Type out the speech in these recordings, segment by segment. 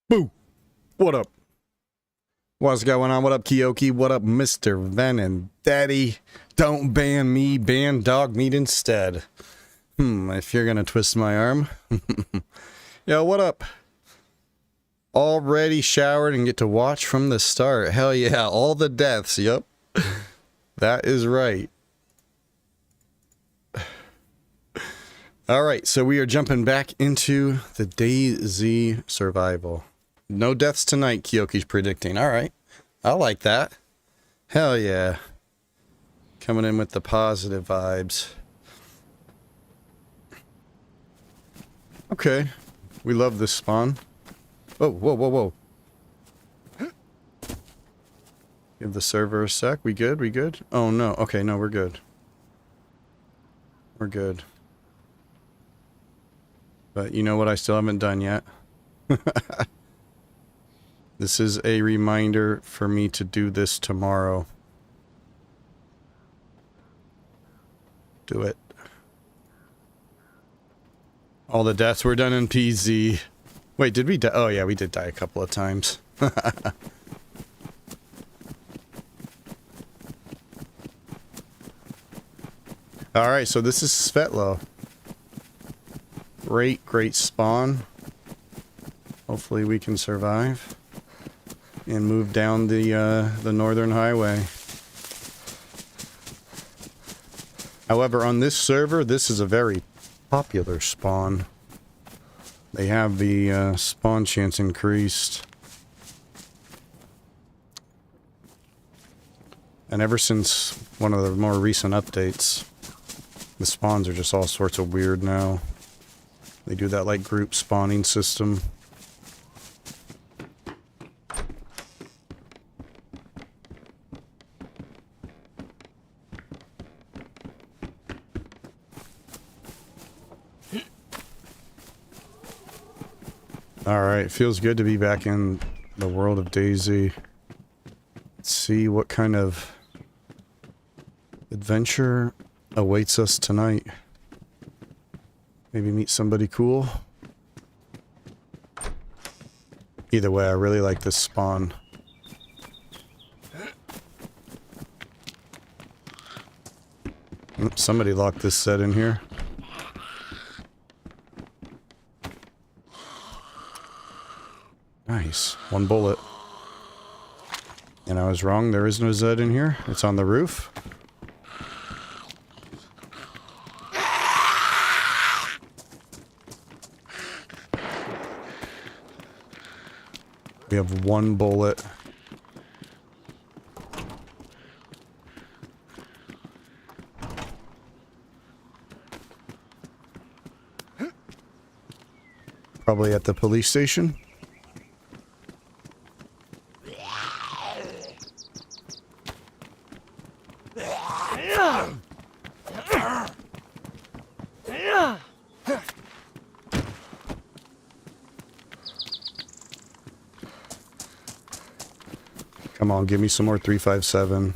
Boo! What up? What's going on? What up, Kyoki? What up, Mr. Ven and Daddy? Don't ban me, ban dog meat instead. If you're gonna twist my arm. Yo, what up? Already showered and get to watch from the start. Hell yeah, all the deaths, yup. That is right. Alright, so we are jumping back into the DayZ survival. No deaths tonight, Kyoki's predicting. Alright, I like that. Hell yeah. Coming in with the positive vibes. Okay, we love this spawn. Oh, whoa, whoa, whoa. Give the server a sec. We good? We good? Oh no. Okay, no, we're good. We're good. But you know what I still haven't done yet? This is a reminder for me to do this tomorrow. Do it. All the deaths were done in PZ. Wait, did we die? Oh yeah, we did die a couple of times. Alright, so this is Svetlo. Great spawn. Hopefully we can survive. And move down the northern highway. However, on this server, this is a very popular spawn. They have the spawn chance increased. And ever since one of the more recent updates, the spawns are just all sorts of weird now. They do that like group spawning system. Alright, feels good to be back in the world of DayZ. Let's see what kind of adventure awaits us tonight. Maybe meet somebody cool. Either way, I really like this spawn. Somebody locked this set in here. Nice. One bullet. And I was wrong, there is no Zed in here. It's on the roof. We have one bullet. Probably at the police station. Come on, give me some more 357.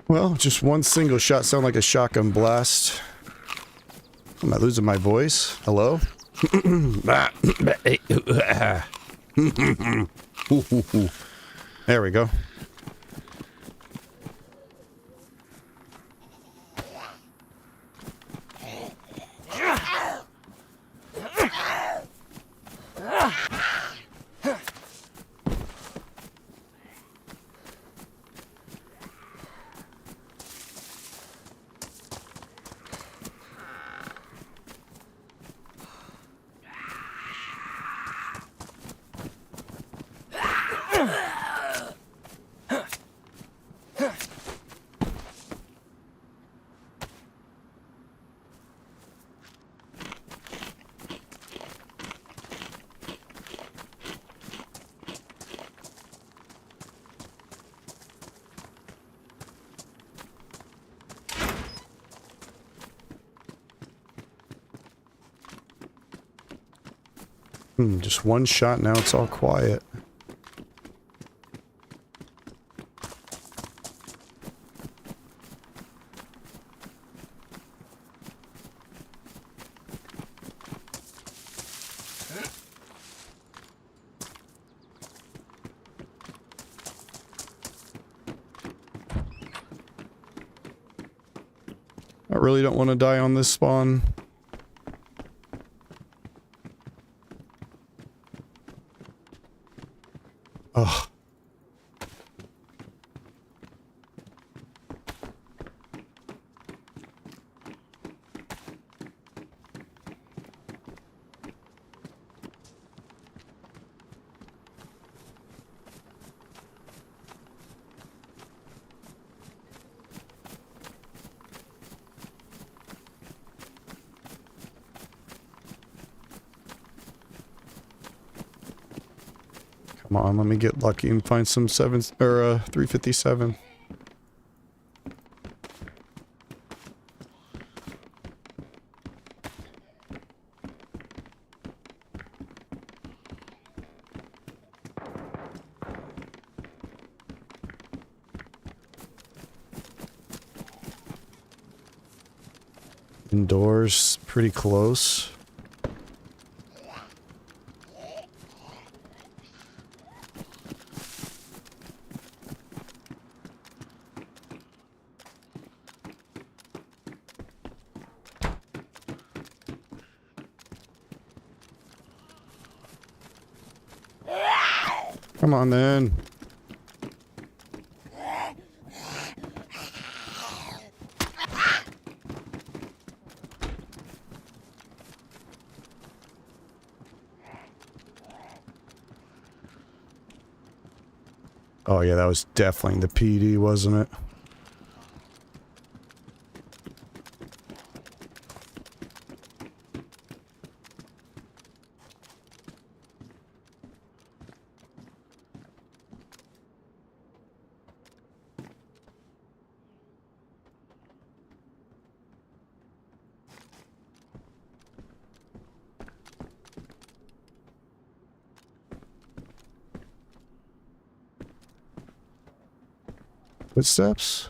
Well, just one single shot sound like a shotgun blast. Am I losing my voice? Hello? There we go. Just one shot, now it's all quiet. I really don't want to die on this spawn. Ugh. Come on, let me get lucky and find some 357. Indoors, pretty close. Come on then. Oh yeah, that was definitely the PD, wasn't it? Footsteps?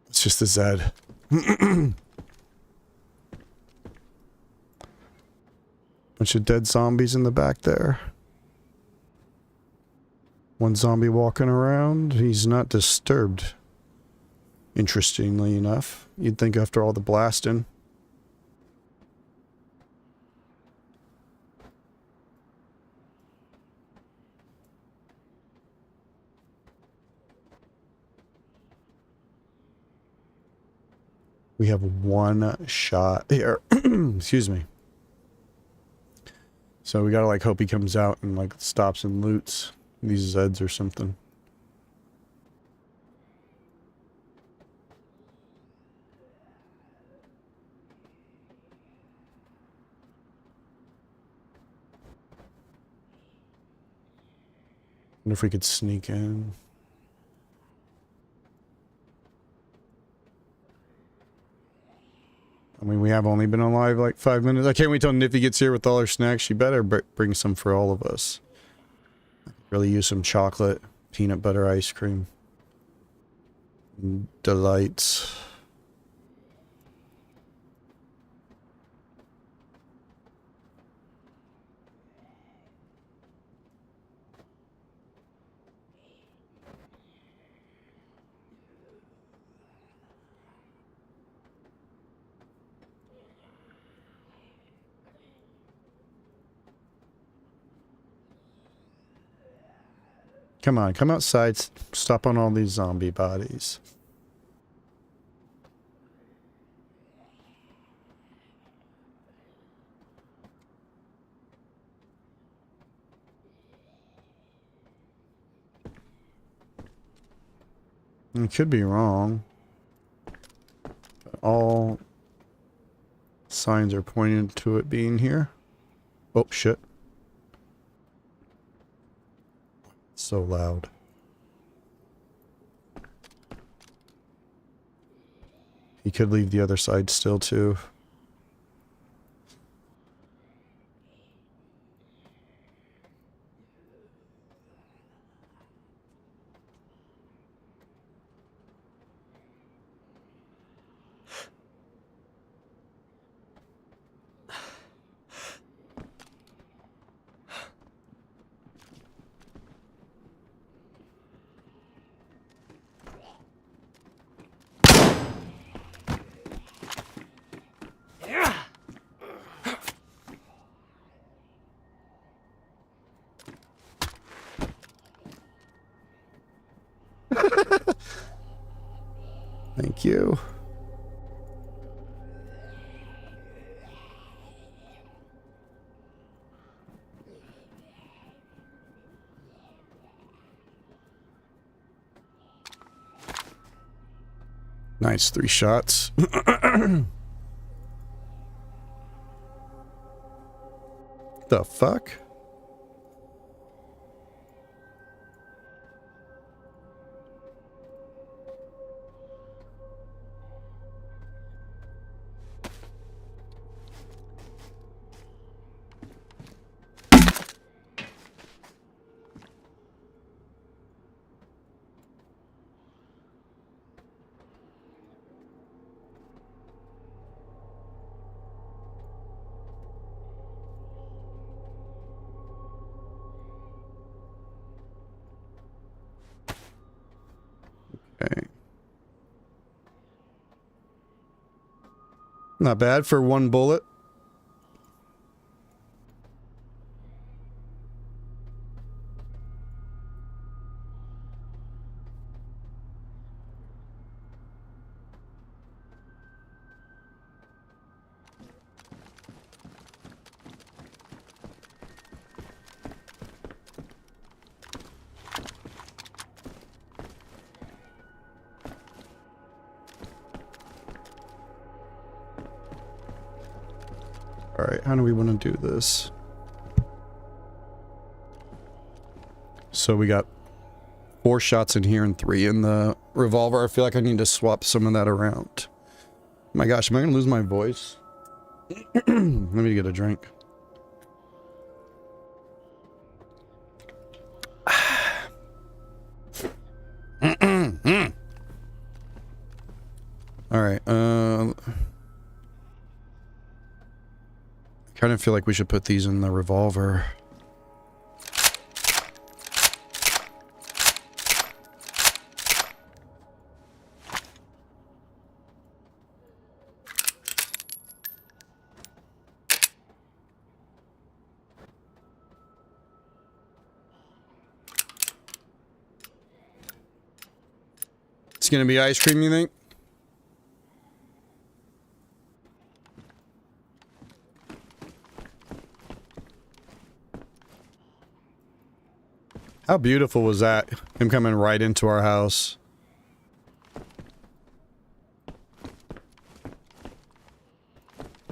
It's just the Zed. Bunch of dead zombies in the back there. One zombie walking around. He's not disturbed. Interestingly enough. You'd think after all the blasting. We have one shot here. Excuse me. So we gotta like hope he comes out and like stops and loots these Zeds or something. Wonder if we could sneak in. I mean, we have only been alive like 5 minutes. I can't wait till Nifty gets here with all her snacks. She better bring some for all of us. Really use some chocolate, peanut butter ice cream. Delights. Come on, come outside. Stop on all these zombie bodies. I could be wrong. All signs are pointing to it being here. Oh, shit. So loud. He could leave the other side still, too. Thank you. Nice, 3 shots. The fuck? Okay. Not bad for 1 bullet. Alright, how do we want to do this? So we got 4 shots in here and 3 in the revolver. I feel like I need to swap some of that around. My gosh, am I going to lose my voice? Let me get a drink. Alright, I kind of feel like we should put these in the revolver. It's gonna be ice cream, you think? How beautiful was that? Him coming right into our house.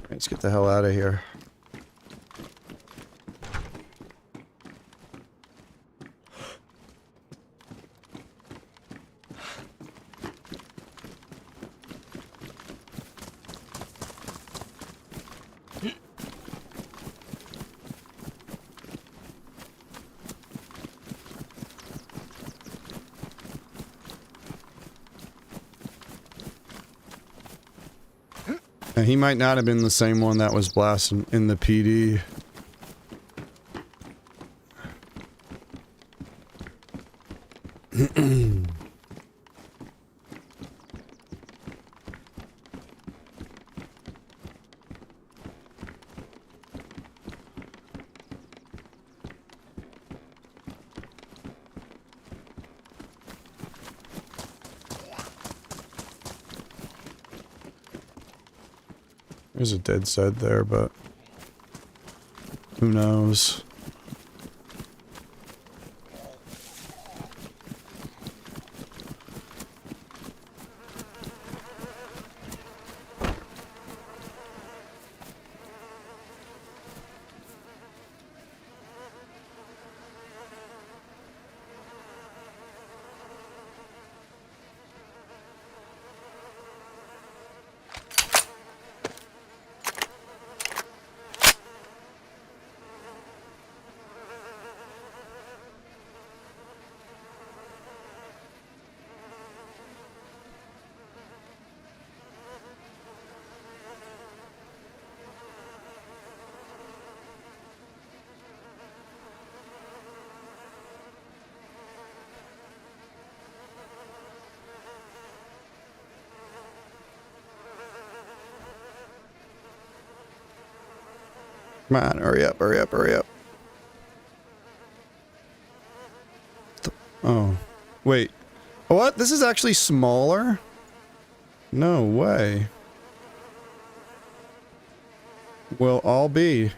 Let's get the hell out of here. Now, he might not have been the same one that was blasting in the PD. There's a DayZ there, but who knows? Come on, hurry up, hurry up, hurry up. Oh. Wait. What? This is actually smaller? No way. Will all be.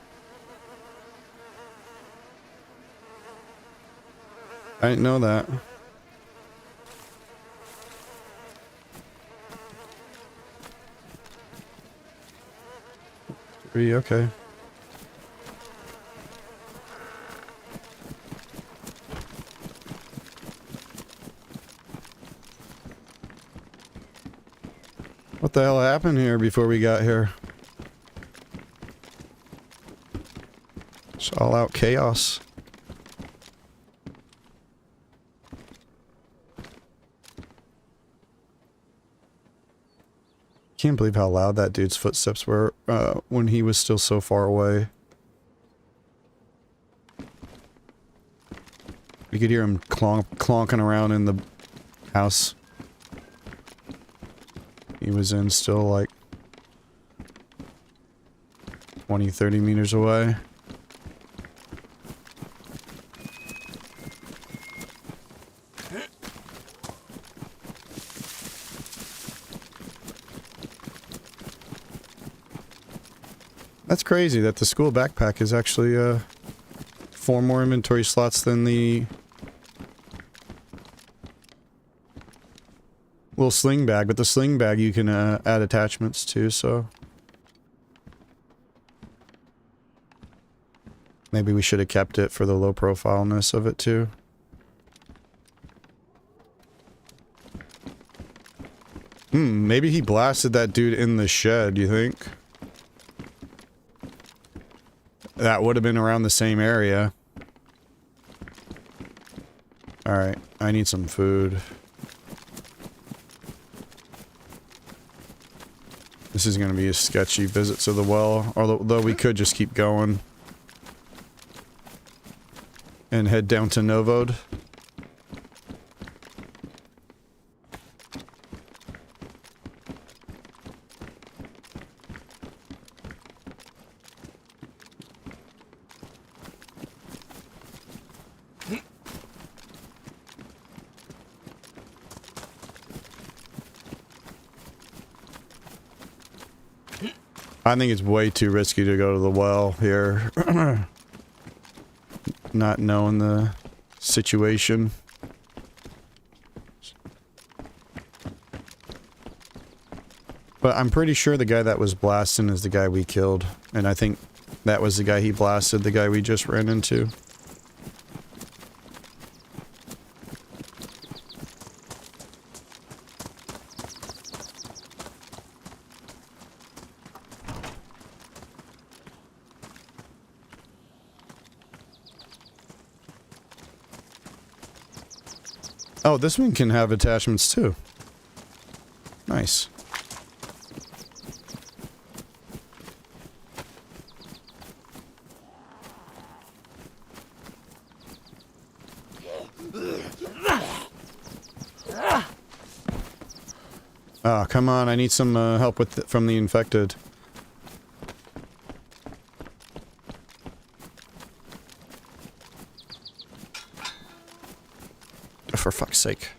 I didn't know that. Okay. What the hell happened here before we got here? It's all out chaos. Can't believe how loud that dude's footsteps were when he was still so far away. You could hear him clonking around in the house he was in, still like 20, 30 meters away. That's crazy that the school backpack is actually 4 more inventory slots than the little sling bag, but the sling bag you can add attachments to, so maybe we should have kept it for the low profileness of it too. Maybe he blasted that dude in the shed, you think? That would have been around the same area. Alright, I need some food. This is going to be a sketchy visit to the well, although we could just keep going and head down to Novode. I think it's way too risky to go to the well here. Not knowing the situation. But I'm pretty sure the guy that was blasting is the guy we killed. And I think that was the guy he blasted, the guy we just ran into. Oh, this one can have attachments too. Nice. Ah, come on, I need some help with from the infected. For fuck's sake.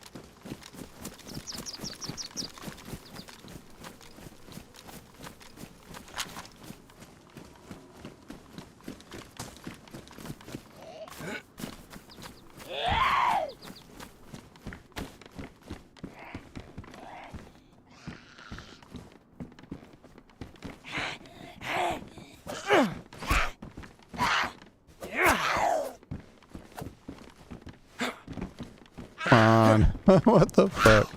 What the fuck?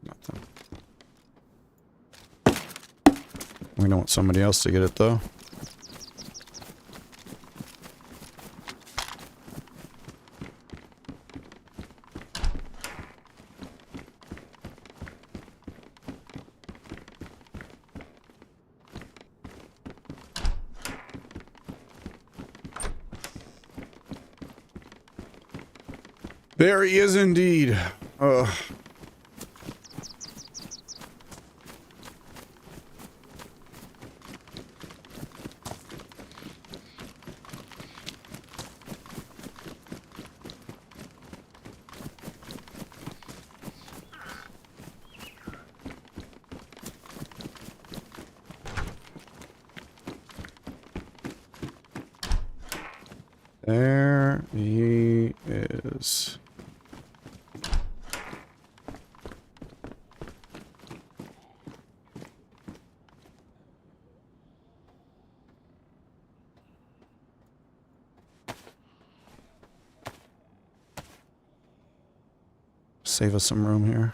Nothing. We don't want somebody else to get it though. There he is indeed. Ugh. There he is. Save us some room here.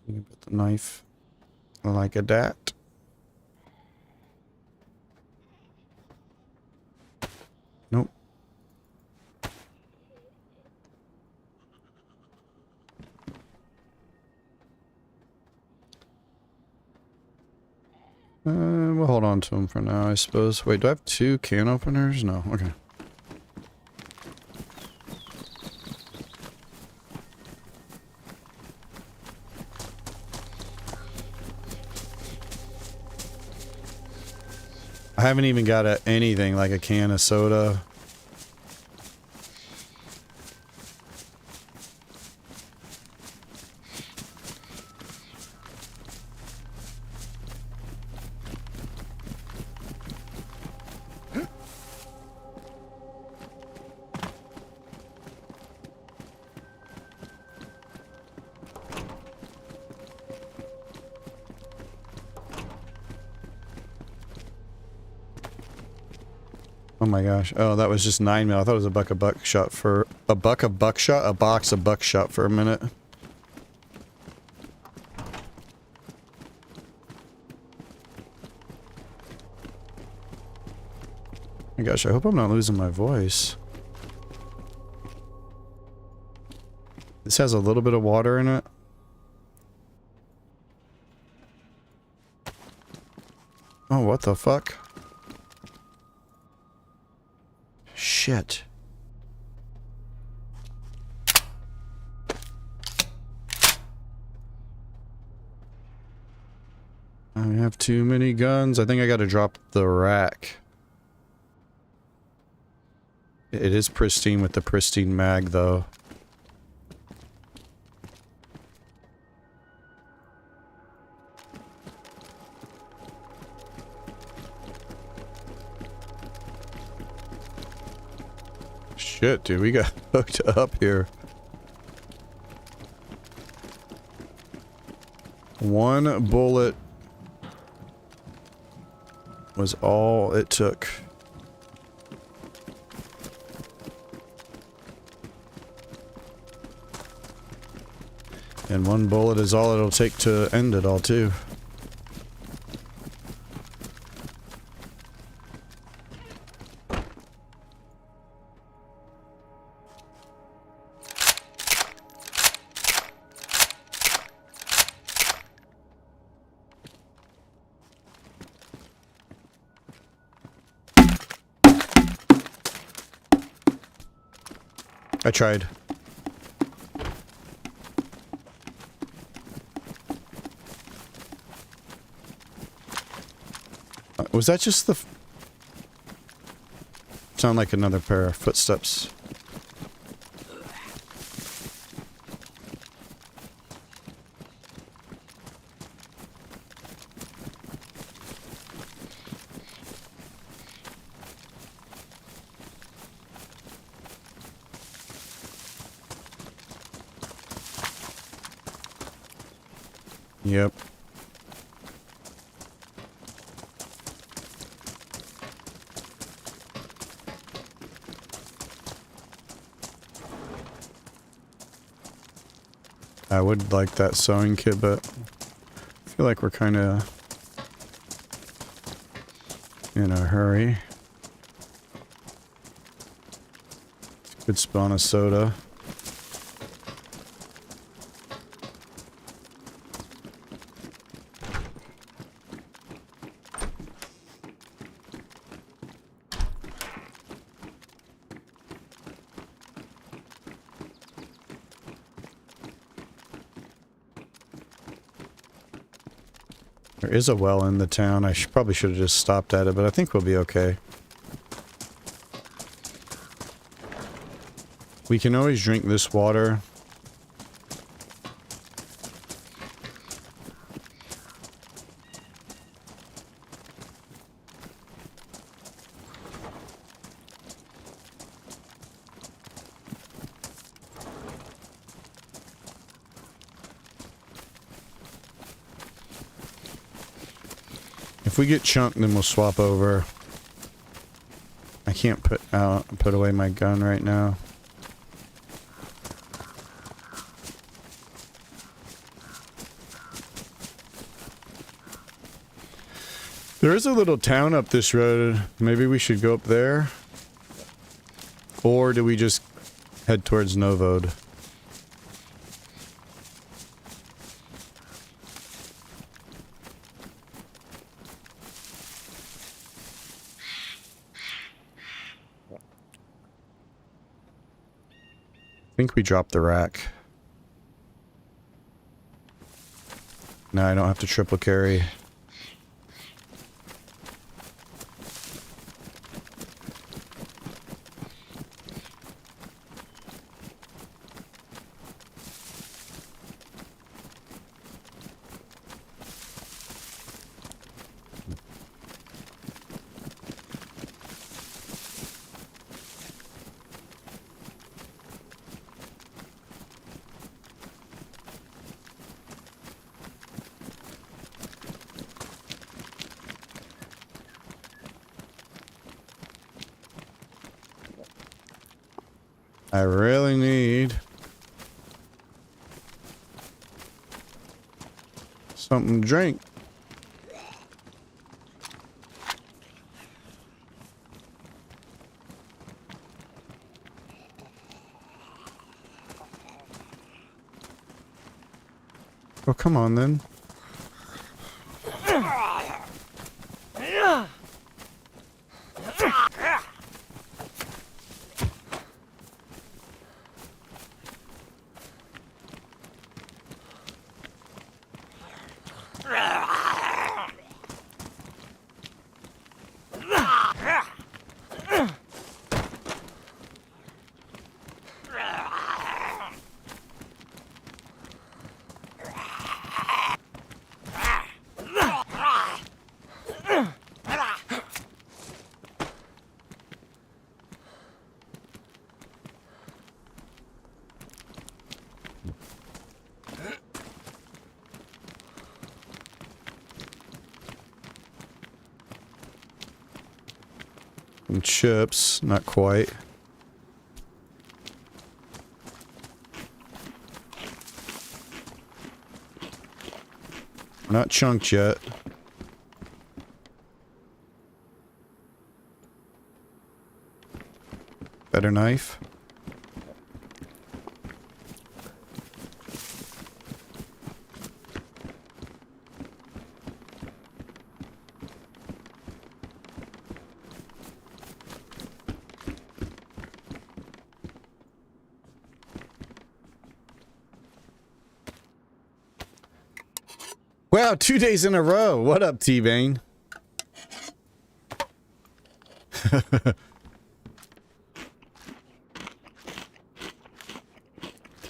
You can put the knife like a dat. Nope. We'll hold on to him for now, I suppose. Wait, do I have 2 can openers? No, okay. I haven't even got anything like a can of soda. Oh my gosh. Oh, that was just 9 mil. I thought it was a buck of buckshot for... A buck of buckshot? A box of buckshot for a minute. Oh my gosh, I hope I'm not losing my voice. This has a little bit of water in it. Oh, what the fuck? Shit. I have too many guns. I think I gotta drop the rack. It is pristine with the pristine mag, though. Shit, dude, we got hooked up here. One bullet was all it took. And one bullet is all it'll take to end it all, too. I tried. Was that just the... Sound like another pair of footsteps. Yep. I would like that sewing kit, but I feel like we're kind of in a hurry. Could spawn a soda. There is a well in the town. I probably should have just stopped at it, but I think we'll be okay. We can always drink this water. If we get chunked, then we'll swap over. I can't put away my gun right now. There is a little town up this road. Maybe we should go up there. Or do we just head towards Novode? I think we dropped the rack. No, I don't have to triple carry. I really need something to drink. Oh, come on then. And chips, not quite. We're not chunked yet. Better knife. Wow, 2 days in a row. What up, T-Bane?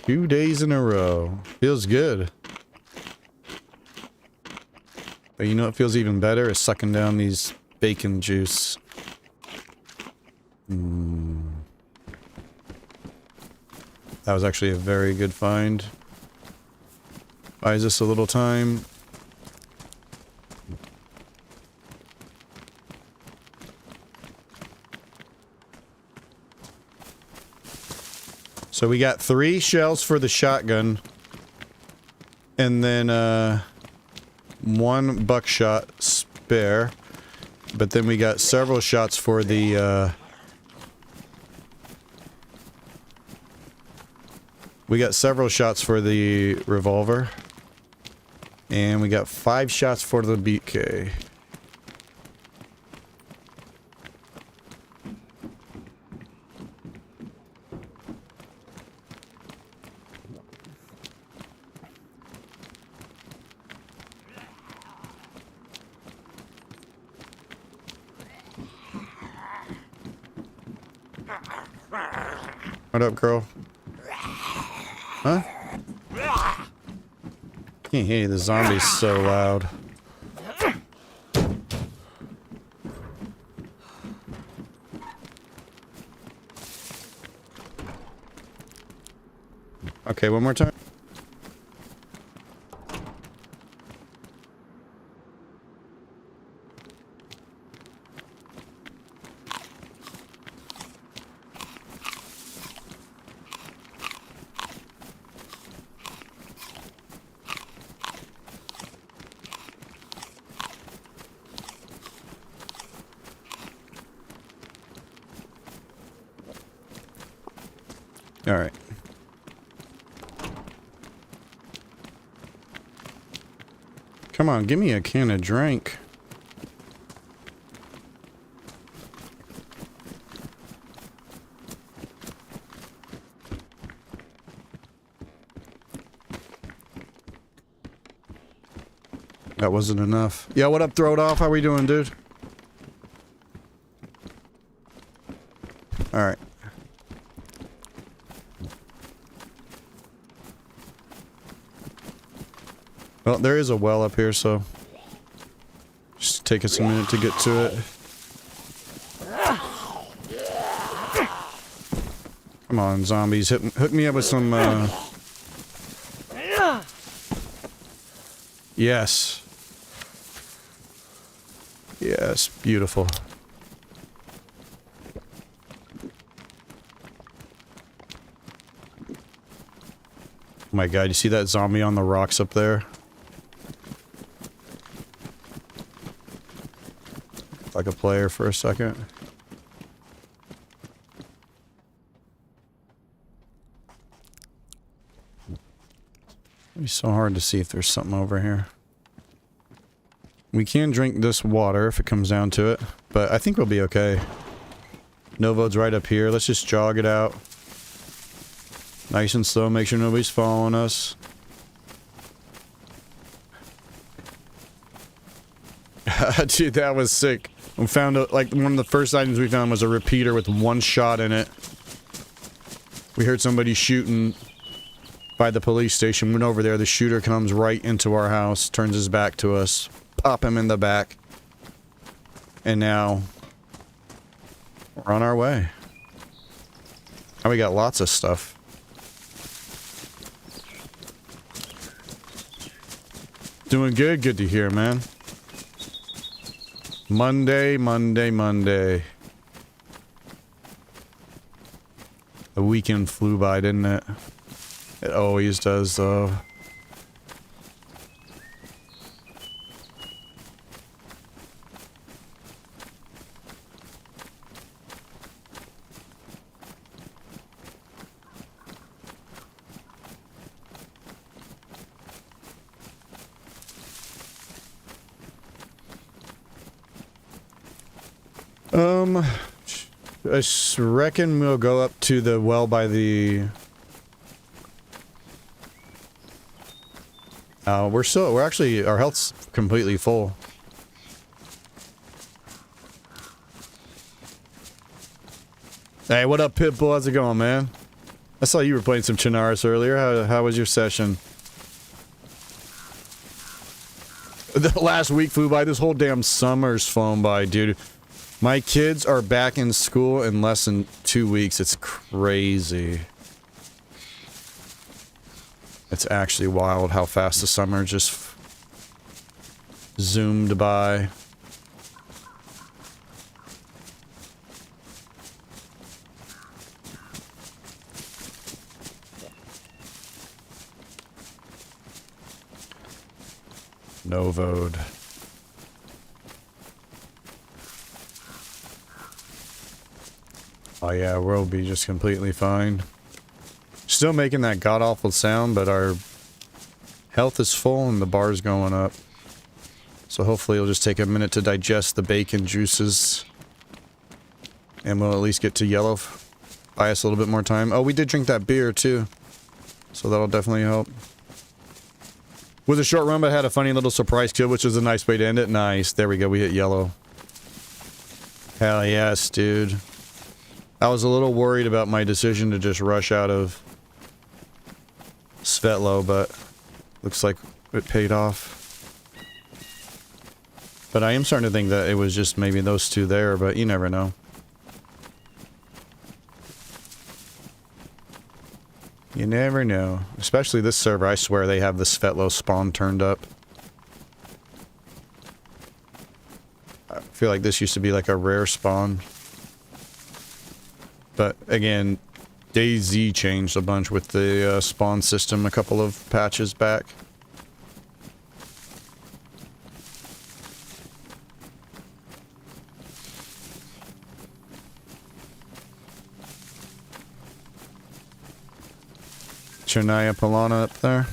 2 days in a row. Feels good. But you know what feels even better is sucking down these bacon juice. That was actually a very good find. Buys us a little time. So we got 3 shells for the shotgun. And then, 1 buckshot spare. But then we got several shots for the, we got several shots for the revolver. And we got 5 shots for the BK. What up, girl? Huh? Can't hear you, the zombie's so loud. Okay, one more time. Alright. Come on, give me a can of drink. That wasn't enough. Yeah, what up, Throw It Off? How we doing, dude? Alright. Well, there is a well up here, so just take us a minute to get to it. Come on, zombies. Hook me up with some, Yes. Yes, beautiful. Oh my god, you see that zombie on the rocks up there? Like a player for a second. It's so hard to see if there's something over here. We can drink this water if it comes down to it, but I think we'll be okay. Novode's right up here. Let's just jog it out. Nice and slow, make sure nobody's following us. Dude, that was sick. We found out, like, one of the first items we found was a repeater with one shot in it. We heard somebody shooting by the police station, went over there, the shooter comes right into our house, turns his back to us, pop him in the back, and now we're on our way. Now we got lots of stuff. Doing good? Good to hear, man. Monday. The weekend flew by, didn't it? It always does, though. I reckon we'll go up to the well by the... we're actually, our health's completely full. Hey, what up, Pitbull? How's it going, man? I saw you were playing some Chernarus earlier. How was your session? The last week flew by. This whole damn summer's flown by, dude. My kids are back in school in less than 2 weeks. It's crazy. It's actually wild how fast the summer just zoomed by. Novode. Oh yeah, we'll be just completely fine. Still making that god-awful sound, but our health is full and the bar's going up. So hopefully it'll just take a minute to digest the bacon juices. And we'll at least get to yellow. Buy us a little bit more time. Oh, we did drink that beer too. So that'll definitely help. Was a short run, but had a funny little surprise kill, which was a nice way to end it. Nice. There we go. We hit yellow. Hell yes, dude. I was a little worried about my decision to just rush out of Svetlo, but looks like it paid off. But I am starting to think that it was just maybe those two there, but you never know. You never know. Especially this server, I swear they have the Svetlo spawn turned up. I feel like this used to be like a rare spawn. But again, DayZ changed a bunch with the spawn system a couple of patches back. Chernarus Polana up there.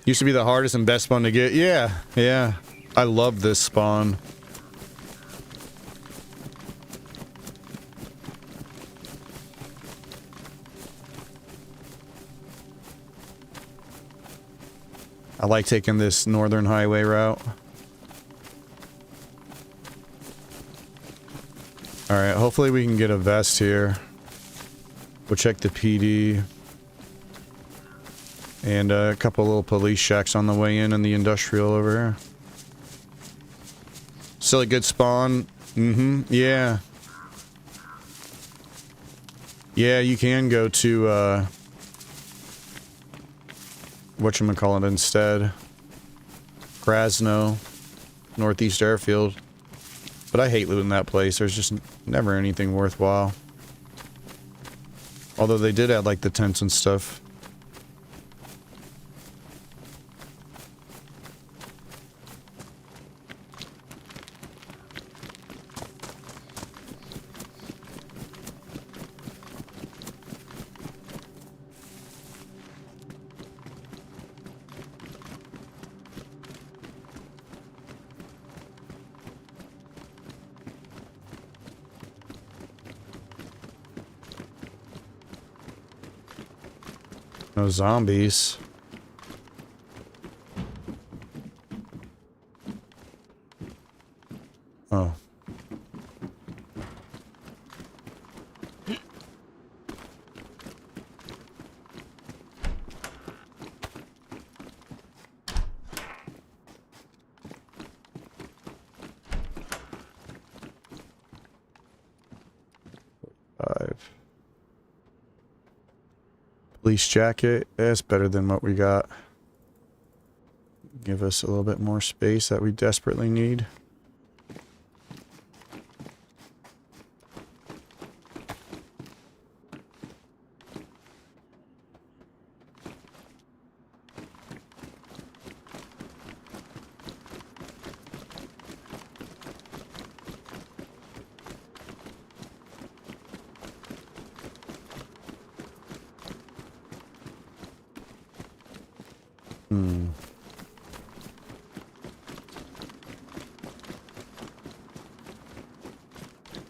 Used to be the hardest and best spawn to get. Yeah, yeah. I love this spawn. I like taking this northern highway route. Alright, hopefully we can get a vest here. We'll check the PD. And a couple little police shacks on the way in the industrial over here. Still a good spawn. Yeah. Yeah, you can go to, whatchamacallit instead. Krasno. Northeast Airfield. But I hate looting that place. There's just never anything worthwhile. Although they did add, like, the tents and stuff. No zombies. Oh. Police jacket, that's better than what we got. Give us a little bit more space that we desperately need.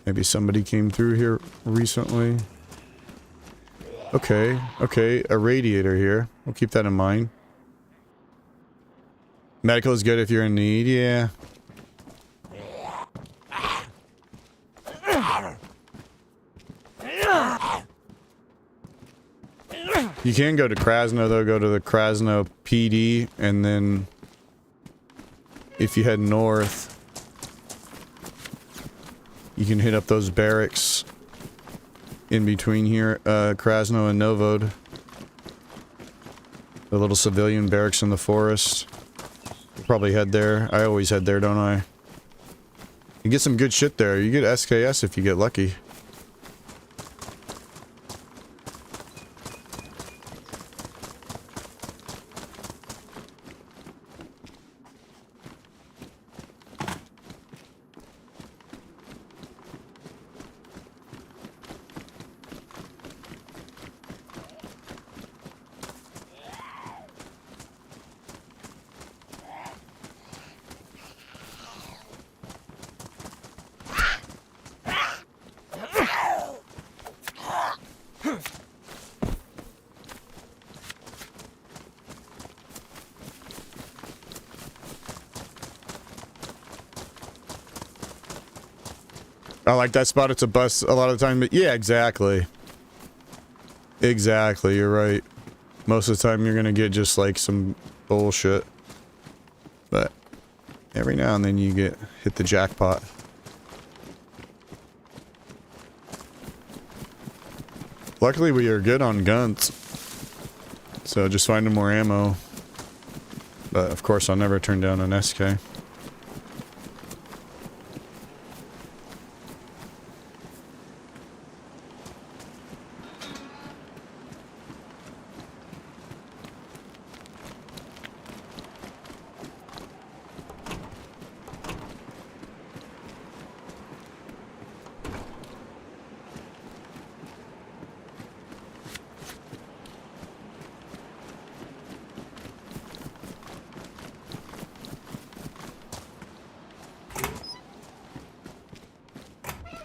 Maybe somebody came through here recently. Okay, okay, a radiator here. We'll keep that in mind. Medical is good if you're in need, yeah. You can go to Krasno though, go to the Krasno PD, and then if you head north, you can hit up those barracks in between here, Krasno and Novod. The little civilian barracks in the forest. We'll probably head there. I always head there, don't I? You get some good shit there. You get SKS if you get lucky. I like that spot. It's a bus a lot of the time, but yeah, exactly. Exactly, you're right. Most of the time you're gonna get just like some bullshit. But every now and then you hit the jackpot. Luckily we are good on guns. So just finding more ammo. But of course I'll never turn down an SK.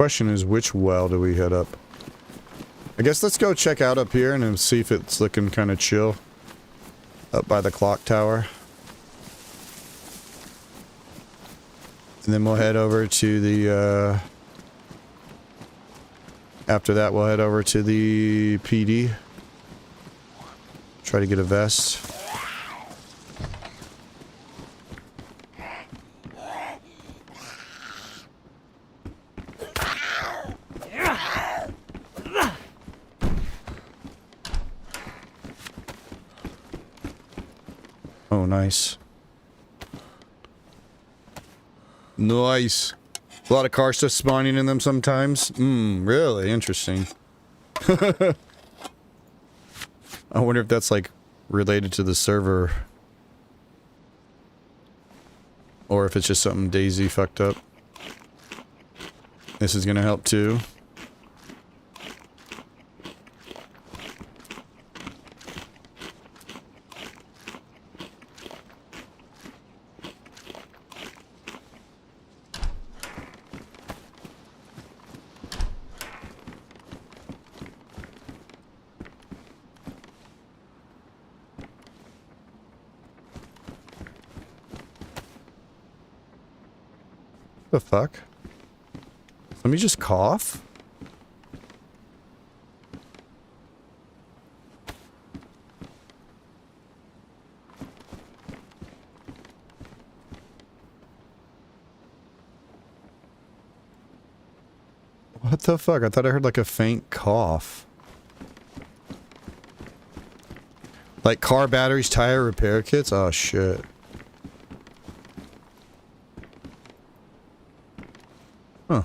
question is, which well do we head up? I guess let's go check out up here and then see if it's looking kind of chill. Up by the clock tower. And then we'll head over to the, after that, we'll head over to the PD. Try to get a vest. Oh, nice. Nice. A lot of car stuff spawning in them sometimes. Really interesting. I wonder if that's like related to the server. Or if it's just something DayZ fucked up. This is gonna help too. The fuck? Let me just cough. What the fuck? I thought I heard like a faint cough. Like car batteries, tire repair kits? Oh shit. Huh.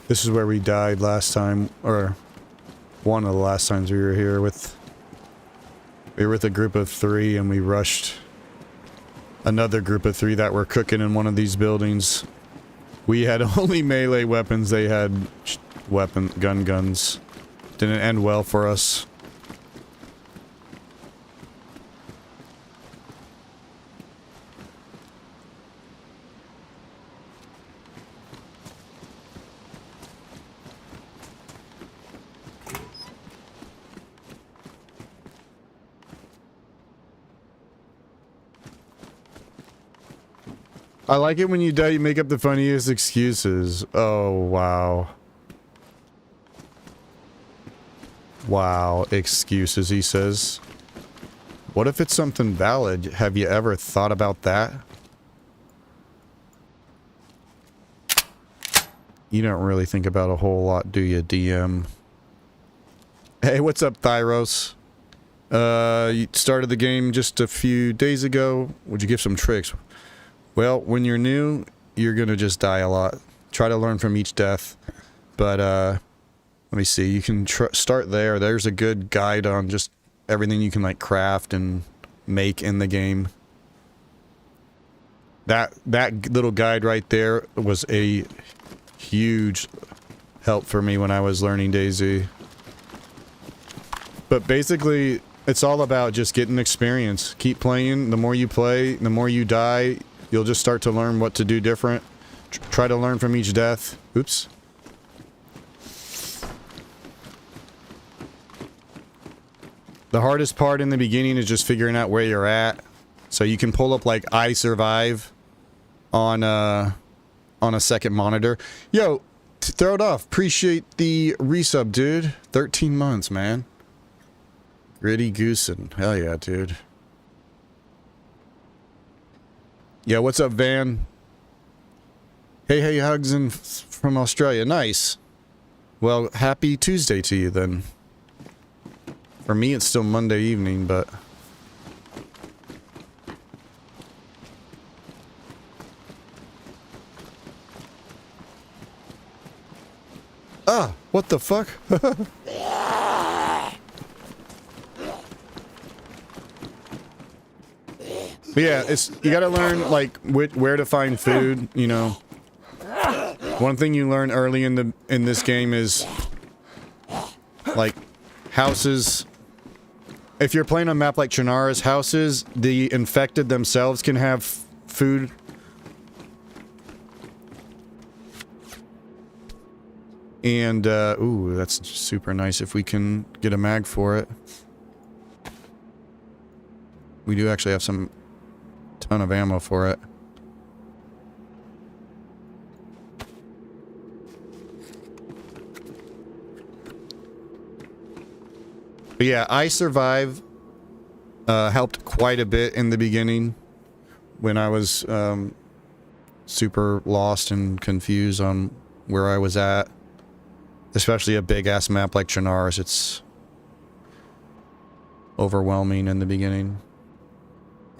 This is where we died last time, or one of the last times we were here with... We were with a group of 3 and we rushed another group of 3 that were cooking in one of these buildings. We had only melee weapons, they had guns. Didn't end well for us. I like it when you die, you make up the funniest excuses. Oh, wow. Wow, excuses, he says. What if it's something valid? Have you ever thought about that? You don't really think about a whole lot, do you, DM? Hey, what's up, Thyros? You started the game just a few days ago. Would you give some tricks? Well, when you're new, you're gonna just die a lot. Try to learn from each death. But, let me see. You can start there. There's a good guide on just everything you can, like, craft and make in the game. That little guide right there was a huge help for me when I was learning DayZ. But basically, it's all about just getting experience. Keep playing. The more you play, the more you die, you'll just start to learn what to do different. Try to learn from each death. Oops. The hardest part in the beginning is just figuring out where you're at. So you can pull up like I survive on a second monitor. Yo, throw it off. Appreciate the resub, dude. 13 months, man. Gritty Goosen. Hell yeah, dude. Yeah, what's up, Van? Hey, hugs from Australia. Nice. Well, happy Tuesday to you, then. For me, it's still Monday evening, but... Ah, what the fuck? But yeah, it's, you gotta learn, like, where to find food, you know. One thing you learn early in this game is, like, houses. If you're playing on a map like Chernarus, houses, the infected themselves can have food. And, ooh, that's super nice if we can get a mag for it. We do actually have some ton of ammo for it. But yeah, I Survive helped quite a bit in the beginning when I was super lost and confused on where I was at. Especially a big-ass map like Chernarus, it's overwhelming in the beginning.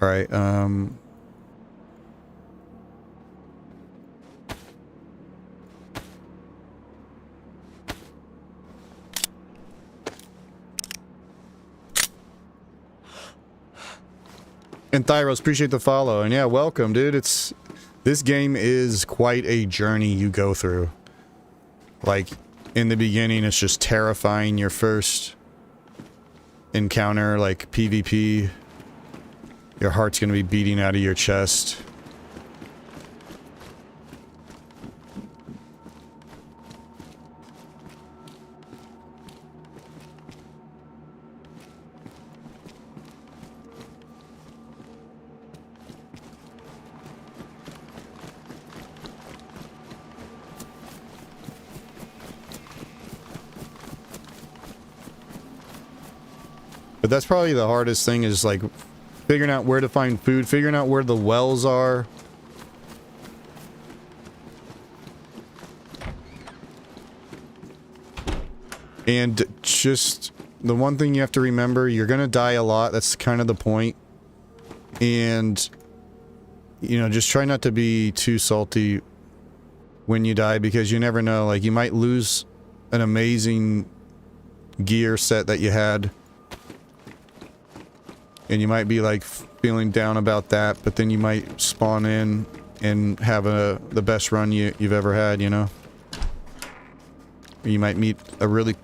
Alright, and Thyros, appreciate the follow. And yeah, welcome, dude. This game is quite a journey you go through. Like, in the beginning, it's just terrifying. Your first encounter, like PvP, your heart's gonna be beating out of your chest. But that's probably the hardest thing, is like figuring out where to find food, figuring out where the wells are. And just the one thing you have to remember, you're gonna die a lot. That's kind of the point. And, you know, just try not to be too salty when you die, because you never know. Like, you might lose an amazing gear set that you had. And you might be like feeling down about that, but then you might spawn in and have the best run you've ever had, you know? Or you might meet a really...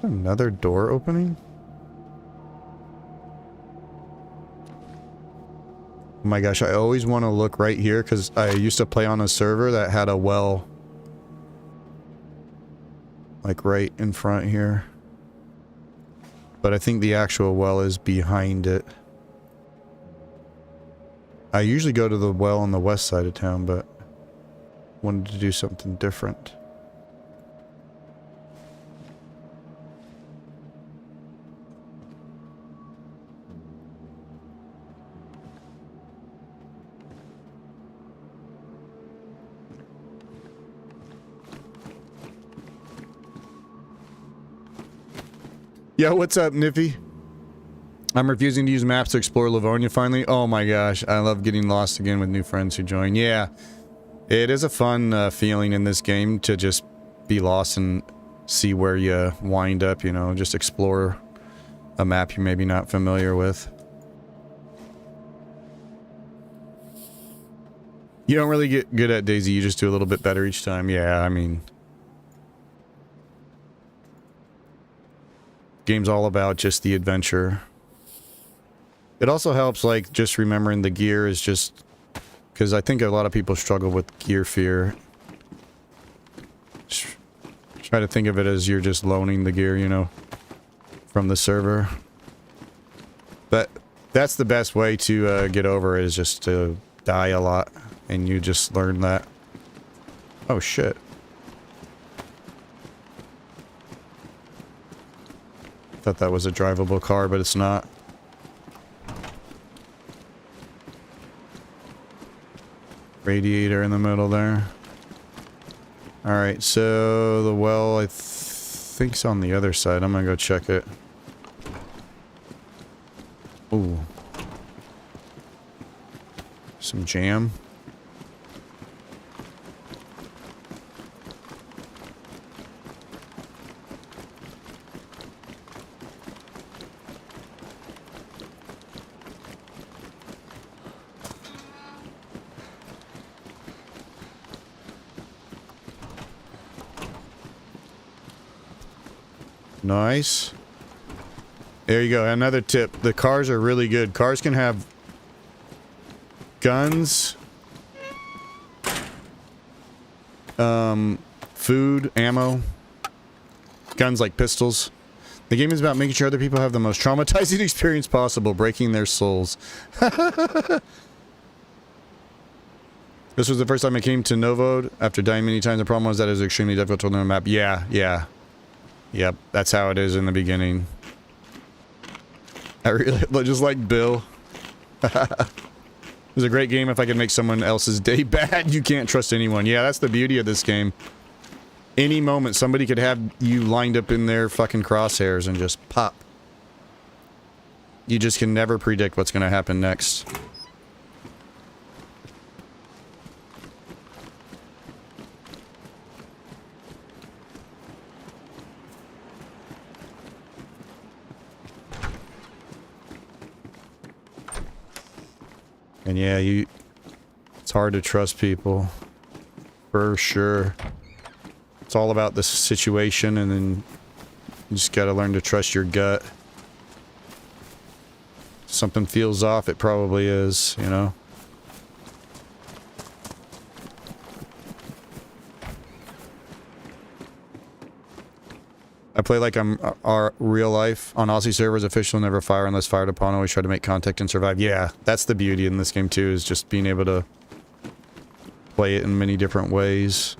Another door opening? Oh my gosh, I always want to look right here because I used to play on a server that had a well like right in front here. But I think the actual well is behind it. I usually go to the well on the west side of town, but wanted to do something different. Yo, what's up, Niffy? I'm refusing to use maps to explore Livonia finally. Oh my gosh, I love getting lost again with new friends who join. Yeah, it is a fun feeling in this game to just be lost and see where you wind up, you know, just explore a map you're maybe not familiar with. You don't really get good at DayZ, you just do a little bit better each time. Yeah, I mean... Game's all about just the adventure. It also helps, like, just remembering the gear is just... Because I think a lot of people struggle with gear fear. Just try to think of it as you're just loaning the gear, you know, from the server. But that's the best way to get over it, is just to die a lot. And you just learn that. Oh, shit. Thought that was a drivable car, but it's not. Radiator in the middle there. Alright, so the well, I think's on the other side. I'm gonna go check it. Ooh. Some jam. Nice. There you go. Another tip. The cars are really good. Cars can have guns, food, ammo, guns like pistols. The game is about making sure other people have the most traumatizing experience possible, breaking their souls. This was the first time I came to Novode after dying many times. The problem was that it was extremely difficult to learn the map. Yeah. Yep, that's how it is in the beginning. I really just like Bill. It was a great game if I could make someone else's day bad. You can't trust anyone. Yeah, that's the beauty of this game. Any moment, somebody could have you lined up in their fucking crosshairs and just pop. You just can never predict what's going to happen next. And yeah, it's hard to trust people. For sure. It's all about the situation, and then you just gotta learn to trust your gut. If something feels off, it probably is, you know? I play like I'm our real life. On Aussie servers, official never fire unless fired upon. Always try to make contact and survive. Yeah, that's the beauty in this game too, is just being able to play it in many different ways.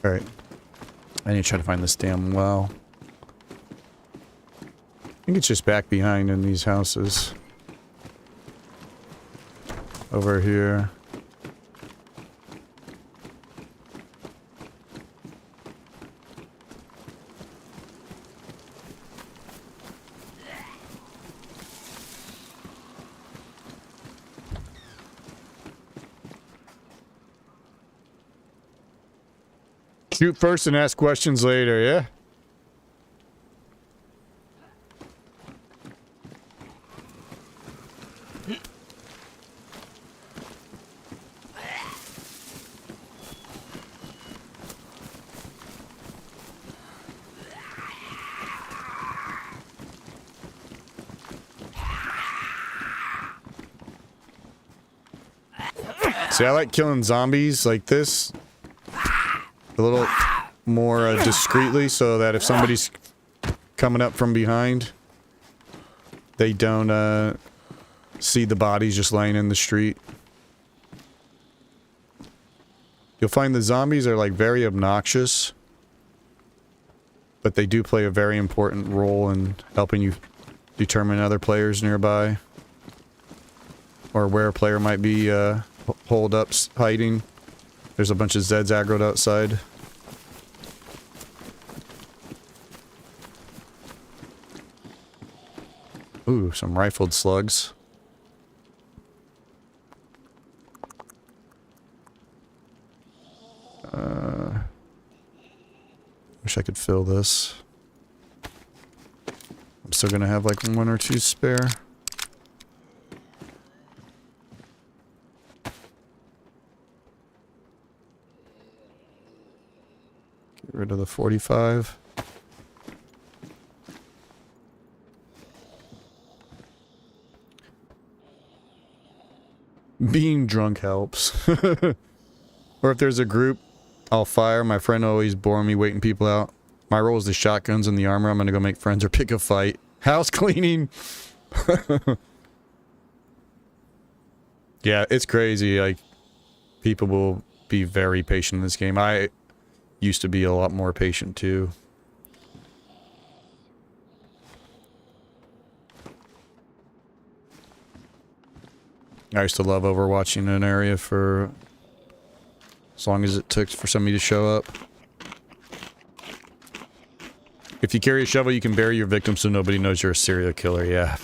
Alright. I need to try to find this damn well. I think it's just back behind in these houses. Over here. Shoot first and ask questions later, yeah? See, I like killing zombies like this. A little more discreetly, so that if somebody's coming up from behind, they don't see the bodies just laying in the street. You'll find the zombies are like very obnoxious, but they do play a very important role in helping you determine other players nearby, or where a player might be holed up hiding. There's a bunch of Zeds aggroed outside. Ooh, some rifled slugs. Wish I could fill this. I'm still gonna have like 1 or 2 spare. Get rid of the 45. Being drunk helps. Or if there's a group, I'll fire. My friend always bore me waiting people out. My role is the shotguns and the armor. I'm gonna go make friends or pick a fight. House cleaning. Yeah, it's crazy. Like, people will be very patient in this game. I used to be a lot more patient too. I used to love overwatching an area for as long as it took for somebody to show up. If you carry a shovel, you can bury your victim so nobody knows you're a serial killer. Yeah.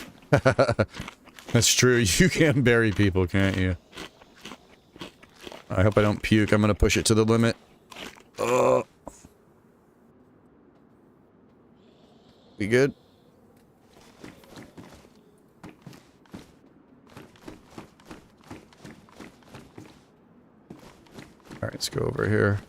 That's true. You can bury people, can't you? I hope I don't puke. I'm gonna push it to the limit. We good? Alright, let's go over here.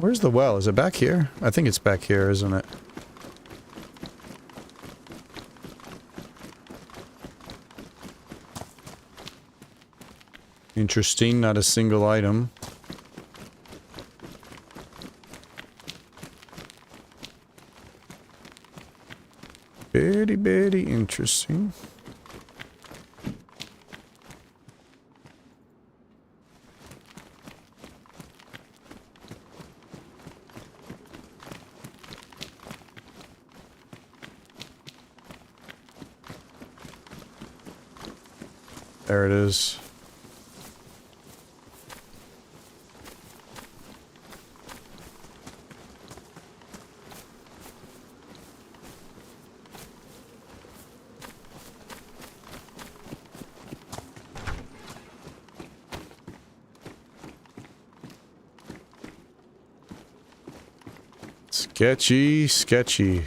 Where's the well? Is it back here? I think it's back here, isn't it? Interesting, not a single item. Very interesting. There it is. Sketchy, sketchy.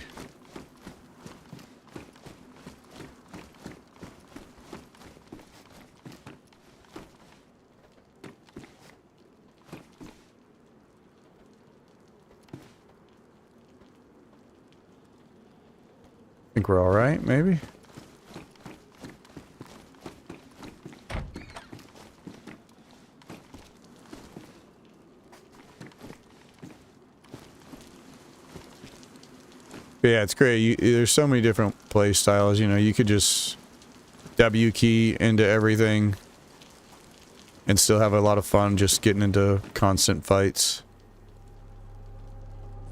Think we're all right, maybe? Yeah, it's great. There's so many different play styles, you know, you could just W key into everything and still have a lot of fun just getting into constant fights.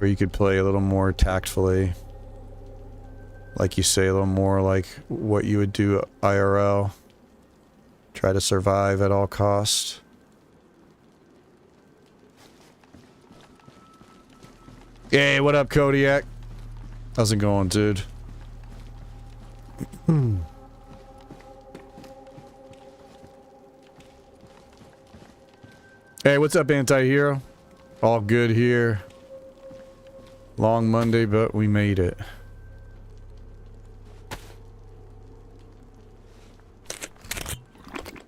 Or you could play a little more tactfully. Like you say, a little more like what you would do IRL. Try to survive at all costs. Hey, what up, Kodiak? How's it going, dude? Hey, what's up, anti-hero? All good here. Long Monday, but we made it.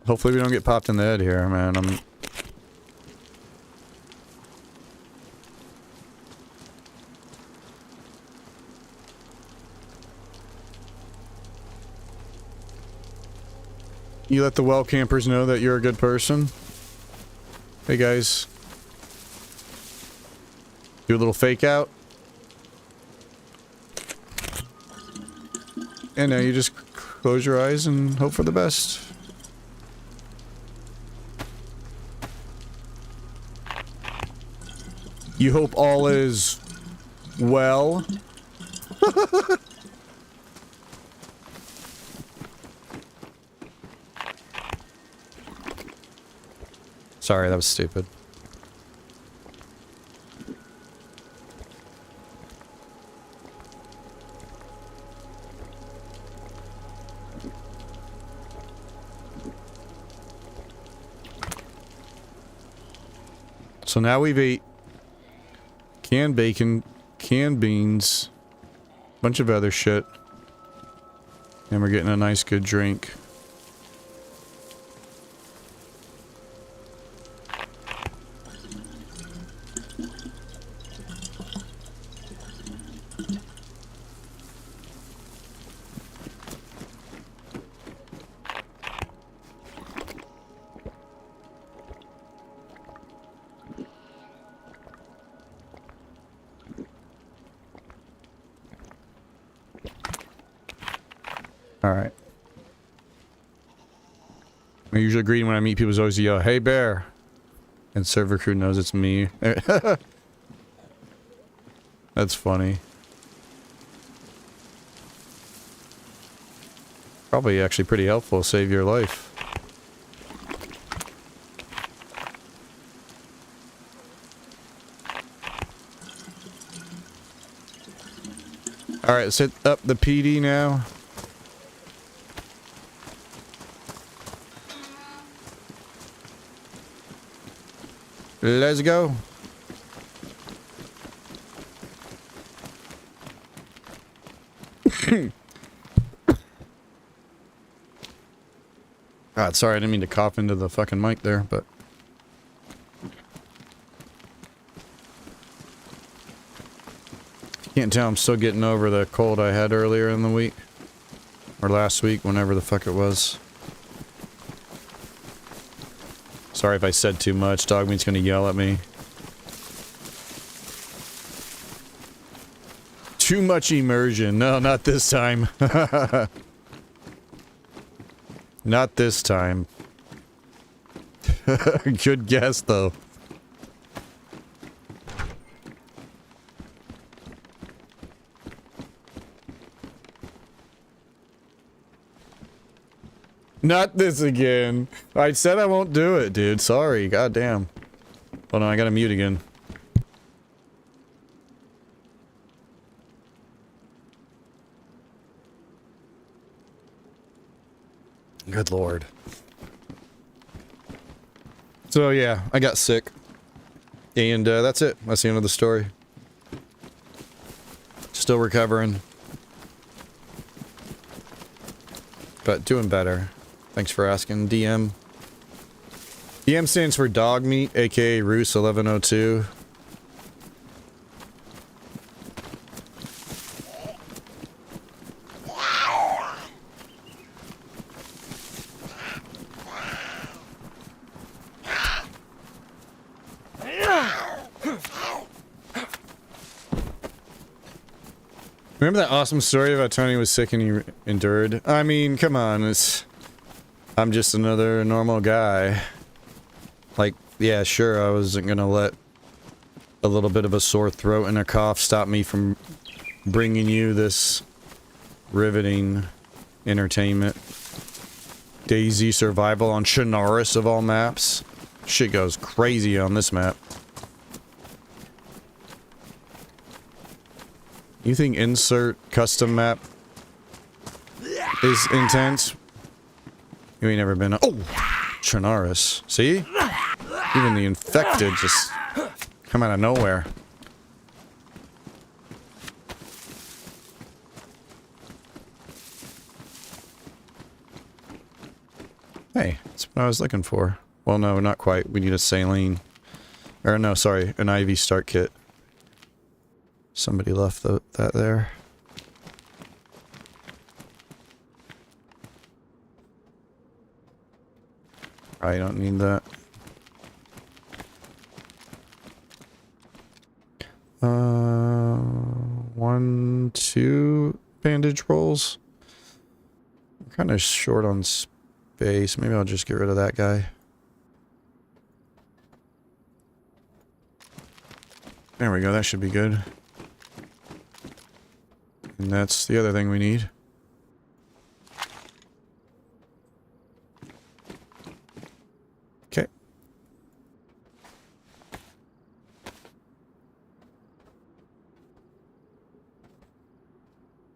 Hopefully we don't get popped in the head here, man. You let the well campers know that you're a good person. Hey guys. Do a little fake out. And now you just close your eyes and hope for the best. You hope all is well. Sorry, that was stupid. So now we've ate canned bacon, canned beans, bunch of other shit. And we're getting a nice good drink. Alright. I usually greet when I meet people, always yell, "Hey bear!" And server crew knows it's me. That's funny. Probably actually pretty helpful, save your life. Alright, let's hit up the PD now. Let's go. God, sorry, I didn't mean to cough into the fucking mic there, but... Can't tell, I'm still getting over the cold I had earlier in the week. Or last week, whenever the fuck it was. Sorry if I said too much, Dogmeat's gonna yell at me. Too much immersion. No, not this time. Not this time. Good guess, though. Not this again. I said I won't do it, dude. Sorry. Goddamn. Hold on, I gotta mute again. Good lord. So yeah, I got sick. And that's it. That's the end of the story. Still recovering. But doing better. Thanks for asking, DM. DM stands for Dog Meat, aka Roos 1102. Remember that awesome story about Tony was sick and he endured? I mean, come on, I'm just another normal guy. Like, yeah, sure, I wasn't gonna let a little bit of a sore throat and a cough stop me from bringing you this riveting entertainment. DayZ survival on Chernarus of all maps. Shit goes crazy on this map. You think insert custom map is intense? You ain't never been. Oh! Chernarus. See? Even the infected just come out of nowhere. Hey, that's what I was looking for. Well, no, not quite. We need a saline. Or no, sorry, an IV start kit. Somebody left that there. I don't need that. 1, 2 bandage rolls. I'm kind of short on space. Maybe I'll just get rid of that guy. There we go. That should be good. And that's the other thing we need. Okay.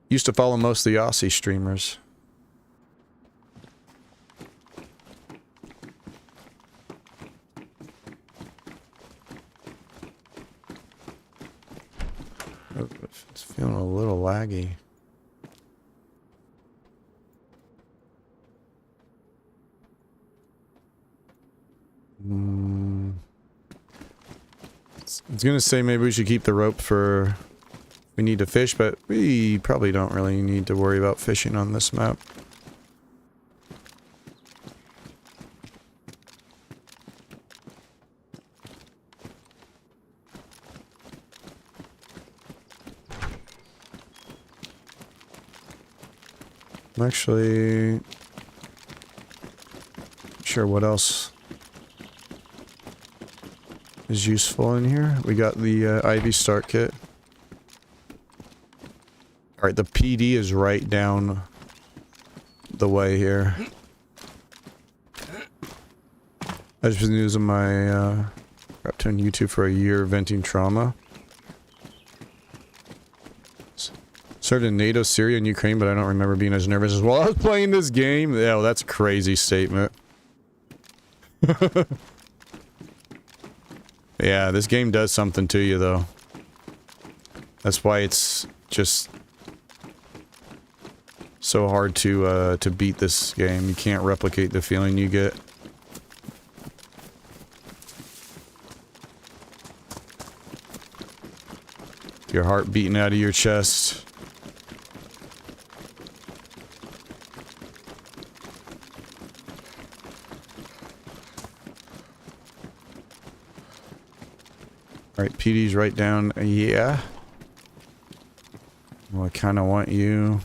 Used to follow most of the Aussie streamers. It's feeling a little laggy. I was gonna say maybe we should keep the rope for we need to fish, but we probably don't really need to worry about fishing on this map. I'm actually not sure what else is useful in here. We got the Ivy start kit. Alright, the PD is right down the way here. I've just been using my I've on YouTube for a year venting trauma. Served in NATO, Syria, and Ukraine, but I don't remember being as nervous as while I was playing this game. Yeah, well, that's a crazy statement. Yeah, this game does something to you, though. That's why it's just so hard to beat this game. You can't replicate the feeling you get. Your heart beating out of your chest. Alright, PD's right down. Yeah. Well, I kind of want you.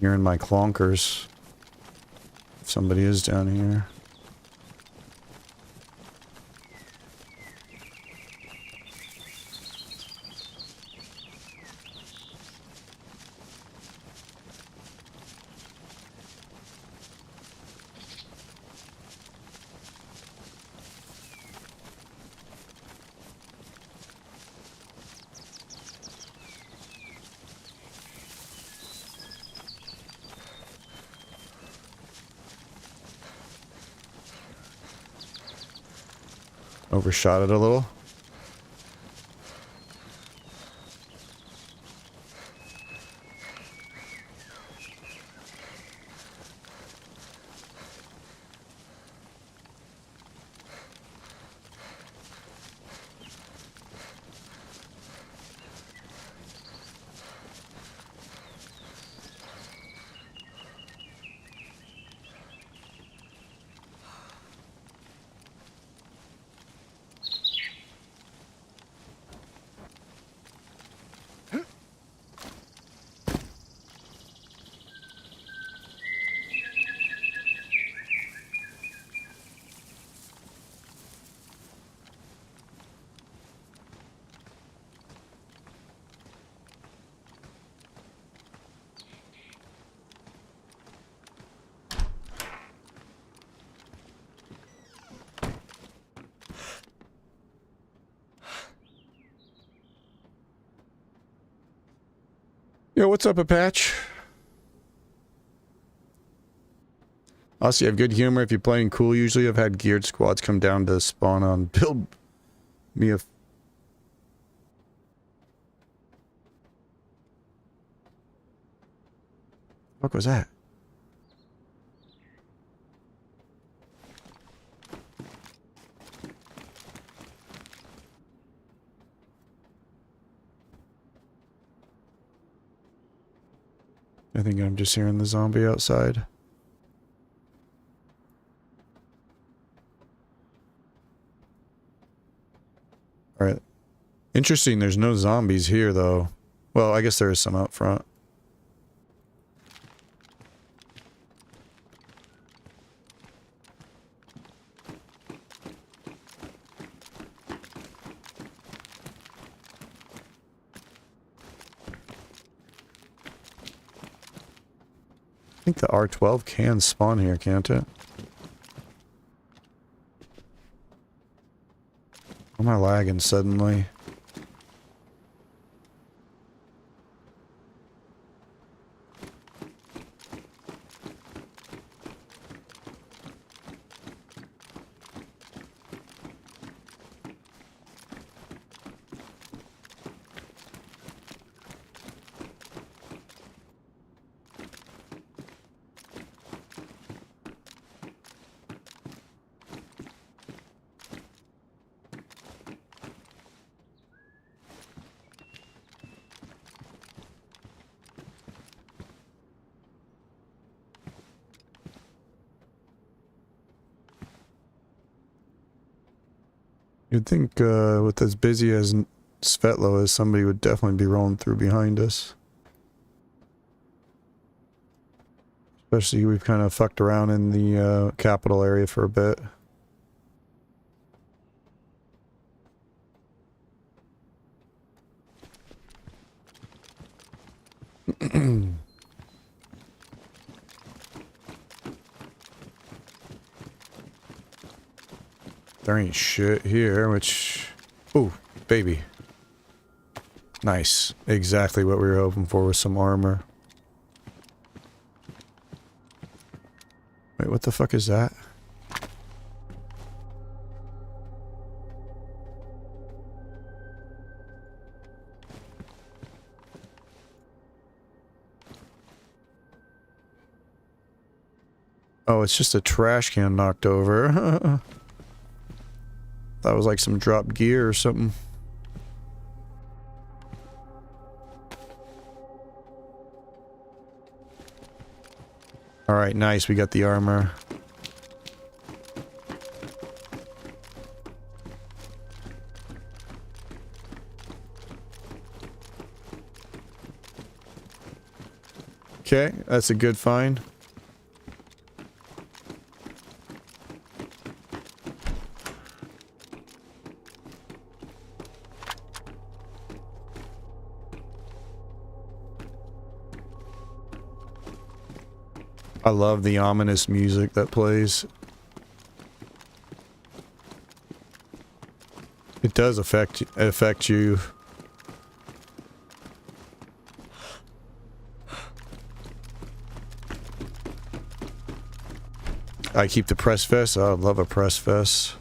You're in my clonkers. If somebody is down here. Overshot it a little. Yo, what's up, Apache? Also, you have good humor if you're playing cool. Usually I've had geared squads come down to spawn on. Build me a... What was that? I think I'm just hearing the zombie outside. Alright. Interesting, there's no zombies here, though. Well, I guess there is some out front. I think the R12 can spawn here, can't it? Why am I lagging suddenly? You'd think with as busy as Svetlo is, somebody would definitely be rolling through behind us. Especially we've kind of fucked around in the capital area for a bit. There ain't shit here, which... Ooh, baby. Nice. Exactly what we were hoping for with some armor. Wait, what the fuck is that? Oh, it's just a trash can knocked over. That was like some dropped gear or something. Alright, nice. We got the armor. Okay, that's a good find. I love the ominous music that plays. It does affect you. I keep the press vest. Oh, I love a press vest.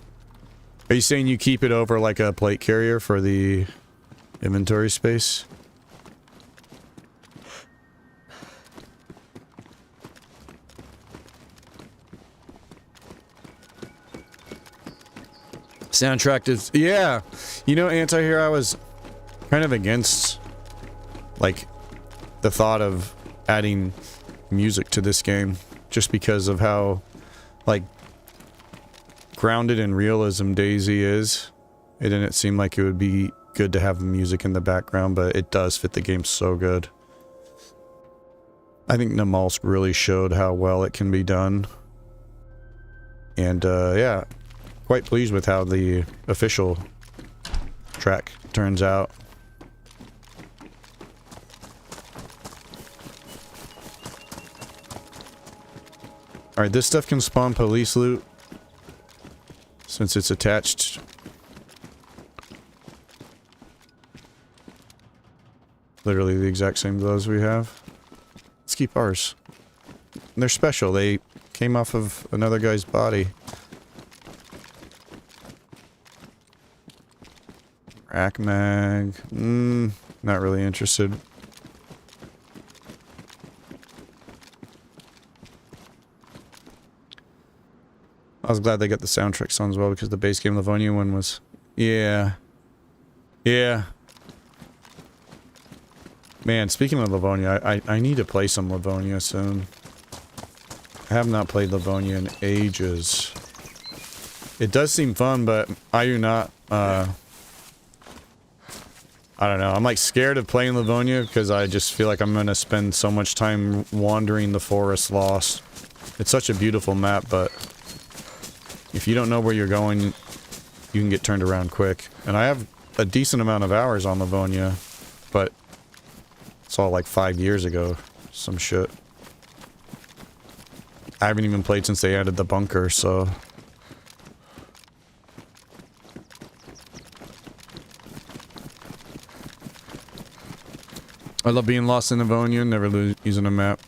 Are you saying you keep it over like a plate carrier for the inventory space? Soundtrack is... Yeah! You know, Anti-Hero, I was kind of against, like, the thought of adding music to this game. Just because of how, like, grounded in realism DayZ is. It didn't seem like it would be good to have music in the background, but it does fit the game so good. I think Namalsk really showed how well it can be done. And, yeah. Quite pleased with how the official track turns out. Alright, this stuff can spawn police loot since it's attached. Literally the exact same gloves we have. Let's keep ours. And they're special. They came off of another guy's body. Rack mag. Not really interested. I was glad they got the soundtracks on as well because the base game Livonia one was... Yeah. Yeah. Man, speaking of Livonia, I need to play some Livonia soon. I have not played Livonia in ages. It does seem fun, but I do not, I don't know. I'm like scared of playing Livonia because I just feel like I'm going to spend so much time wandering the forest lost. It's such a beautiful map, but if you don't know where you're going, you can get turned around quick. And I have a decent amount of hours on Livonia, but it's all like 5 years ago. Some shit. I haven't even played since they added the bunker, so... I love being lost in Livonia, never using a map.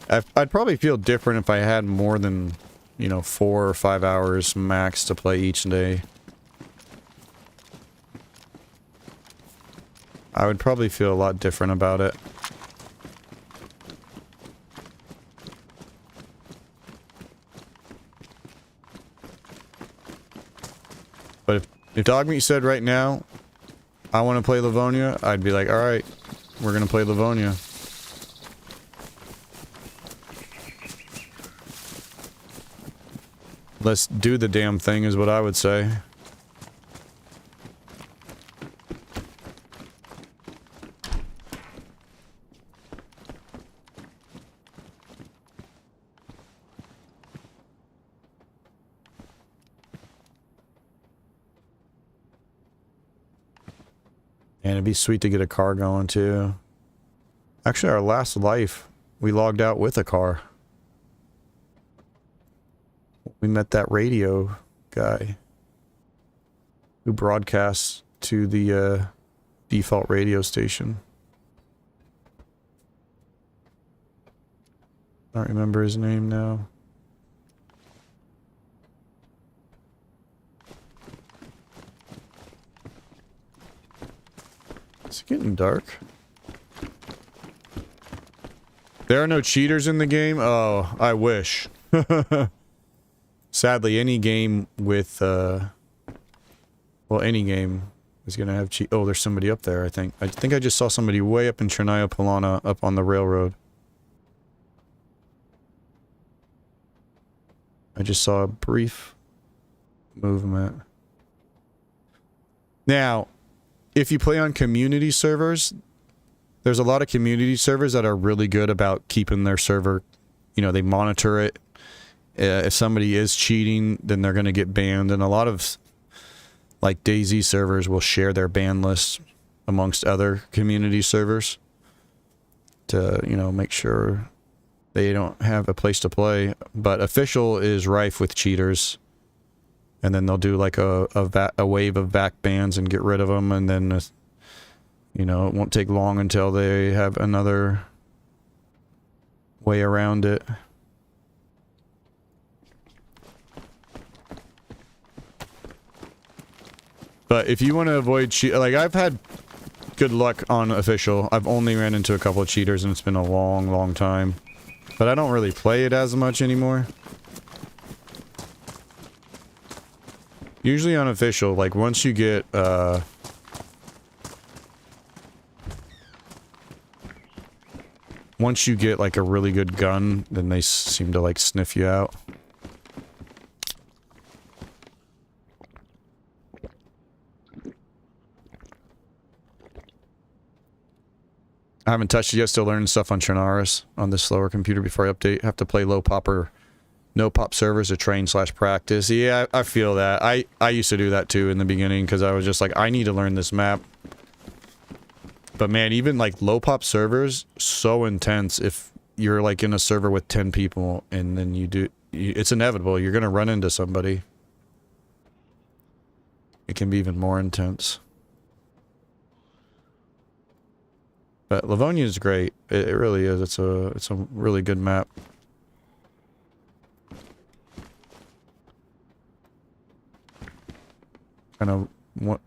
I'd probably feel different if I had more than, you know, 4 or 5 hours max to play each day. I would probably feel a lot different about it. But if Dogmeat said right now, I want to play Livonia, I'd be like, alright, we're gonna play Livonia. Let's do the damn thing is what I would say. And it'd be sweet to get a car going too. Actually, our last life, we logged out with a car. We met that radio guy who broadcasts to the default radio station. I don't remember his name now. It's getting dark. There are no cheaters in the game? Oh, I wish. Sadly, any game with, well, any game is gonna have cheat. Oh, there's somebody up there, I think. I think I just saw somebody way up in Chernarus up on the railroad. I just saw a brief movement. Now, if you play on community servers, there's a lot of community servers that are really good about keeping their server, you know, they monitor it. If somebody is cheating, then they're going to get banned. And a lot of, like, DayZ servers will share their ban lists amongst other community servers to, you know, make sure they don't have a place to play. But official is rife with cheaters. And then they'll do, like, a wave of back bans and get rid of them. And then, you know, it won't take long until they have another way around it. But if you want to avoid cheat, like, I've had good luck on official. I've only ran into a couple of cheaters and it's been a long, long time. But I don't really play it as much anymore. Usually on official, like, once you get, once you get, like, a really good gun, then they seem to, like, sniff you out. I haven't touched it yet, still learning stuff on Chernarus on this slower computer before I update. Have to play low pop or no pop servers to train/practice. Yeah, I feel that. I used to do that too in the beginning because I was just like, I need to learn this map. But man, even like low pop servers, so intense if you're like in a server with 10 people and then it's inevitable. You're going to run into somebody. It can be even more intense. But Livonia is great. It really is. It's a really good map. Kind of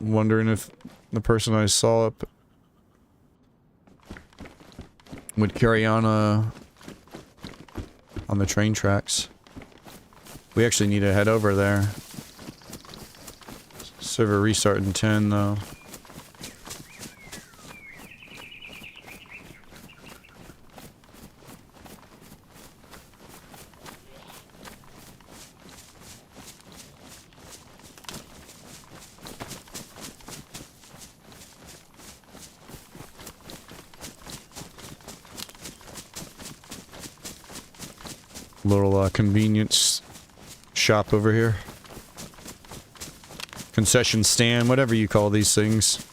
wondering if the person I saw up would carry on the train tracks. We actually need to head over there. Server restart in 10 though. Little convenience shop over here. Concession stand, whatever you call these things.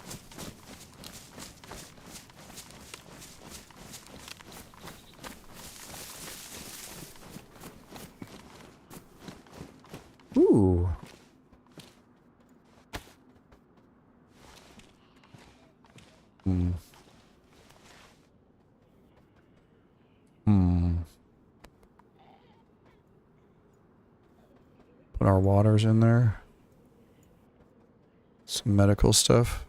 Ooh. Hmm. Put our waters in there. Some medical stuff.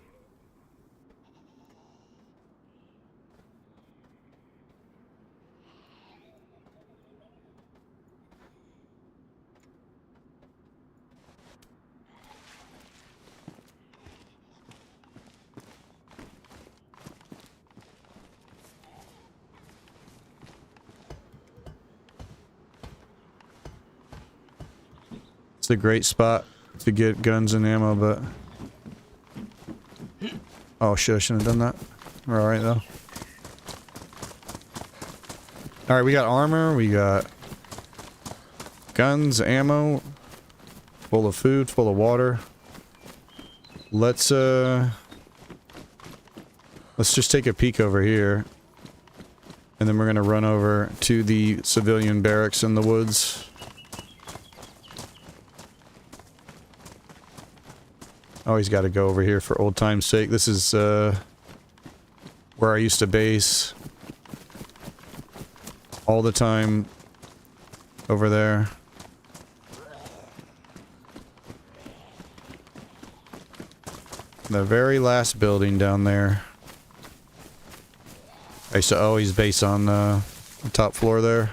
It's a great spot to get guns and ammo, but... Oh shit, I shouldn't have done that. We're alright though. Alright, we got armor, we got... guns, ammo... full of food, full of water. Let's just take a peek over here. And then we're gonna run over to the civilian barracks in the woods. Always gotta go over here for old time's sake. This is, where I used to base. All the time. Over there. The very last building down there. I used to always base on the top floor there.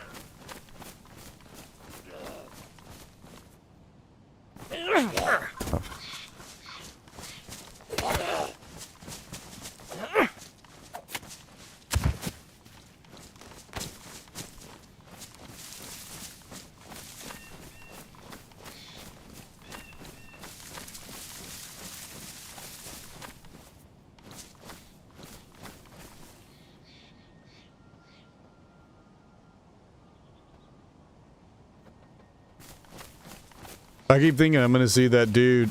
I keep thinking I'm gonna see that dude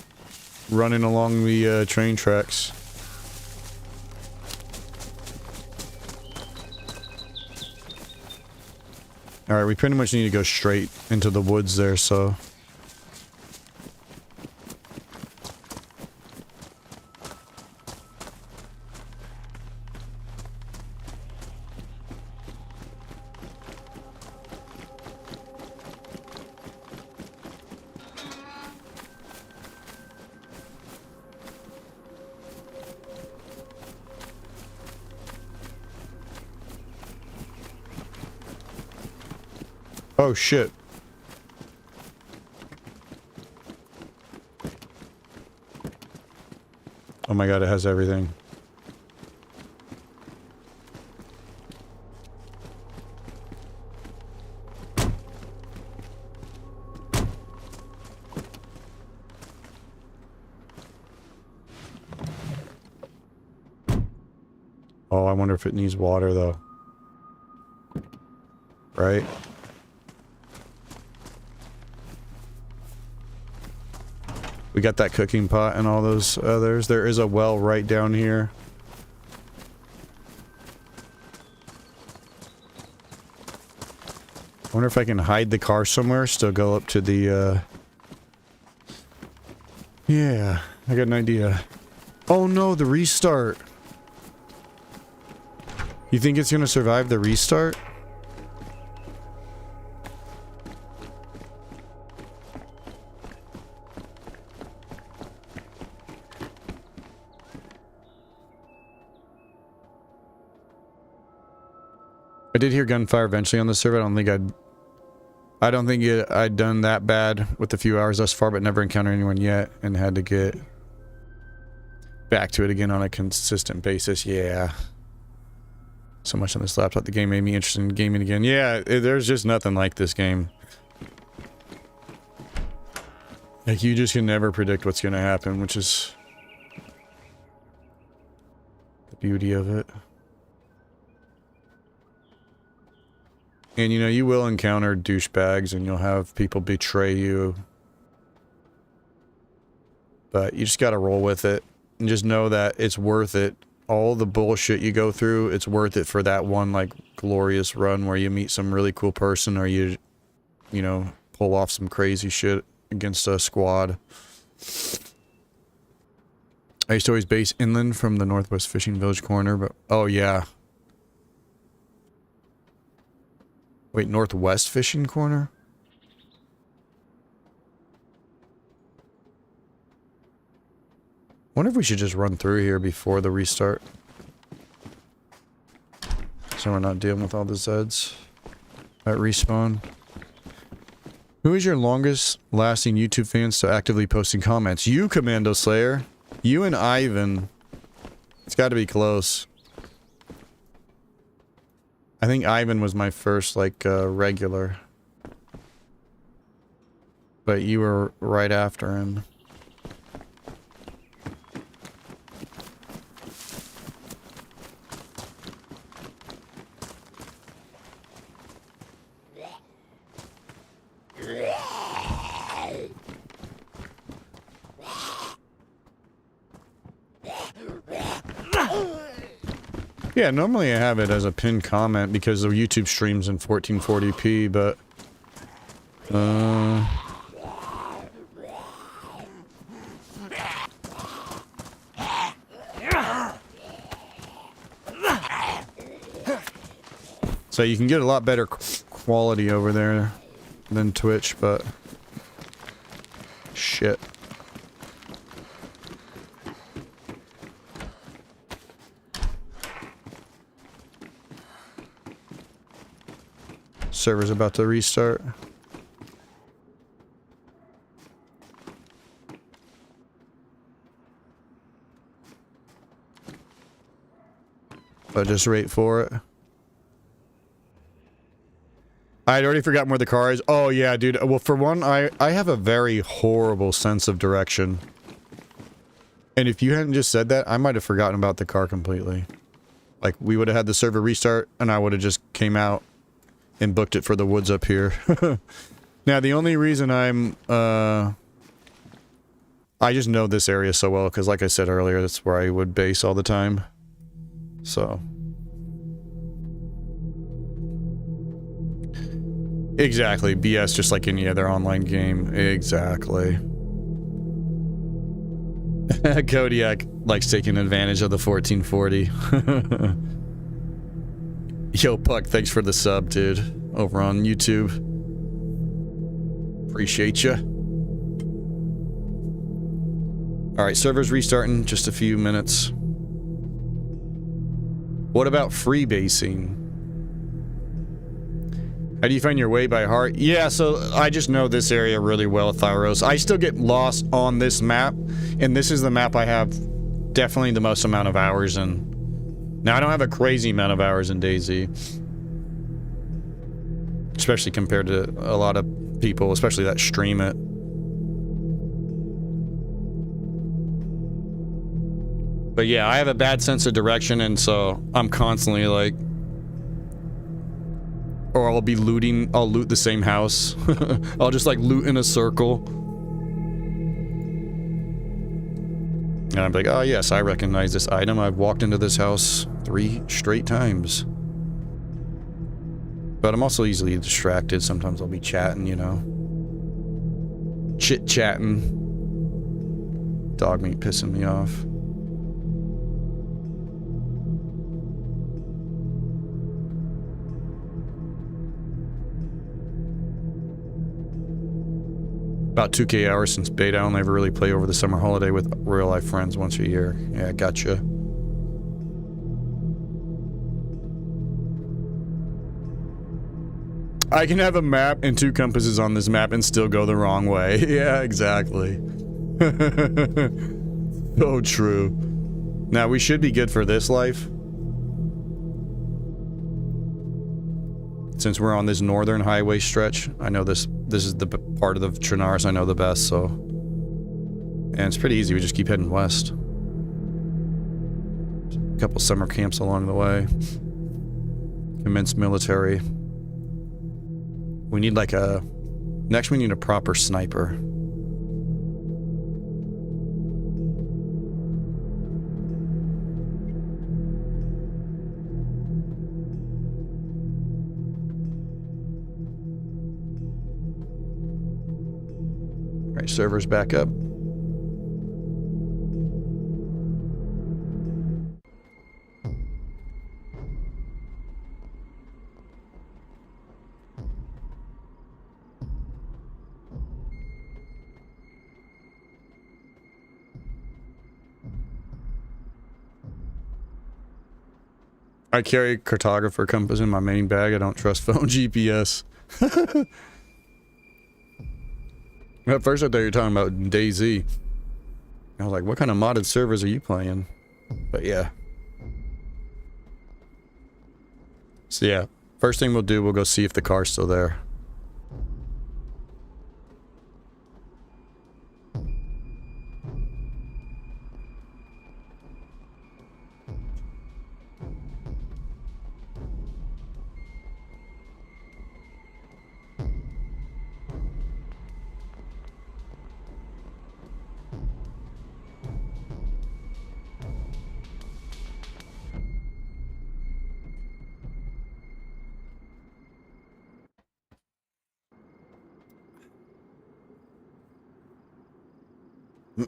running along the train tracks. Alright, we pretty much need to go straight into the woods there, so... Oh shit. Oh my god, it has everything. Oh, I wonder if it needs water though. Right? We got that cooking pot and all those others. There is a well right down here. I wonder if I can hide the car somewhere, still go up to the, Yeah, I got an idea. Oh no, the restart. You think it's gonna survive the restart? I did hear gunfire eventually on the server. I don't think I'd done that bad with a few hours thus far, but never encountered anyone yet and had to get back to it again on a consistent basis. Yeah. So much on this laptop, the game made me interested in gaming again. Yeah, there's just nothing like this game. Like, you just can never predict what's gonna happen, which is the beauty of it. And, you know, you will encounter douchebags and you'll have people betray you. But you just gotta roll with it. And just know that it's worth it. All the bullshit you go through, it's worth it for that one, like, glorious run where you meet some really cool person or you know, pull off some crazy shit against a squad. I used to always base inland from the Northwest Fishing Village corner, but... Oh, yeah. Wait, Northwest Fishing Corner? Wonder if we should just run through here before the restart. So we're not dealing with all the Zeds at respawn. Who is your longest lasting YouTube fan still actively posting comments? You, Commando Slayer. You and Ivan. It's got to be close. I think Ivan was my first, like, regular. But you were right after him. Yeah, normally I have it as a pinned comment because the YouTube streams in 1440p, but... So you can get a lot better quality over there than Twitch, but... Shit. Server's about to restart. But just wait for it. I'd already forgotten where the car is. Oh yeah, dude. Well, for one, I have a very horrible sense of direction. And if you hadn't just said that, I might have forgotten about the car completely. Like, we would have had the server restart, and I would have just came out and booked it for the woods up here. Now, the only reason I'm, I just know this area so well, because like I said earlier, that's where I would base all the time. So. Exactly. BS, just like any other online game. Exactly. Kodiak likes taking advantage of the 1440. Yo, Puck, thanks for the sub, dude. Over on YouTube. Appreciate ya. Alright, server's restarting. Just a few minutes. What about freebasing? How do you find your way by heart? Yeah, so I just know this area really well, Thyros. I still get lost on this map, and this is the map I have definitely the most amount of hours in. Now, I don't have a crazy amount of hours in DayZ. Especially compared to a lot of people, especially that stream it. But yeah, I have a bad sense of direction, and so I'm constantly like... Or I'll be looting, I'll loot the same house. I'll just like loot in a circle. And I'm like, oh yes, I recognize this item. I've walked into this house 3 straight times. But I'm also easily distracted. Sometimes I'll be chatting, you know. Chit-chatting. Dog meat pissing me off. About 2K hours since beta. I only ever really play over the summer holiday with real life friends once a year. Yeah, gotcha. I can have a map and 2 compasses on this map and still go the wrong way. Yeah, exactly. So true. Now, we should be good for this life. Since we're on this northern highway stretch, I know this is the part of the Chernarus I know the best, so... And it's pretty easy, we just keep heading west. A couple summer camps along the way. Commence military. We need like a... Next we need a proper sniper. Alright, server's back up. I carry a cartographer compass in my main bag. I don't trust phone GPS. At first I thought you were talking about DayZ. I was like, what kind of modded servers are you playing? But yeah. So yeah, first thing we'll do, we'll go see if the car's still there. Me.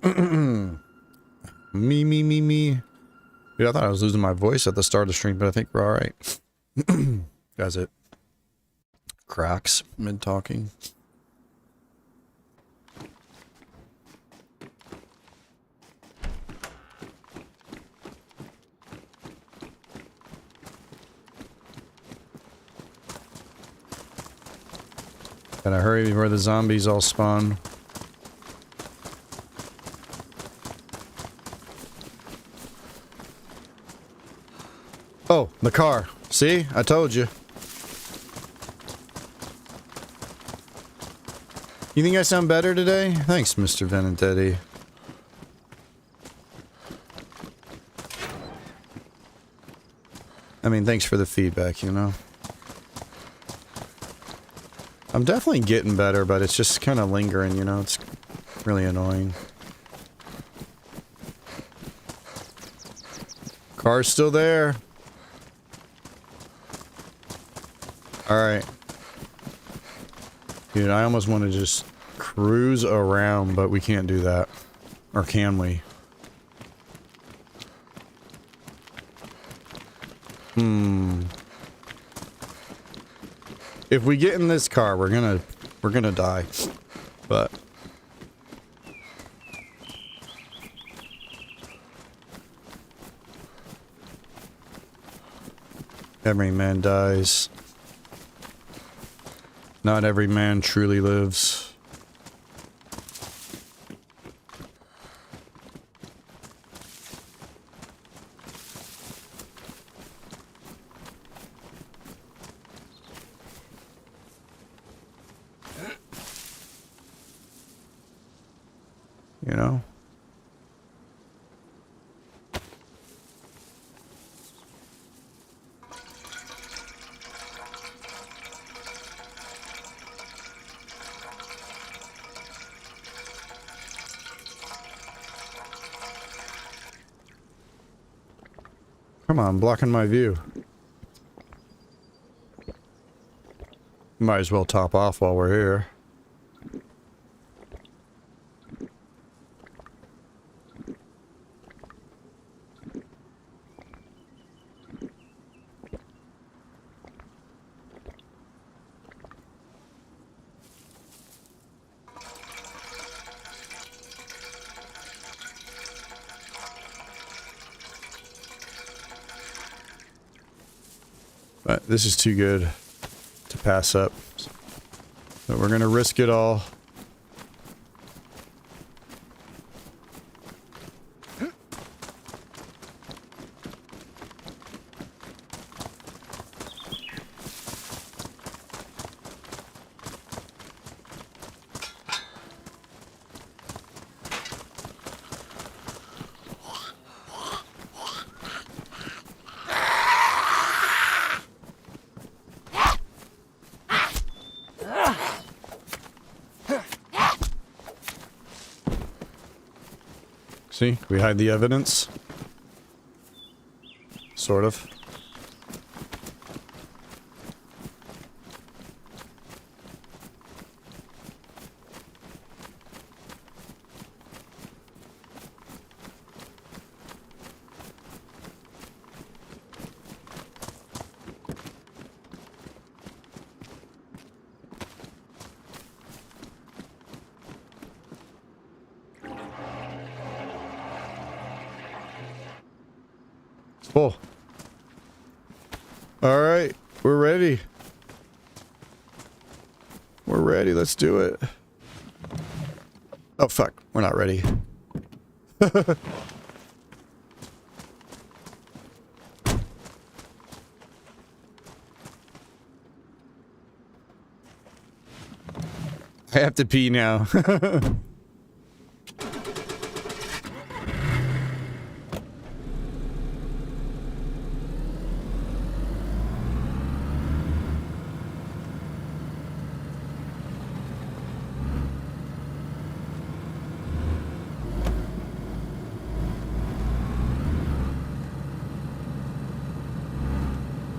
Dude, I thought I was losing my voice at the start of the stream, but I think we're alright. Guys, it cracks mid-talking. Gotta hurry before the zombies all spawn. Oh, the car. See? I told you. You think I sound better today? Thanks, Mr. Venentetti. I mean, thanks for the feedback, you know? I'm definitely getting better, but it's just kind of lingering, you know? It's really annoying. Car's still there. Alright. Dude, I almost want to just cruise around, but we can't do that. Or can we? If we get in this car, we're gonna die. But every man dies. Not every man truly lives. You know? Come on, blocking my view. Might as well top off while we're here. But this is too good to pass up. So we're gonna risk it all. See, we hide the evidence. Sort of. Full. Alright, we're ready. We're ready, let's do it. Oh fuck, we're not ready. I have to pee now.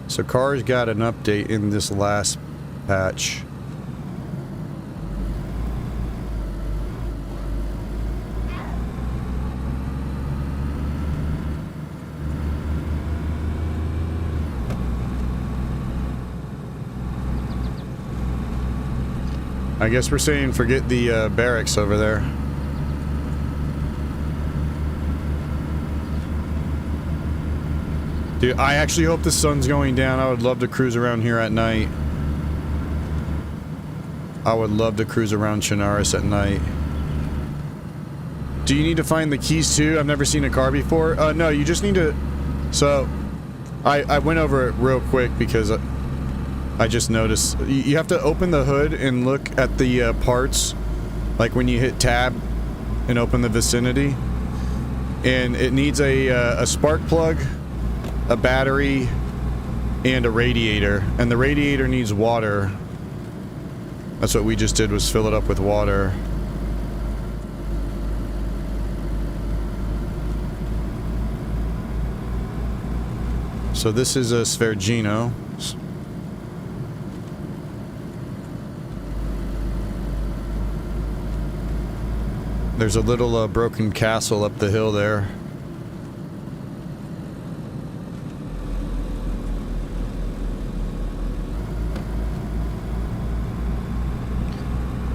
So cars got an update in this last patch. I guess we're saying forget the barracks over there. Dude, I actually hope the sun's going down. I would love to cruise around here at night. I would love to cruise around Chernarus at night. Do you need to find the keys too? I've never seen a car before. No, you just need to... So, I went over it real quick because I just noticed. You have to open the hood and look at the parts. Like when you hit tab and open the vicinity. And it needs a spark plug, a battery, and a radiator. And the radiator needs water. That's what we just did, was fill it up with water. So this is a Svergino. There's a little broken castle up the hill there.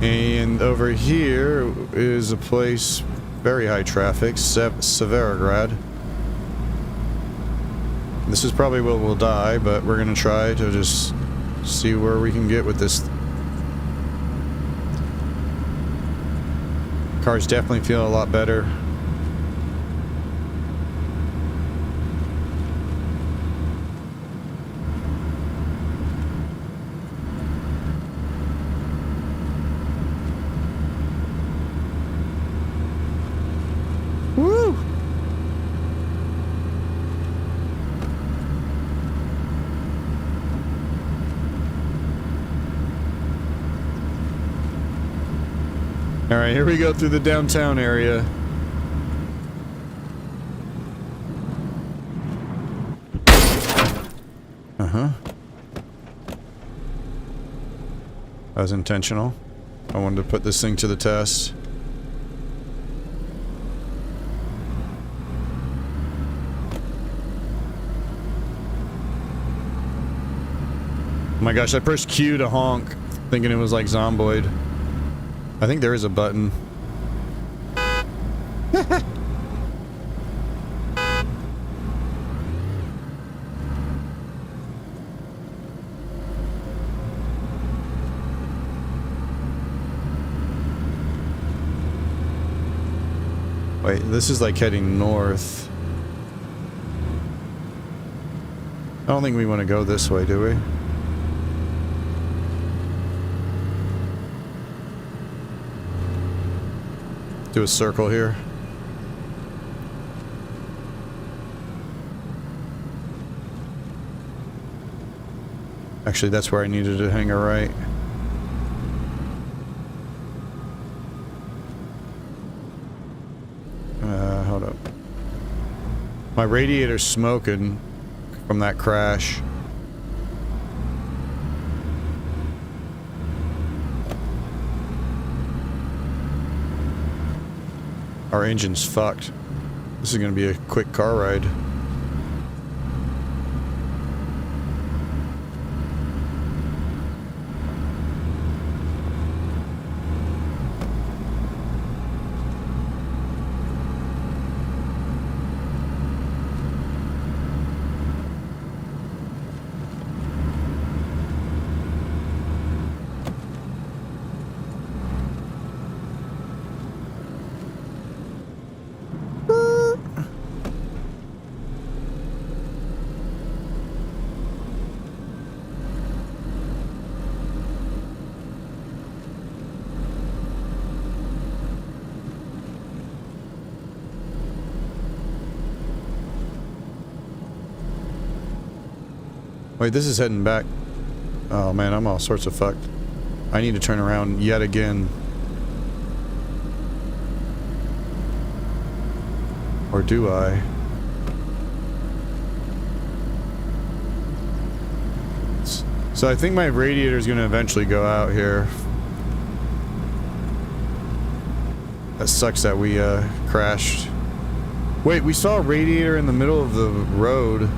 And over here is a place, very high traffic, Severograd. This is probably where we'll die, but we're gonna try to just see where we can get with this. Cars definitely feel a lot better. Woo! Alright, here we go through the downtown area. Uh-huh. That was intentional. I wanted to put this thing to the test. Oh my gosh, I pressed Q to honk, thinking it was like Zomboid. I think there is a button. Wait, this is like heading north. I don't think we want to go this way, do we? Do a circle here. Actually, that's where I needed to hang a right. Hold up. My radiator's smoking from that crash. Our engine's fucked. This is gonna be a quick car ride. Wait, this is heading back. Oh man, I'm all sorts of fucked. I need to turn around yet again. Or do I? So I think my radiator is going to eventually go out here. That sucks that we crashed. Wait, we saw a radiator in the middle of the road.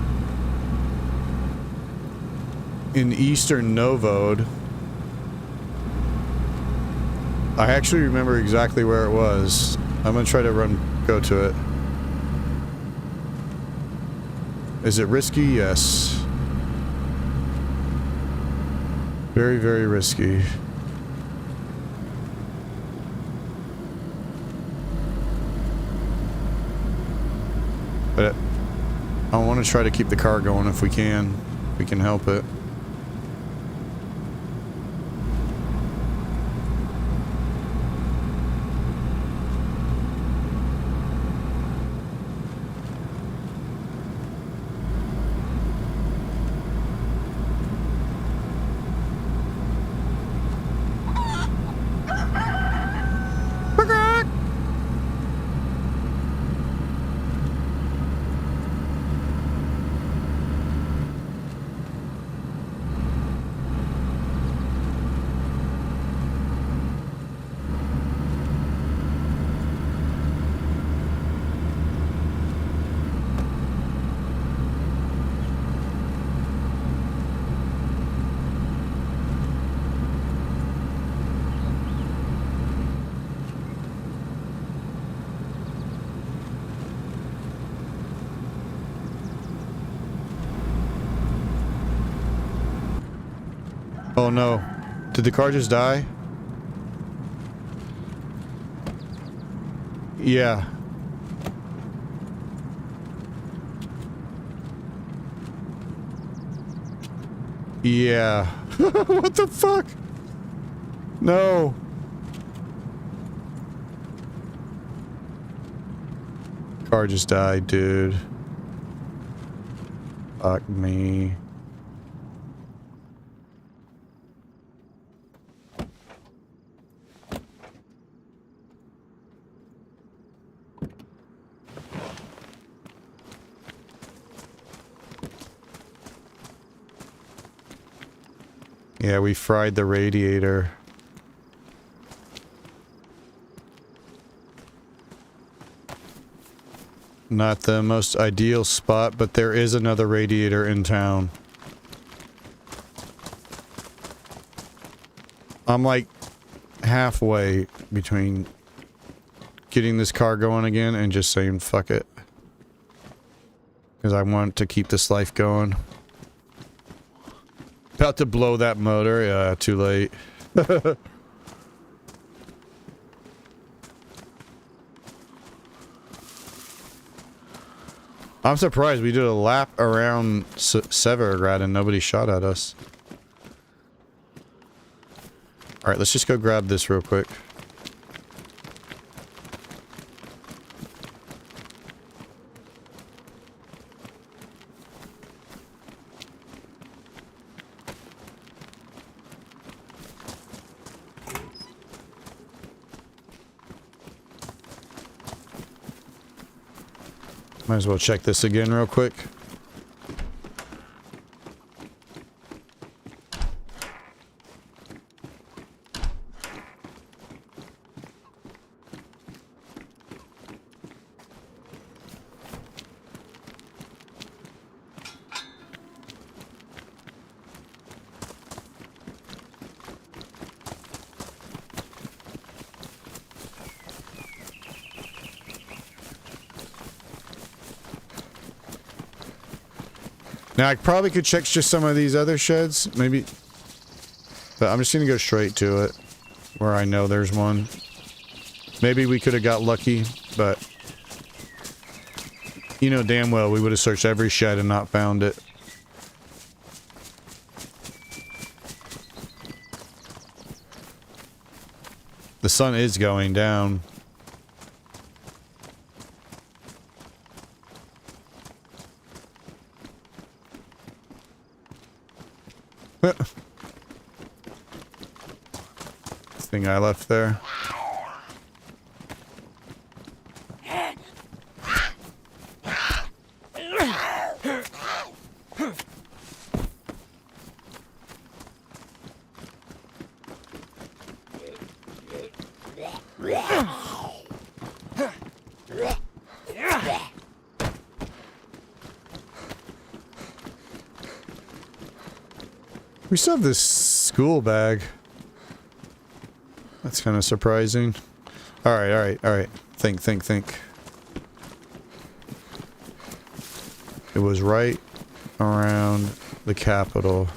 In Eastern Novode. I actually remember exactly where it was. I'm gonna try to go to it. Is it risky? Yes. Very, very risky. But I want to try to keep the car going if we can. If we can help it. Oh no. Did the car just die? Yeah. Yeah. What the fuck? No. Car just died, dude. Fuck me. Yeah, we fried the radiator. Not the most ideal spot, but there is another radiator in town. I'm like halfway between getting this car going again and just saying fuck it. Because I want to keep this life going. About to blow that motor. Yeah, too late. I'm surprised we did a lap around Severograd and nobody shot at us. Alright, let's just go grab this real quick. Might as well check this again real quick. Now, I probably could check just some of these other sheds, maybe. But I'm just gonna go straight to it, where I know there's one. Maybe we could have got lucky, but... You know damn well we would have searched every shed and not found it. The sun is going down. Thing I left there. We still have this school bag. That's kind of surprising. Alright, alright, alright. Think. It was right around the Capitol.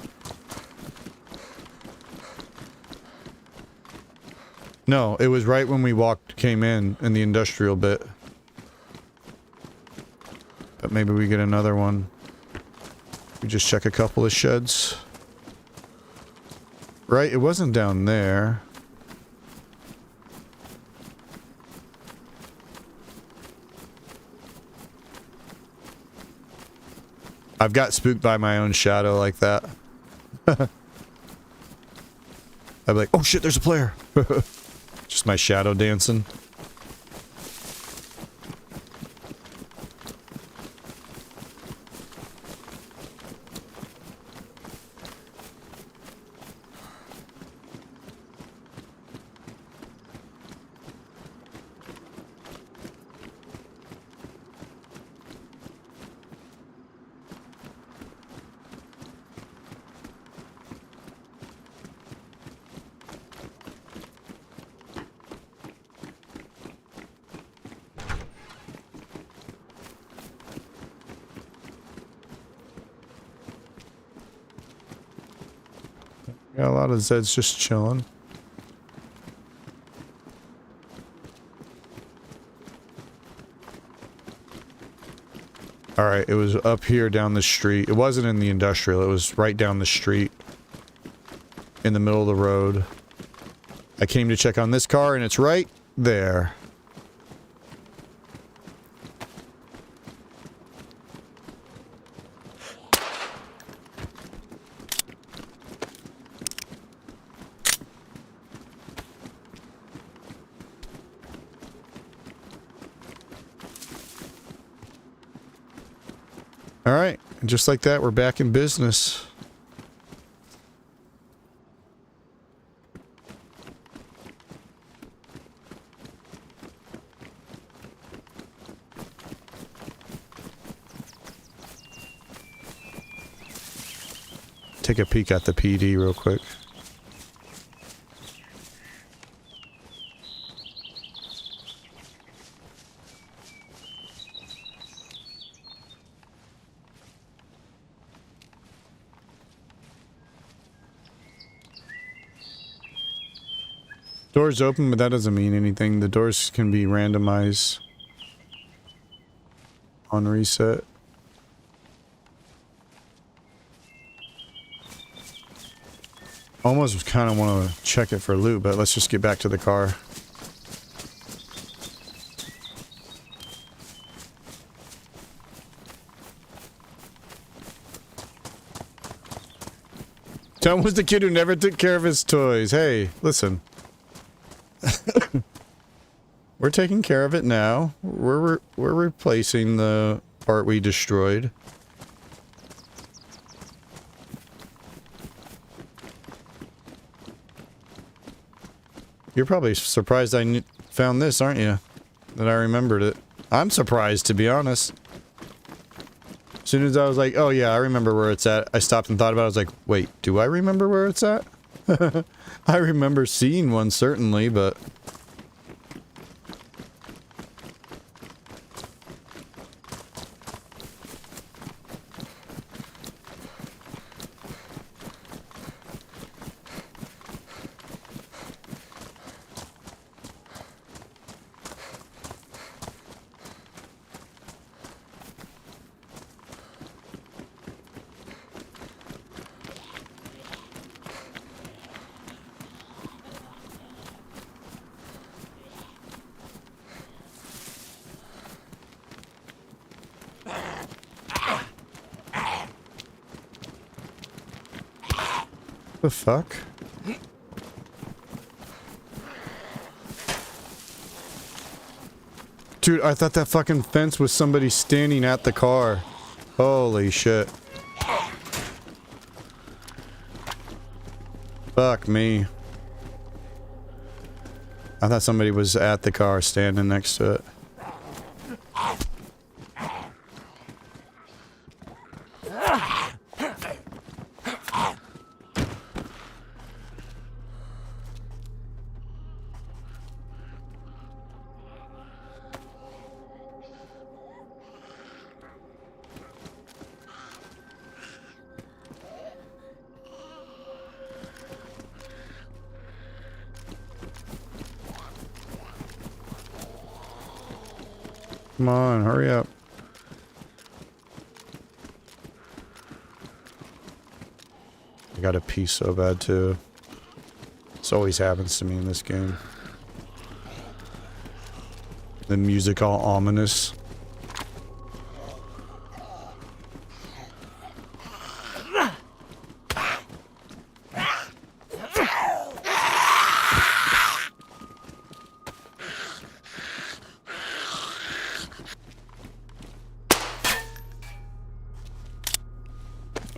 No, it was right when we came in the industrial bit. But maybe we get another one. We just check a couple of sheds. Right, it wasn't down there. I've got spooked by my own shadow like that. I'd be like, oh shit, there's a player. Just my shadow dancing. Got a lot of Zeds just chilling. Alright, it was up here down the street. It wasn't in the industrial, it was right down the street. In the middle of the road. I came to check on this car and it's right there. Alright, and just like that, we're back in business. Take a peek at the PD real quick. Doors open, but that doesn't mean anything. The doors can be randomized on reset. Almost kind of want to check it for loot, but let's just get back to the car. Tom was the kid who never took care of his toys. Hey, listen. We're taking care of it now. We're replacing the part we destroyed. You're probably surprised I found this, aren't you? That I remembered it. I'm surprised, to be honest. As soon as I was like, oh yeah, I remember where it's at, I stopped and thought about it. I was like, wait, do I remember where it's at? I remember seeing one, certainly, but... the fuck? Dude, I thought that fucking fence was somebody standing at the car. Holy shit. Fuck me. I thought somebody was at the car standing next to it. Come on, hurry up. I gotta pee so bad too. This always happens to me in this game. The music all ominous.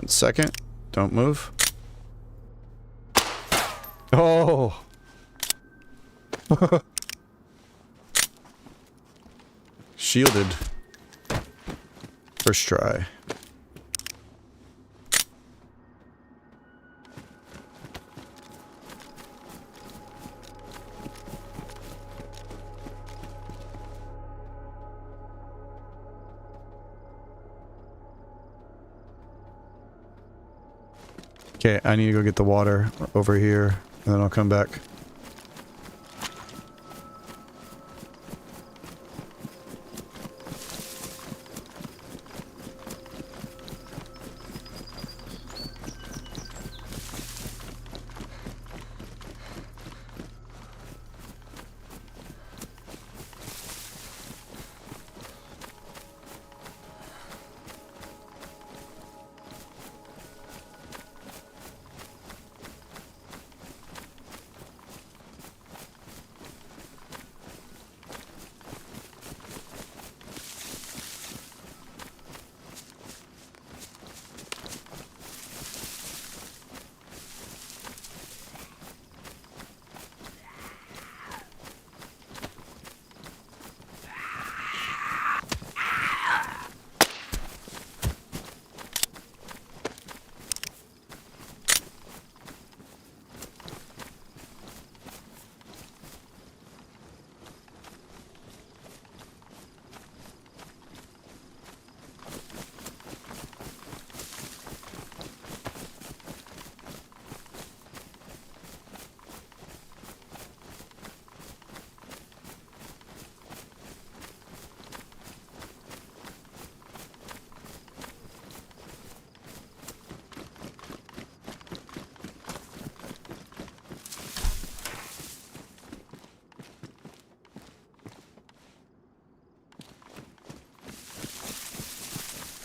Second, don't move. Oh. Shielded. First try. Okay, I need to go get the water over here, and then I'll come back.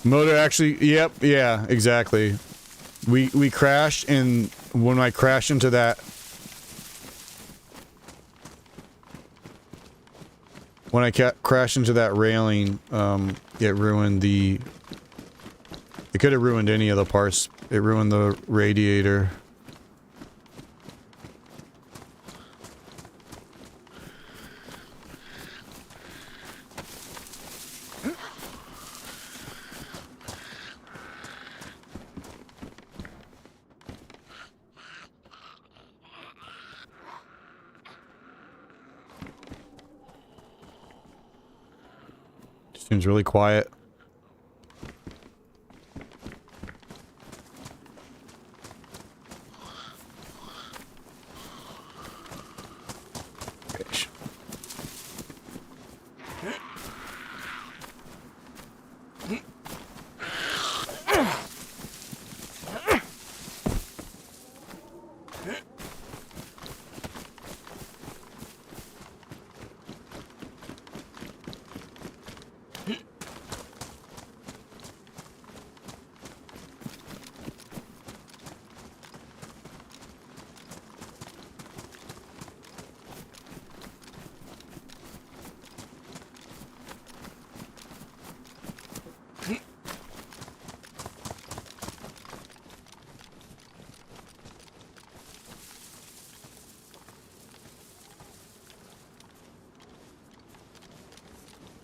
Motor actually, yep, yeah, exactly. We crashed, and when I crashed into that... When I crashed into that railing, it ruined the... It could have ruined any of the parts. It ruined the radiator. Seems really quiet.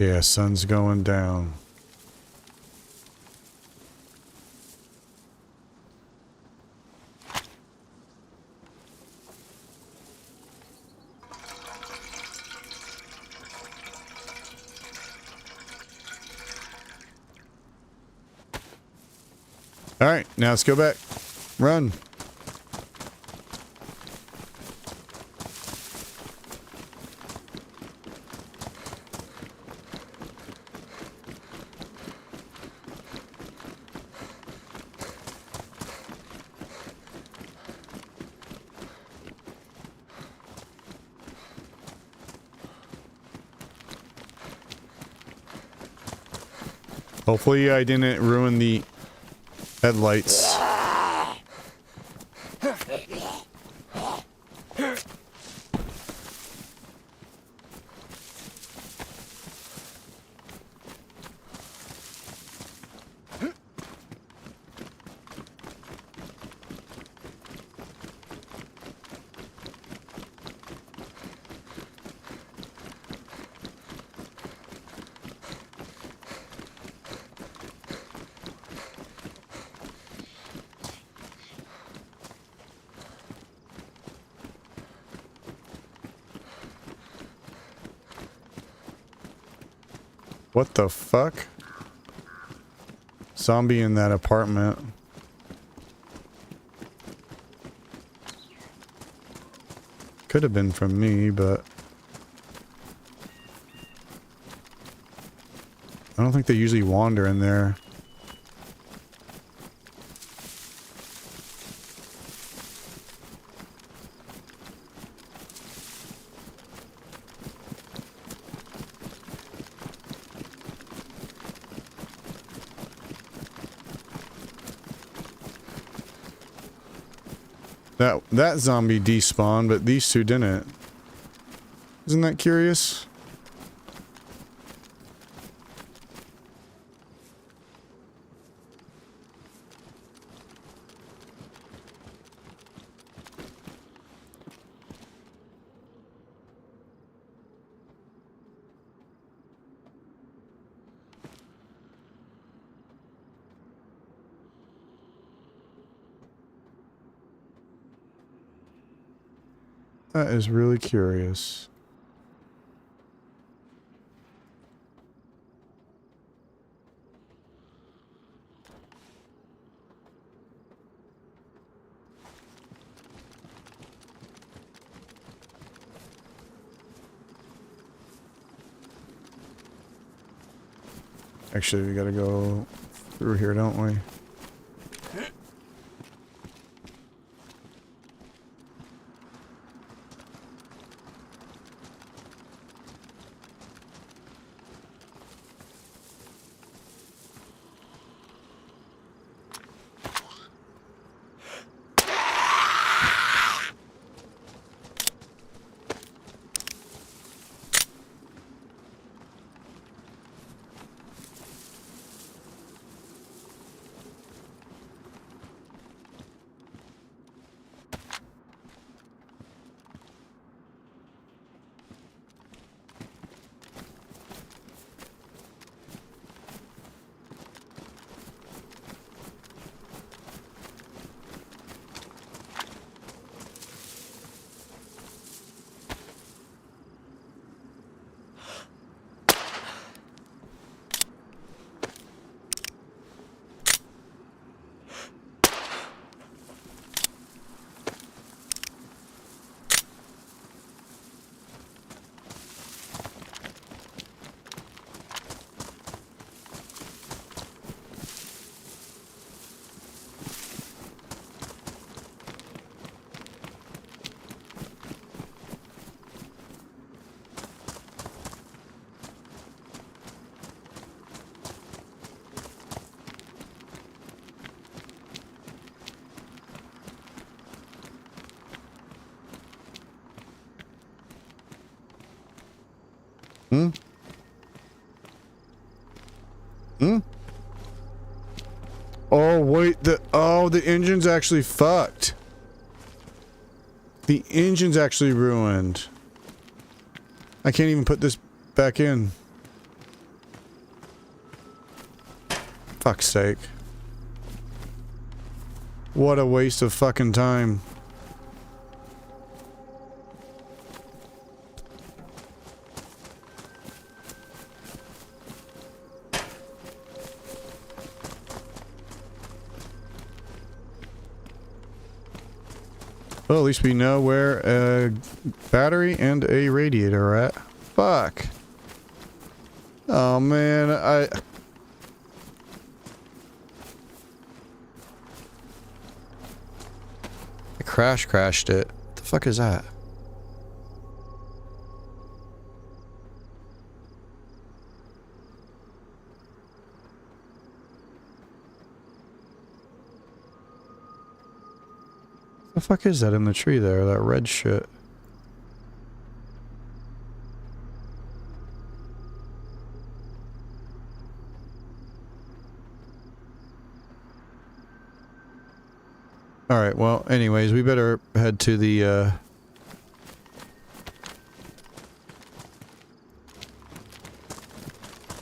Yeah, sun's going down. All right, now let's go back. Run. Hopefully I didn't ruin the headlights. What the fuck? Zombie in that apartment. Could have been from me, but I don't think they usually wander in there. That zombie despawned, but these two didn't. Isn't that curious? That is really curious. Actually, we gotta go through here, don't we? Hmm? Hmm? Oh, wait, the engine's actually fucked. The engine's actually ruined. I can't even put this back in. Fuck's sake. What a waste of fucking time. Well, at least we know where a battery and a radiator are at. Fuck. Oh man, I crashed it. What the fuck is that? The fuck is that in the tree there? That red shit. Alright, well, anyways, we better head to the,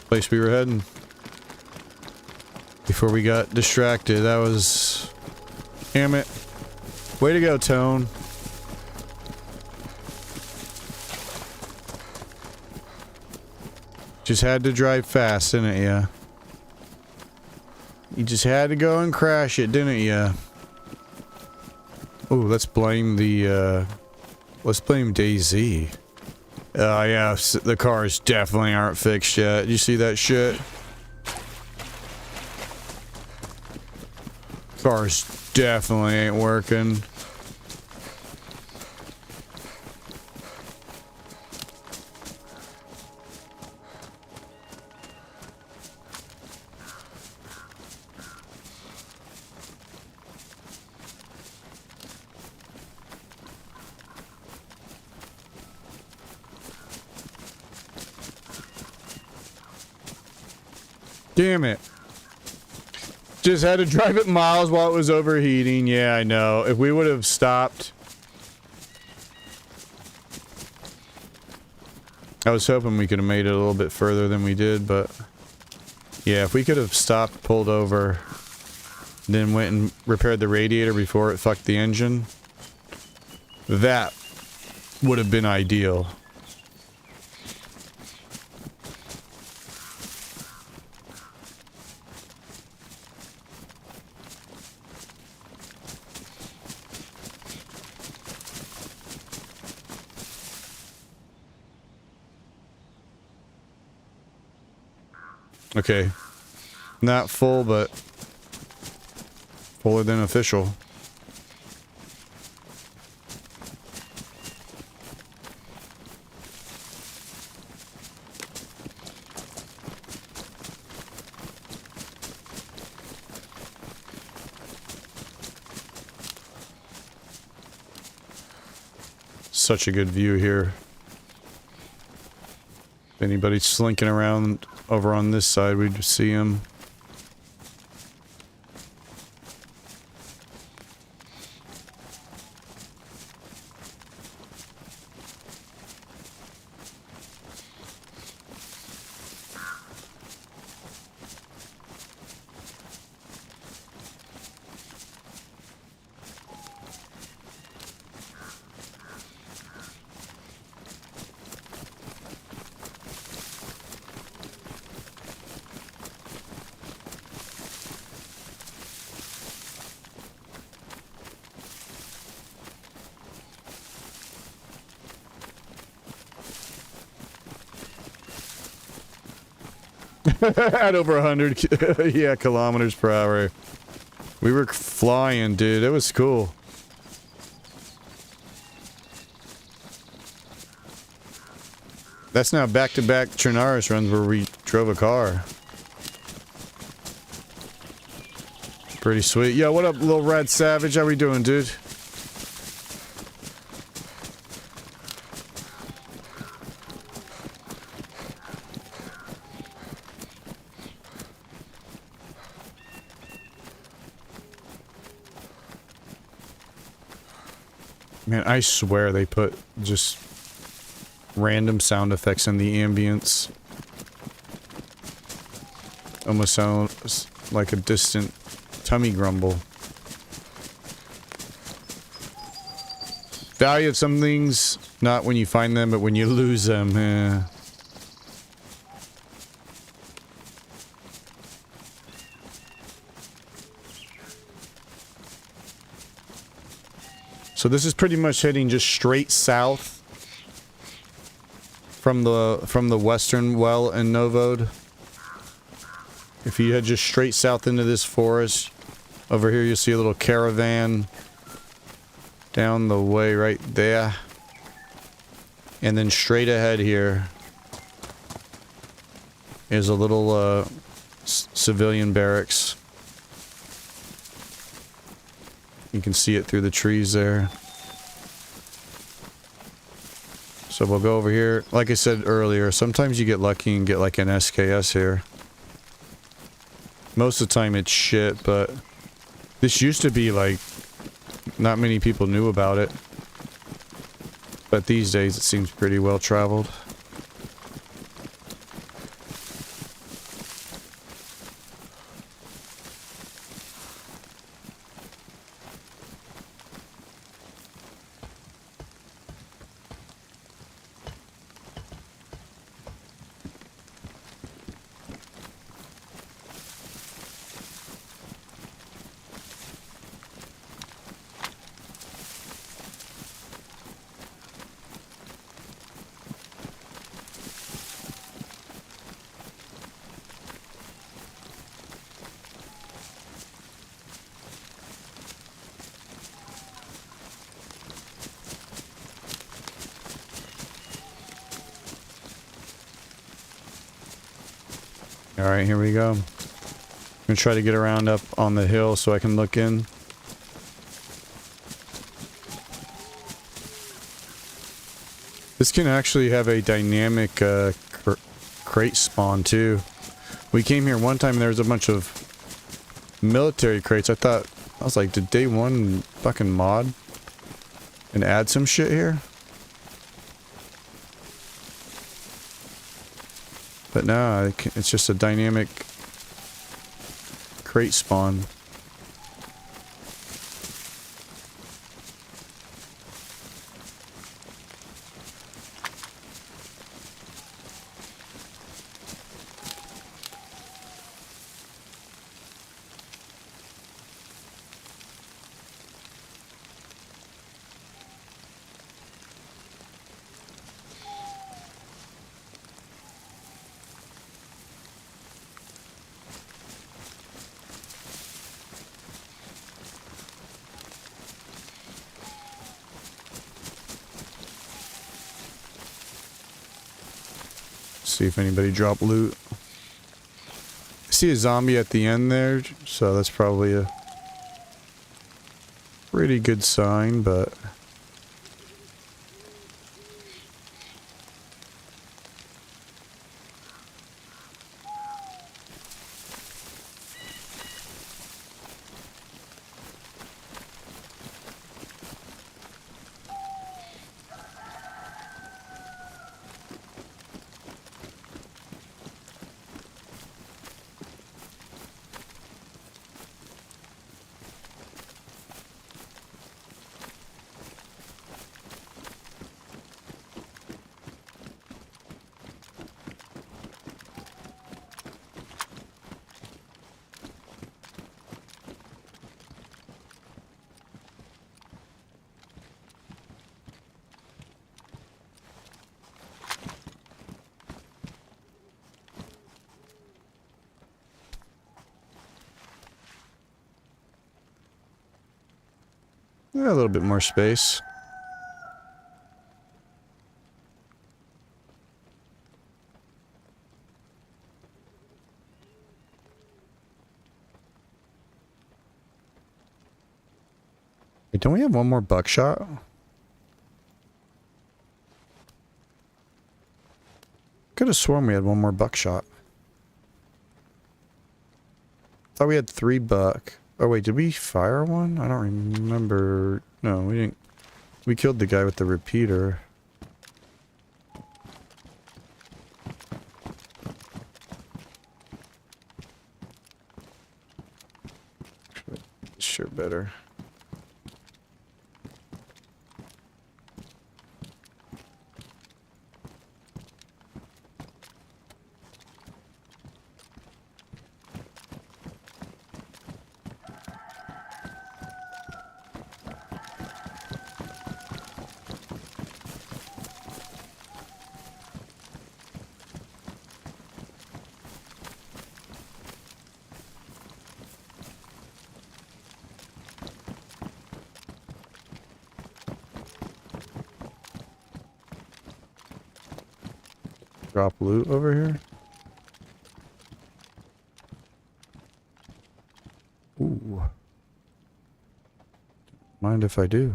place we were heading. Before we got distracted. That was... Damn it. Way to go, Tone. Just had to drive fast, didn't it, yeah? You just had to go and crash it, didn't you? Ooh, let's blame the, let's blame DayZ. Oh, yeah, the cars definitely aren't fixed yet. Did you see that shit? Cars definitely ain't working. Damn it. Just had to drive it miles while it was overheating. Yeah, I know. If we would have stopped... I was hoping we could have made it a little bit further than we did, but... Yeah, if we could have stopped, pulled over, then went and repaired the radiator before it fucked the engine, that would have been ideal. Okay. Not full, but fuller than official. Such a good view here. If anybody's slinking around over on this side, we'd see him. At over 100, yeah, kilometers per hour. We were flying, dude. It was cool. That's now back-to-back Chernarus runs where we drove a car. Pretty sweet. Yo, what up, little Red Savage? How we doing, dude? Man, I swear they put just random sound effects in the ambience. Almost sounds like a distant tummy grumble. Value of some things, not when you find them, but when you lose them. Eh. So this is pretty much heading just straight south from the western well in Novode. If you head just straight south into this forest, over here you'll see a little caravan down the way right there. And then straight ahead here is a little civilian barracks. You can see it through the trees there. So we'll go over here. Like I said earlier, sometimes you get lucky and get like an SKS here. Most of the time it's shit, but this used to be like, not many people knew about it. But these days it seems pretty well traveled. Alright, here we go. I'm gonna try to get around up on the hill so I can look in. This can actually have a dynamic crate spawn too. We came here one time and there was a bunch of military crates. I was like, did day one fucking mod and add some shit here? But no, it's just a dynamic crate spawn. See if anybody dropped loot. I see a zombie at the end there, so that's probably a pretty good sign, but yeah, a little bit more space. Wait, don't we have one more buckshot? Could have sworn we had one more buckshot. Thought we had 3 buck. Oh wait, did we fire one? I don't remember. No, we didn't. We killed the guy with the repeater. Sure better. Drop loot over here. Ooh. mind if I do.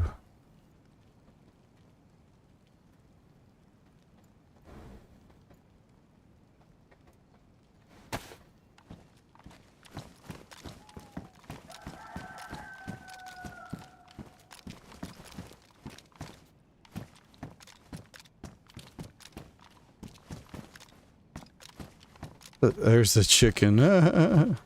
There's the chicken.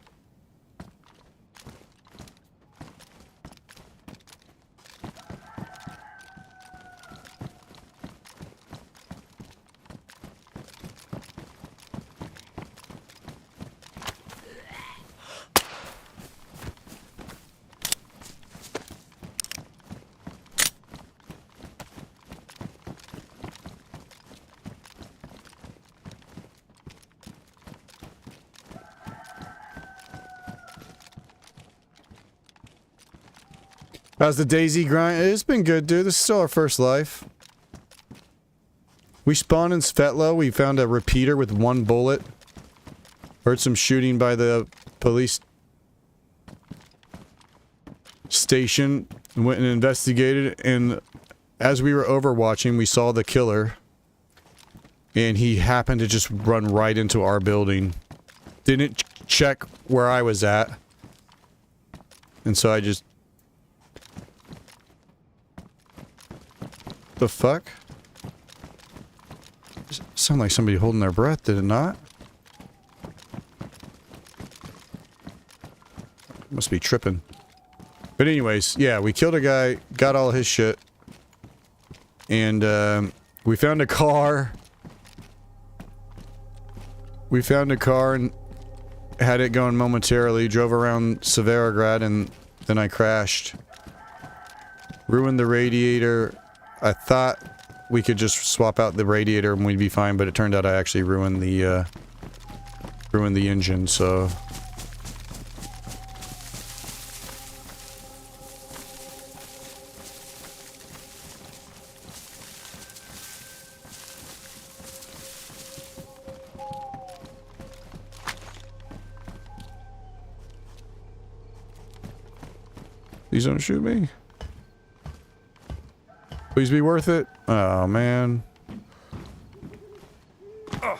How's the DayZ grind? It's been good, dude. This is still our first life. We spawned in Svetlo. We found a repeater with 1 bullet. Heard some shooting by the police station. Went and investigated, and as we were overwatching, we saw the killer. And he happened to just run right into our building. Didn't check where I was at. And so I just... The fuck? Sound like somebody holding their breath, did it not? Must be tripping. But anyways, yeah, we killed a guy, got all his shit. And, we found a car. We found a car and had it going momentarily, drove around Severograd, and then I crashed. Ruined the radiator. I thought we could just swap out the radiator and we'd be fine, but it turned out I actually ruined the engine, so... Please don't shoot me. Please be worth it. Oh, man. Ugh.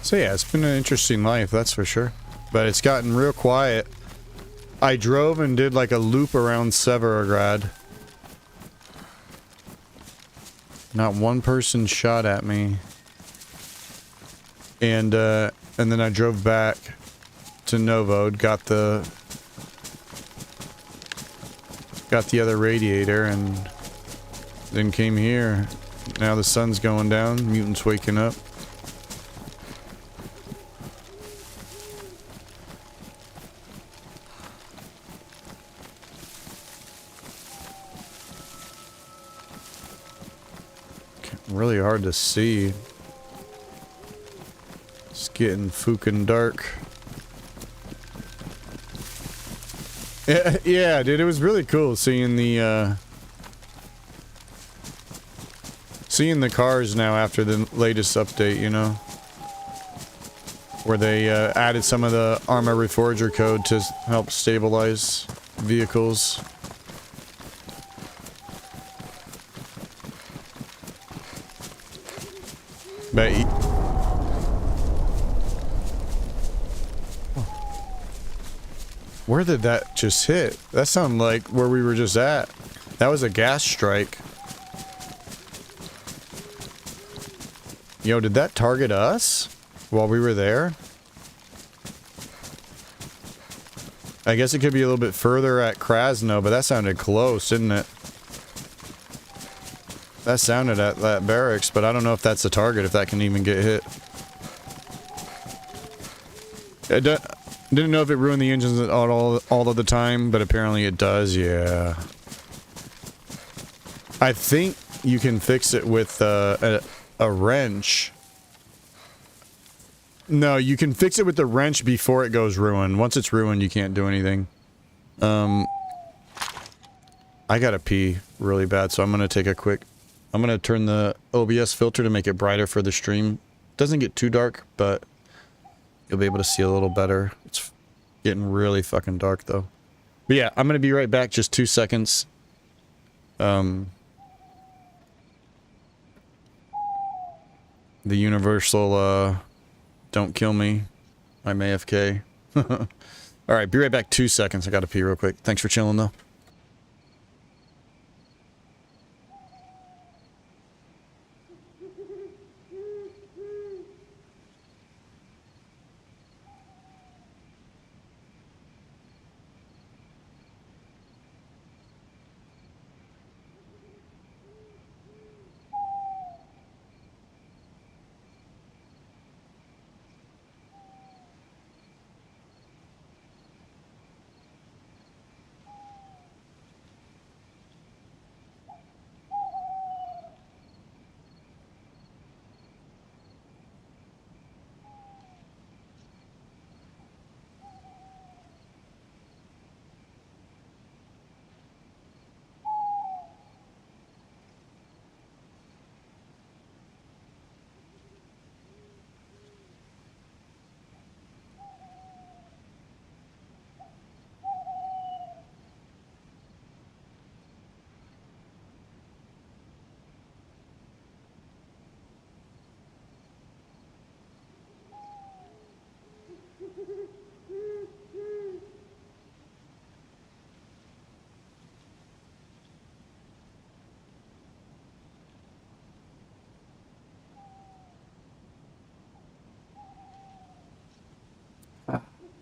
So yeah, it's been an interesting life, that's for sure. But it's gotten real quiet. I drove and did like a loop around Severograd. Not one person shot at me. And then I drove back to Novode, got the other radiator, and then came here. Now the sun's going down, mutants waking up. Really hard to see. It's getting fucking dark. Yeah, dude, it was really cool seeing the cars now after the latest update, you know? Where they added some of the Arma Reforger code to help stabilize vehicles. But where did that just hit? That sounded like where we were just at. That was a gas strike. Yo, did that target us while we were there? I guess it could be a little bit further at Krasno, but that sounded close, didn't it? That sounded at that barracks, but I don't know if that's the target, if that can even get hit. I didn't know if it ruined the engines all of the time, but apparently it does, yeah. I think you can fix it with a A wrench. No, you can fix it with the wrench before it goes ruined. Once it's ruined, you can't do anything. I gotta pee really bad, so I'm gonna take a quick... I'm gonna turn the OBS filter to make it brighter for the stream. Doesn't get too dark, but you'll be able to see a little better. It's getting really fucking dark, though. But yeah, I'm gonna be right back, just 2 seconds. The universal, don't kill me. I'm AFK. Alright, be right back, 2 seconds. I gotta pee real quick. Thanks for chilling, though.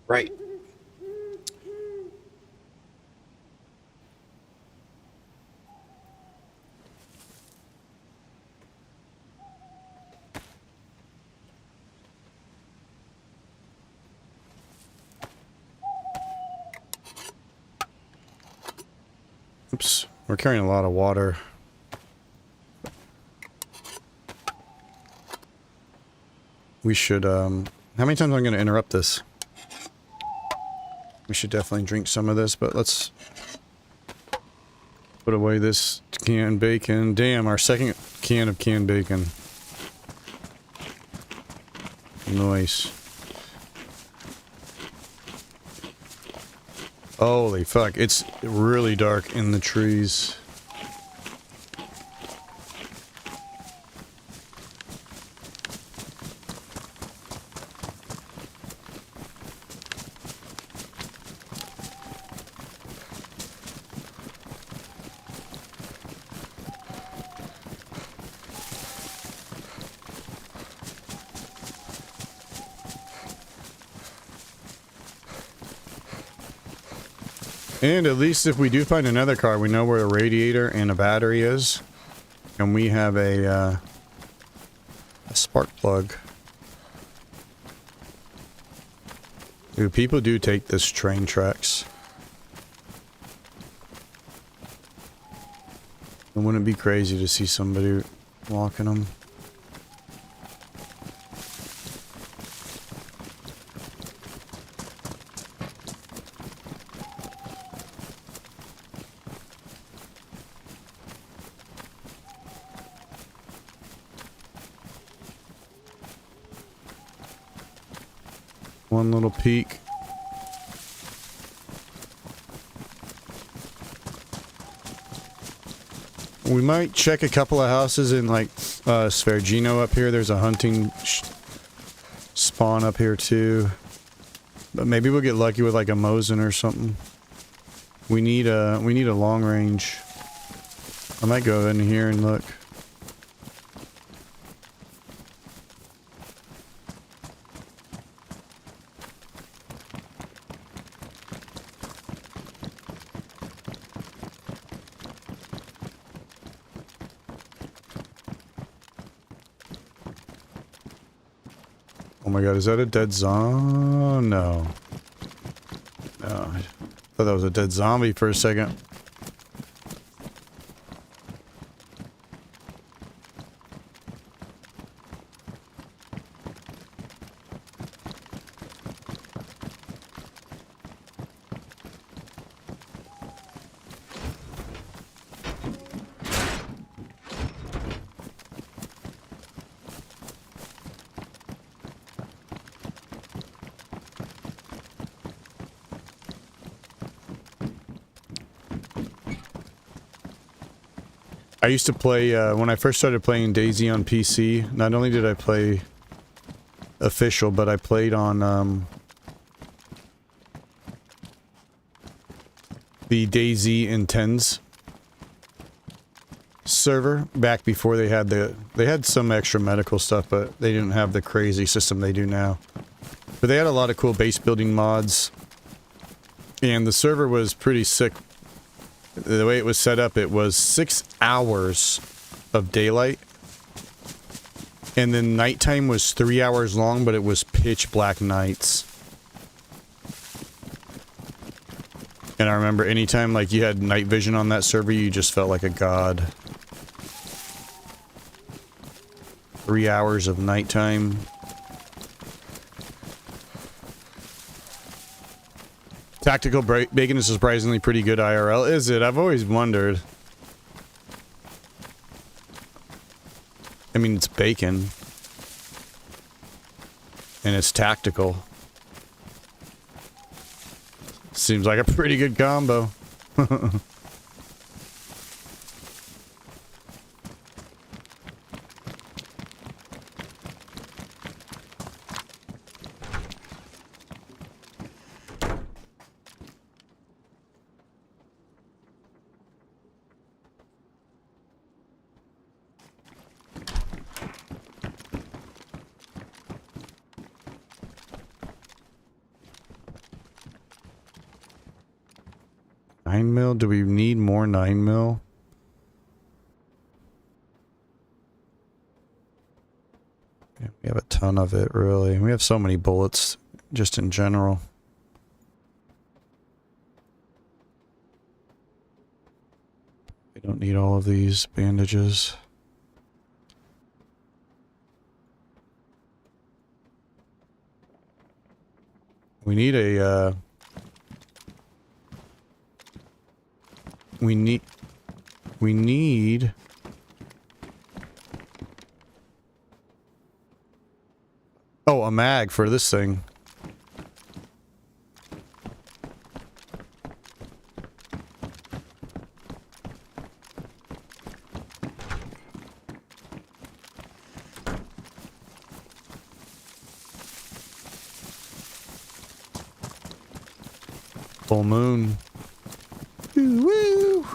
Right. Oops, we're carrying a lot of water. We should, how many times am I going to interrupt this? We should definitely drink some of this, but let's put away this canned bacon. Damn, our second can of canned bacon. Nice. Holy fuck, it's really dark in the trees. And at least if we do find another car, we know where a radiator and a battery is. And we have a spark plug. Dude, people do take this train tracks. It wouldn't be crazy to see somebody walking them. One little peek. We might check a couple of houses in like Svergino up here. There's a hunting spawn up here too. But maybe we'll get lucky with like a Mosin or something. We need a long range. I might go in here and look. Oh my god, is that a dead zombie? No. No, I thought that was a dead zombie for a second. I used to play, when I first started playing DayZ on PC, not only did I play official, but I played on, the DayZ Intense server back before they had some extra medical stuff, but they didn't have the crazy system they do now. But they had a lot of cool base building mods, and the server was pretty sick. The way it was set up, it was 6 hours of daylight, and then nighttime was 3 hours long, but it was pitch black nights. And I remember anytime like you had night vision on that server, you just felt like a god. 3 hours of nighttime. Tactical bacon is surprisingly pretty good IRL. Is it? I've always wondered. I mean, it's bacon. And it's tactical. Seems like a pretty good combo. Do we need more 9mm? Yeah, we have a ton of it, really. We have so many bullets, just in general. We don't need all of these bandages. We need a, We need... Oh, a mag for this thing. Full moon. Woo!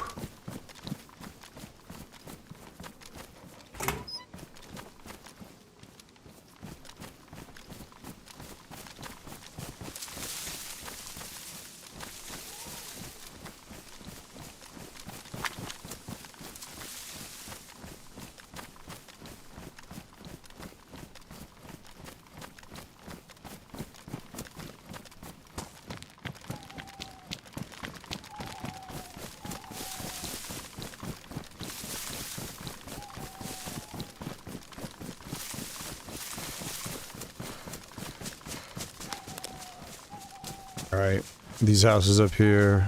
Alright, these houses up here,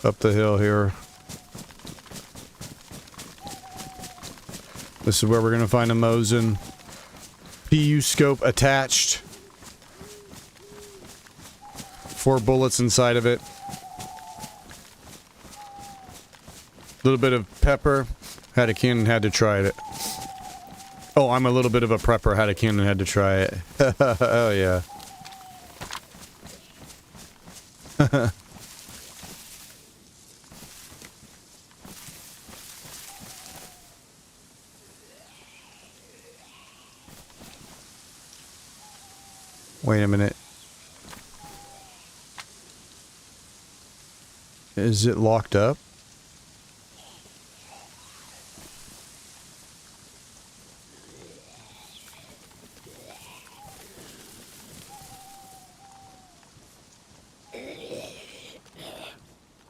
up the hill here. This is where we're gonna find a Mosin. PU scope attached. 4 bullets inside of it. A little bit of pepper. Had a cannon, had to try it. Oh, I'm a little bit of a prepper, had a cannon, had to try it. Oh yeah. Wait a minute. Is it locked up?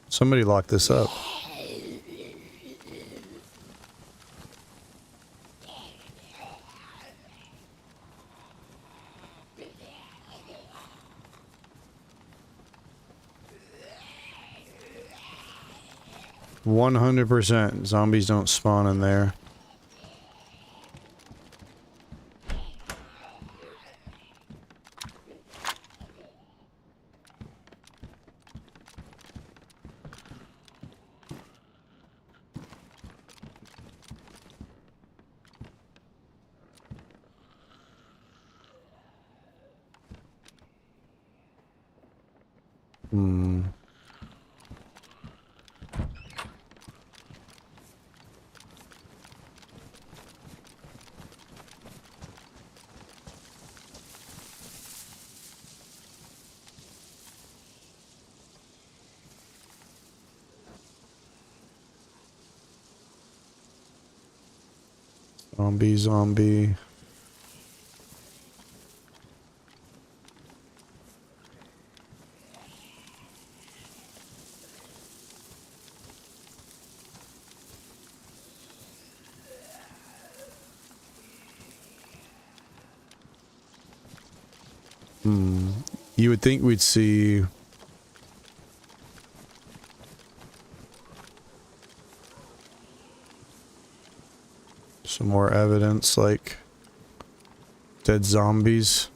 Somebody locked this up. %. Zombies don't spawn in there. Hmm. Zombie, zombie. Hmm. You would think we'd see some more evidence, like dead zombies.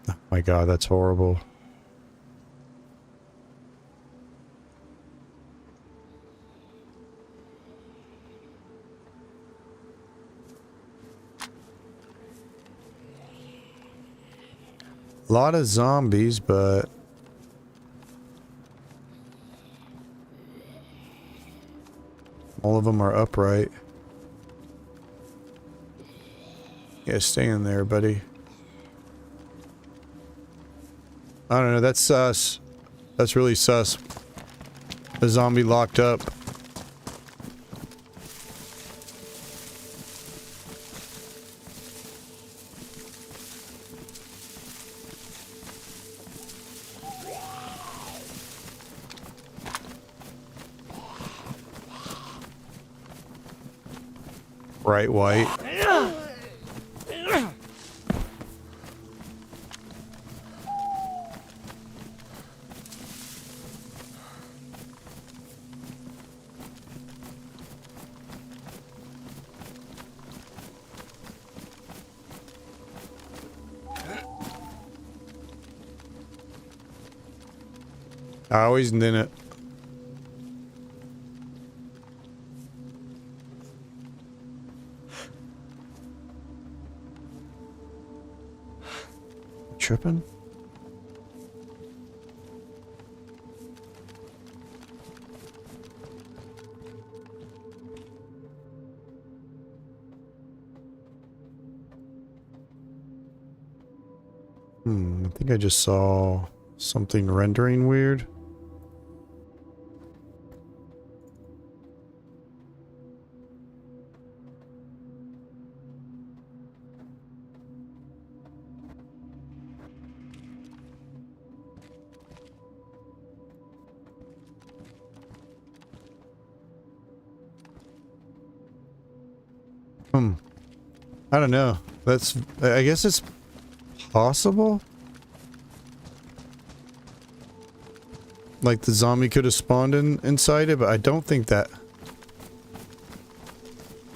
Oh my god, that's horrible. A lot of zombies, but all of them are upright. Yeah, stay in there, buddy. I don't know, that's sus. That's really sus. The zombie locked up. Bright white. I always did it. Tripping? I think I just saw something rendering weird. I don't know. I guess it's possible? Like the zombie could have spawned inside it, but I don't think that...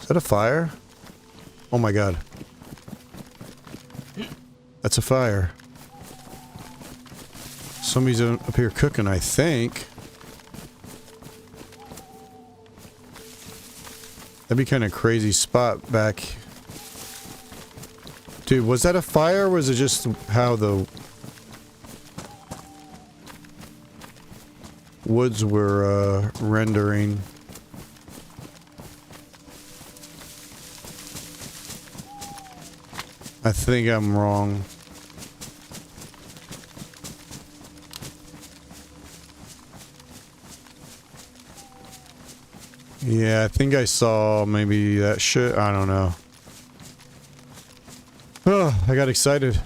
Is that a fire? Oh my god. That's a fire. Somebody's up here cooking, I think. That'd be kind of crazy spot back... Dude, was that a fire or was it just how the woods were rendering? I think I'm wrong. Yeah, I think I saw maybe that shit. I don't know. Oh, I got excited.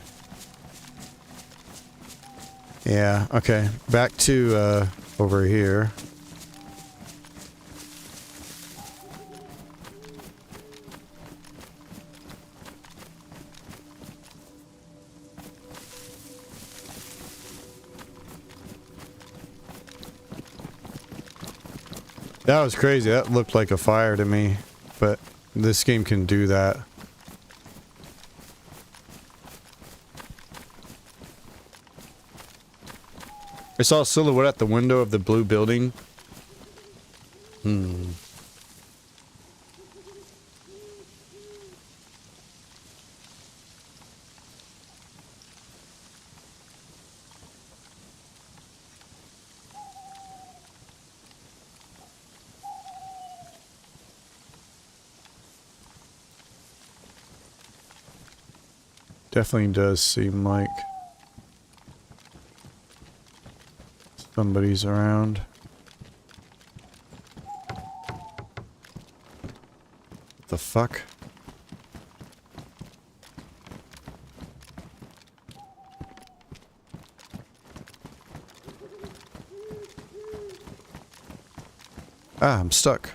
Yeah, okay. Back to, over here. That was crazy. That looked like a fire to me. But this game can do that. I saw a silhouette at the window of the blue building. Definitely does seem like somebody's around. The fuck? Ah, I'm stuck.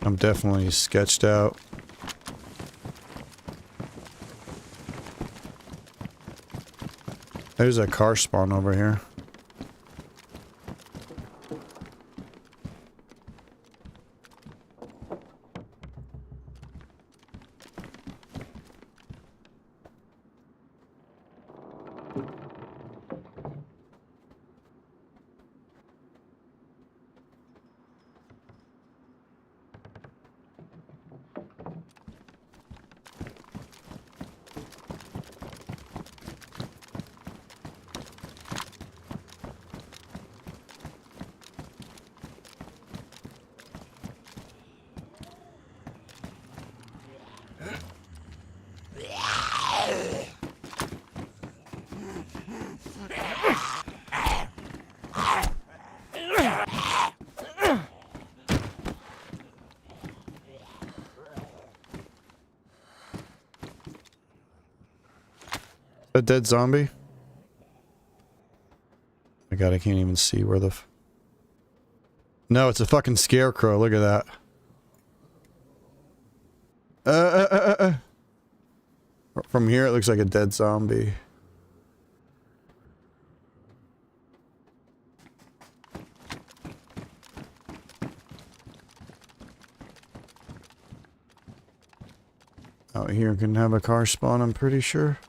I'm definitely sketched out. There's a car spawn over here. A dead zombie? Oh my god, I can't even see where the No, it's a fucking scarecrow. Look at that. From here, it looks like a dead zombie. Out here can have a car spawn, I'm pretty sure.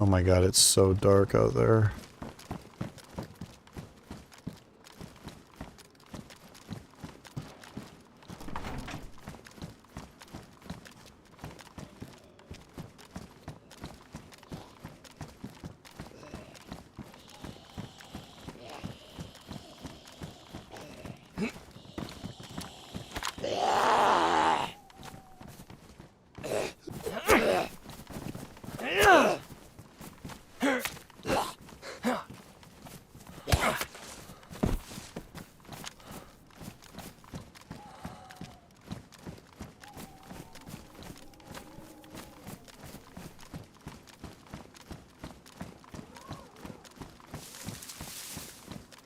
Oh my god, it's so dark out there.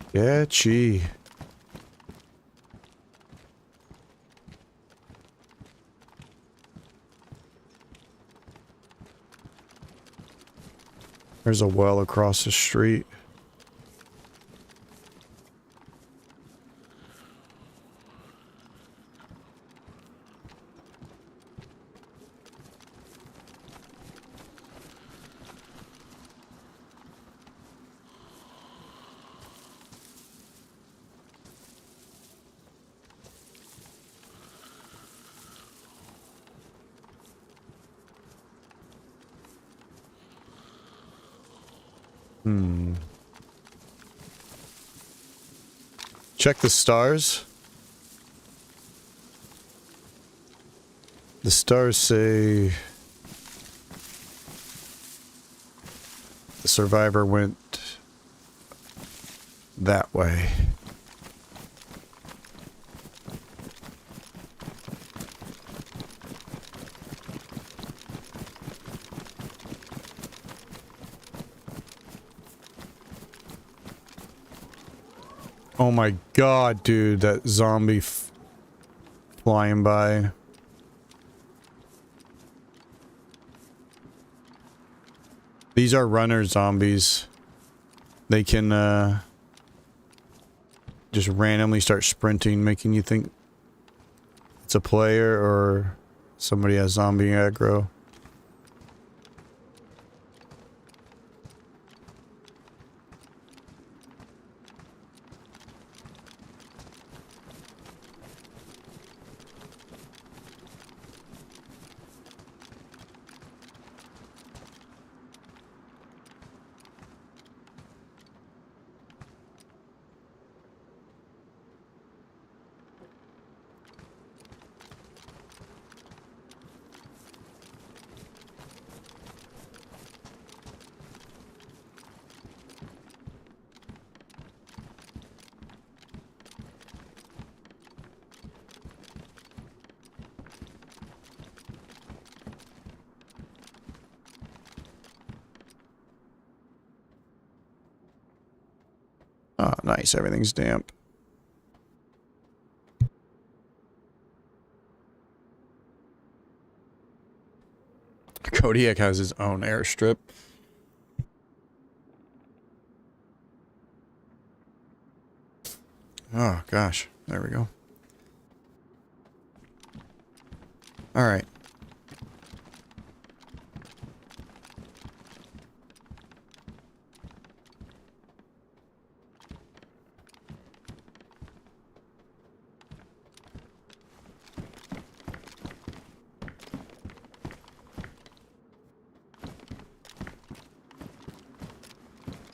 Sketchy. There's a well across the street. Check the stars. The stars say the survivor went that way. Oh my god, dude, that zombie flying by. These are runner zombies. They can, just randomly start sprinting, making you think it's a player or somebody has zombie aggro. Oh, nice. Everything's damp. Kodiak has his own airstrip. Oh, gosh. There we go. All right.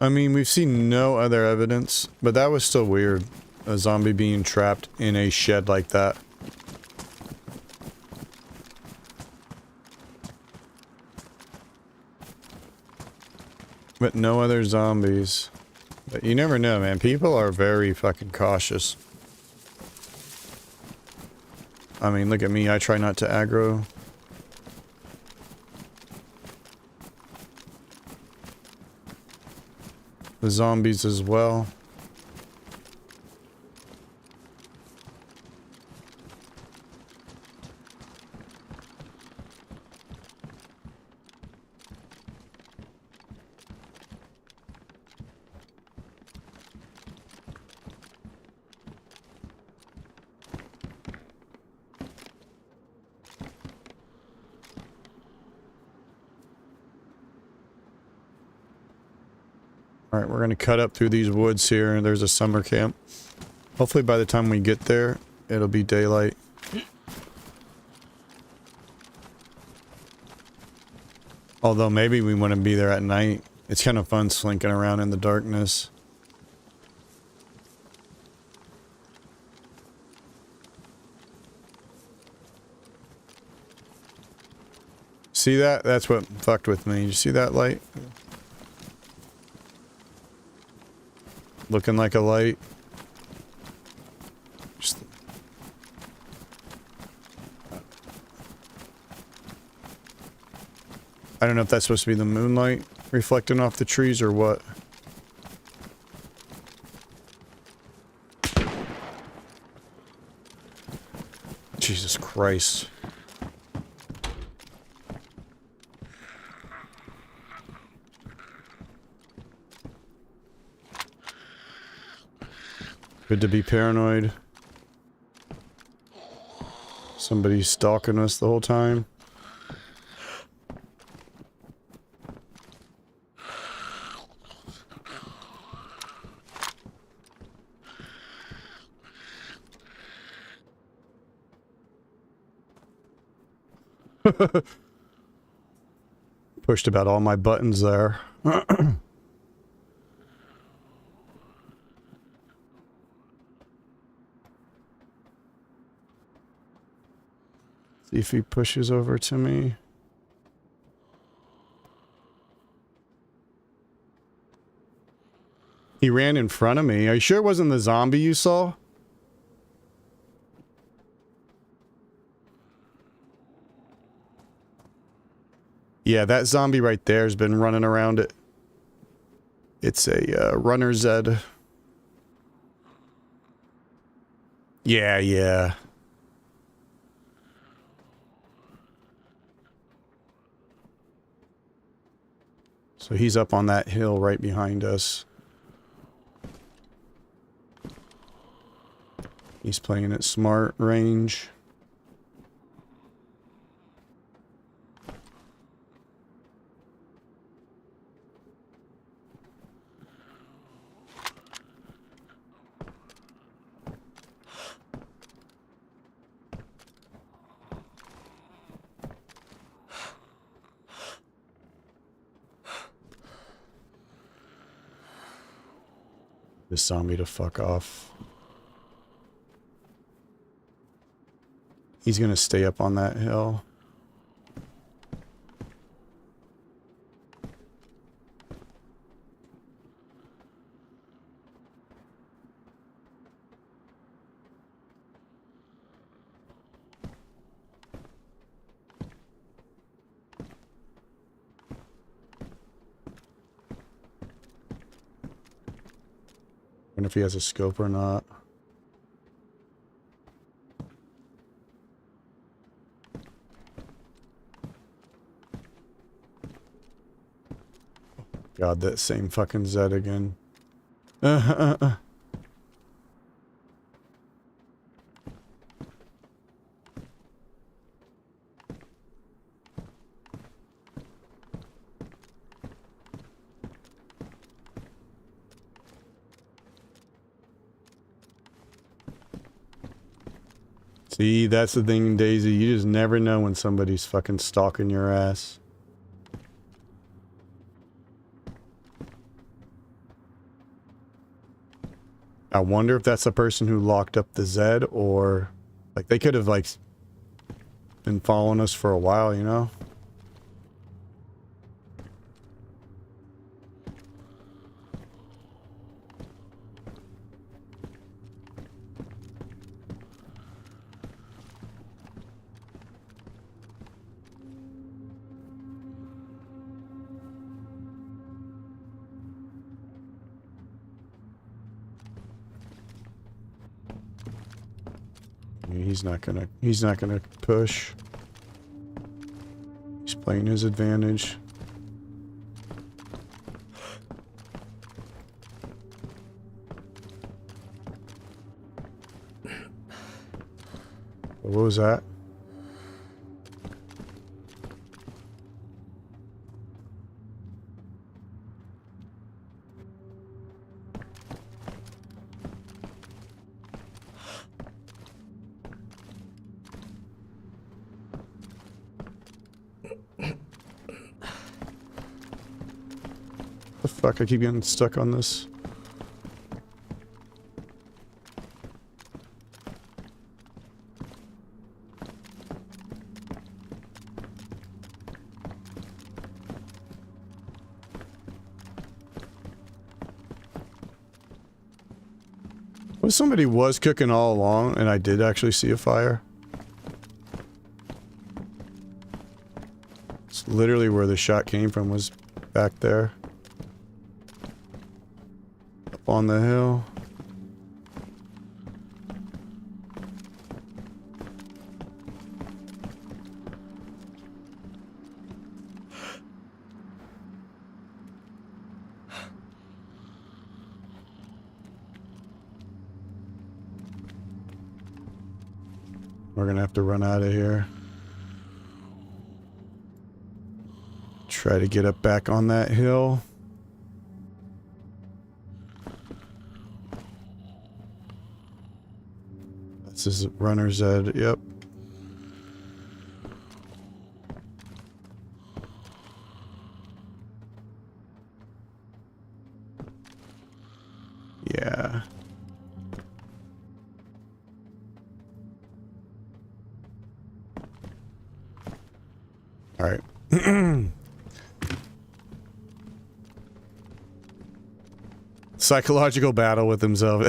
I mean, we've seen no other evidence, but that was still weird. A zombie being trapped in a shed like that. But no other zombies. But you never know, man. People are very fucking cautious. I mean, look at me. I try not to aggro. The zombies as well. Alright, we're gonna cut up through these woods here. There's a summer camp. Hopefully by the time we get there, it'll be daylight. Although maybe we want to be there at night. It's kind of fun slinking around in the darkness. See that? That's what fucked with me. You see that light? Looking like a light. Just... I don't know if that's supposed to be the moonlight reflecting off the trees or what. Jesus Christ. Good to be paranoid. Somebody's stalking us the whole time. Pushed about all my buttons there. See if he pushes over to me. He ran in front of me. Are you sure it wasn't the zombie you saw? Yeah, that zombie right there has been running around it. It's a runner Z. Yeah, yeah. So he's up on that hill right behind us. He's playing it smart range. This zombie to fuck off. He's gonna stay up on that hill. I wonder if he has a scope or not. God, that same fucking Zed again. See, that's the thing, DayZ. You just never know when somebody's fucking stalking your ass. I wonder if that's the person who locked up the Zed, or like they could have like been following us for a while, you know? He's not gonna push. He's playing his advantage. What was that? The fuck, I keep getting stuck on this. Well, somebody was cooking all along, and I did actually see a fire. It's literally where the shot came from, was back there. Up on the hill. We're gonna have to run out of here. Try to get up back on that hill. That's his runner's head, yep. Yeah. All right. Psychological battle with himself.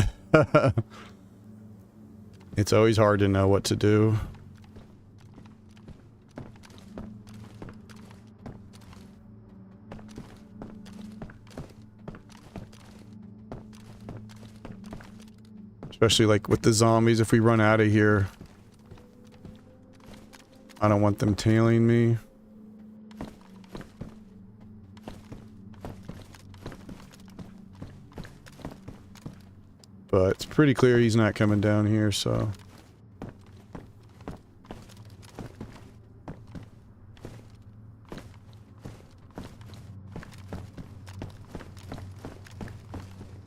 It's always hard to know what to do. Especially like with the zombies, if we run out of here. I don't want them tailing me. But it's pretty clear he's not coming down here, so...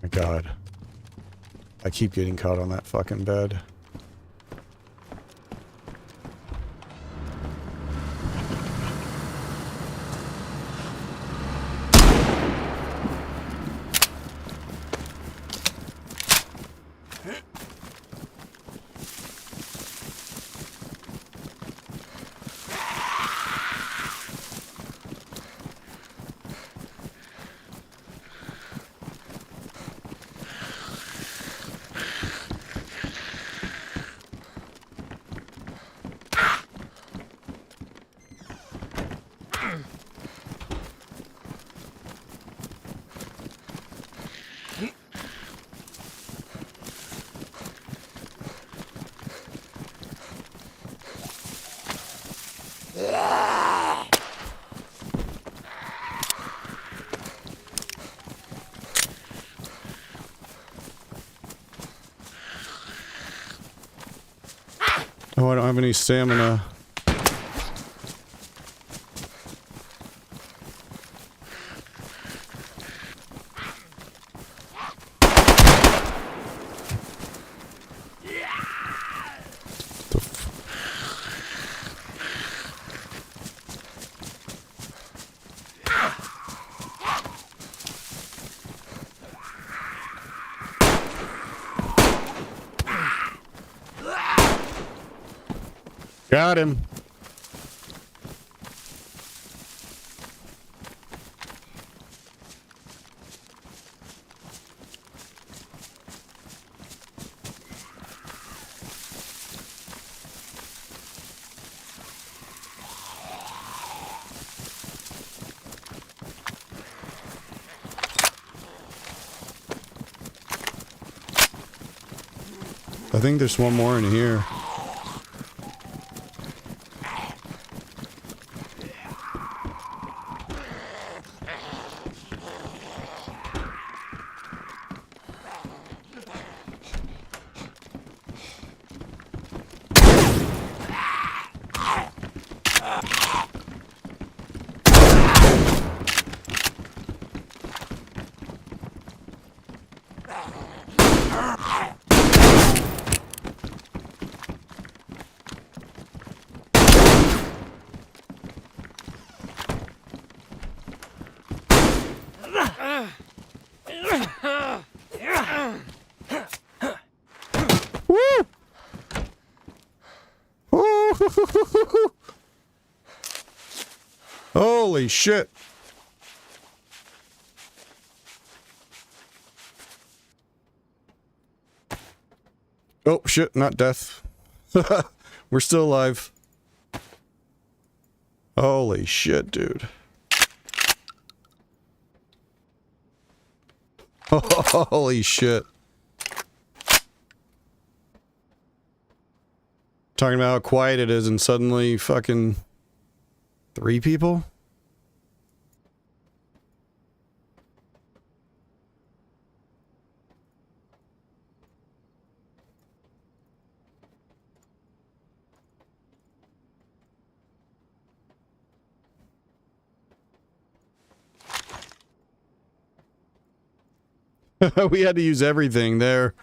My God. I keep getting caught on that fucking bed. Oh, I don't have any stamina. Got him. I think there's one more in here. Holy shit. Oh shit, not death. We're still alive. Holy shit, dude. Holy shit. Talking about how quiet it is and suddenly fucking 3 people? We had to use everything there.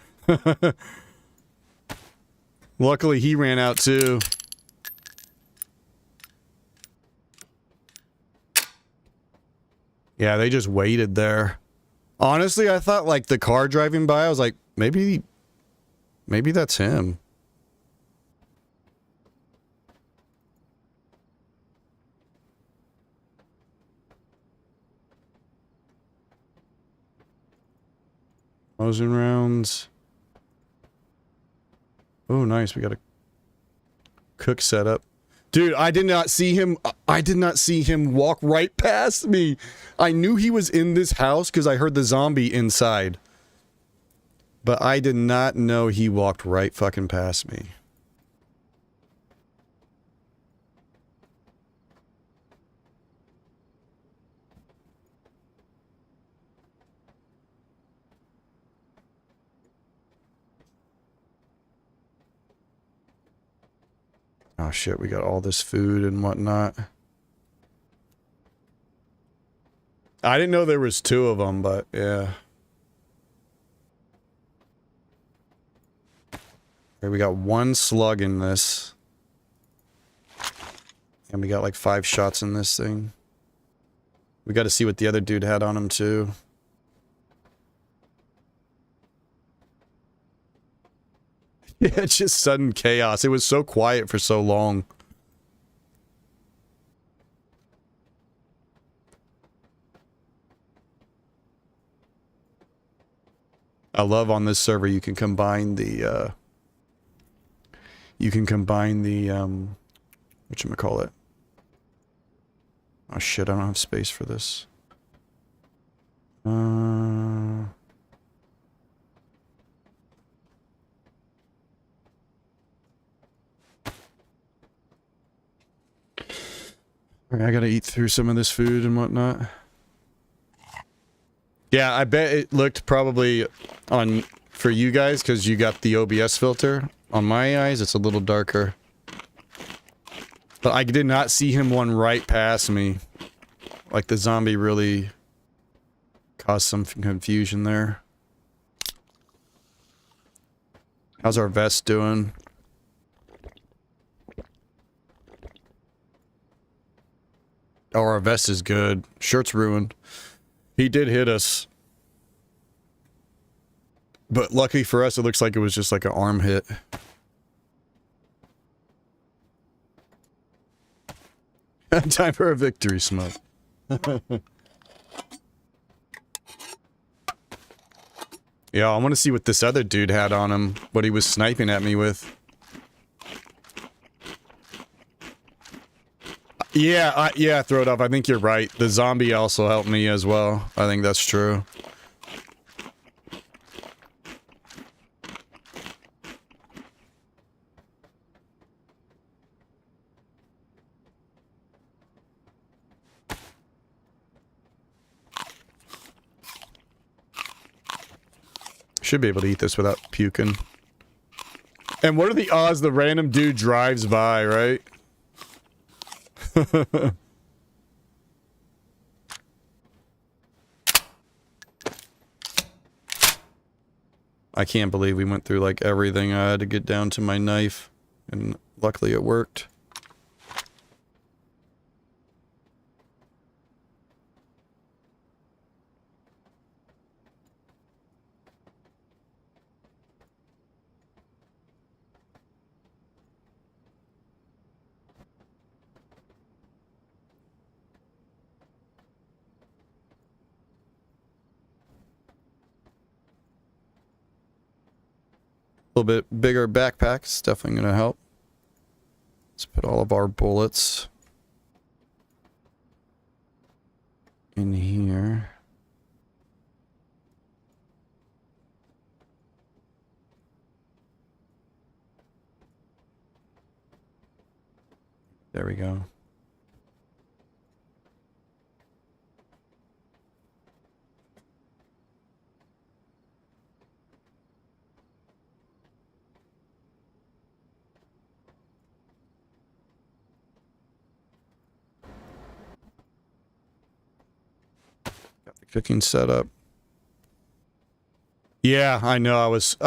Luckily, he ran out too. Yeah, they just waited there. Honestly, I thought like the car driving by, I was like, maybe that's him. Closing rounds. Oh, nice. We got a cook setup. Dude, I did not see him. I did not see him walk right past me. I knew he was in this house because I heard the zombie inside. But I did not know he walked right fucking past me. Oh shit, we got all this food and whatnot. I didn't know there was two of them, but yeah. Okay, we got one slug in this. And we got like 5 shots in this thing. We got to see what the other dude had on him too. Yeah, it's just sudden chaos. It was so quiet for so long. I love on this server you can combine the whatchamacallit. Oh shit, I don't have space for this. I gotta eat through some of this food and whatnot. Yeah, I bet it looked probably on for you guys because you got the OBS filter. On my eyes, it's a little darker. But I did not see him one right past me. Like the zombie really caused some confusion there. How's our vest doing? Oh, our vest is good. Shirt's ruined. He did hit us. But luckily for us, it looks like it was just like an arm hit. Time for a victory smoke. Yeah, I want to see what this other dude had on him. What he was sniping at me with. Yeah, throw it up. I think you're right. The zombie also helped me as well. I think that's true. Should be able to eat this without puking. And what are the odds the random dude drives by, right? I can't believe we went through like everything. I had to get down to my knife, and luckily it worked. A little bit bigger backpack is definitely going to help. Let's put all of our bullets in here. There we go. Cooking setup. Yeah, I know. I was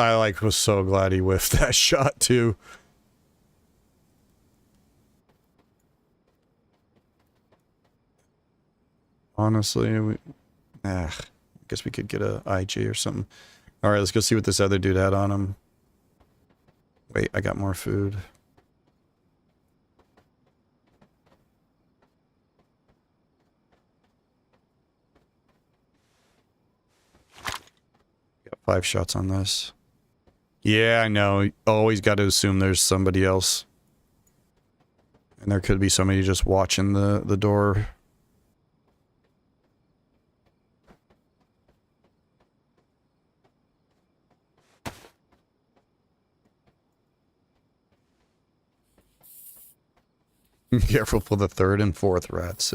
so glad he whiffed that shot too. Honestly, I guess we could get a IG or something. All right, let's go see what this other dude had on him. Wait, I got more food. Got 5 shots on this. Yeah, I know. Always got to assume there's somebody else. And there could be somebody just watching the door. Careful for the third and fourth rats.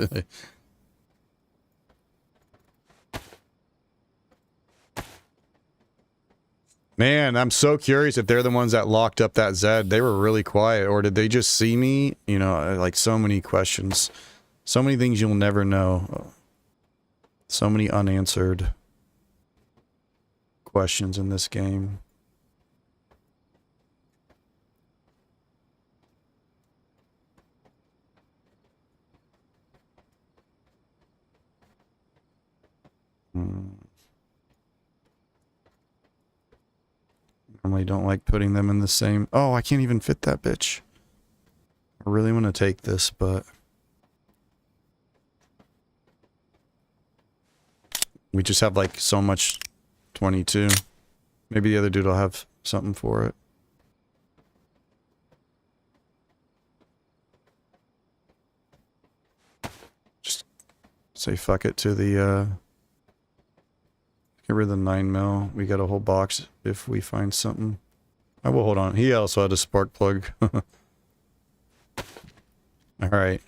Man, I'm so curious if they're the ones that locked up that Zed. They were really quiet, or did they just see me? You know, like so many questions. So many things you'll never know. So many unanswered questions in this game. Normally don't like putting them in the same... Oh, I can't even fit that bitch. I really want to take this, but... We just have like so much 22. Maybe the other dude will have something for it. Just say fuck it to the... Get rid of the 9mm. We got a whole box if we find something. I will hold on. He also had a spark plug. Alright.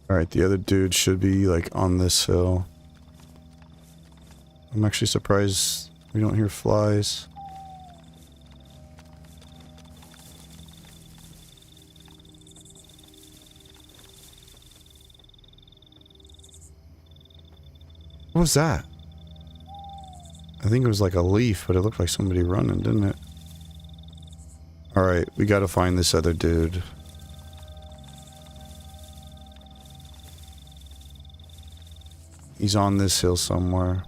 Alright, the other dude should be, like, on this hill. I'm actually surprised we don't hear flies. What was that? I think it was like a leaf, but it looked like somebody running, didn't it? Alright, we gotta find this other dude. He's on this hill somewhere.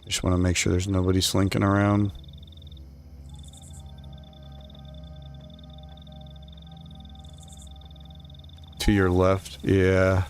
Just want to make sure there's nobody slinking around. To your left, yeah.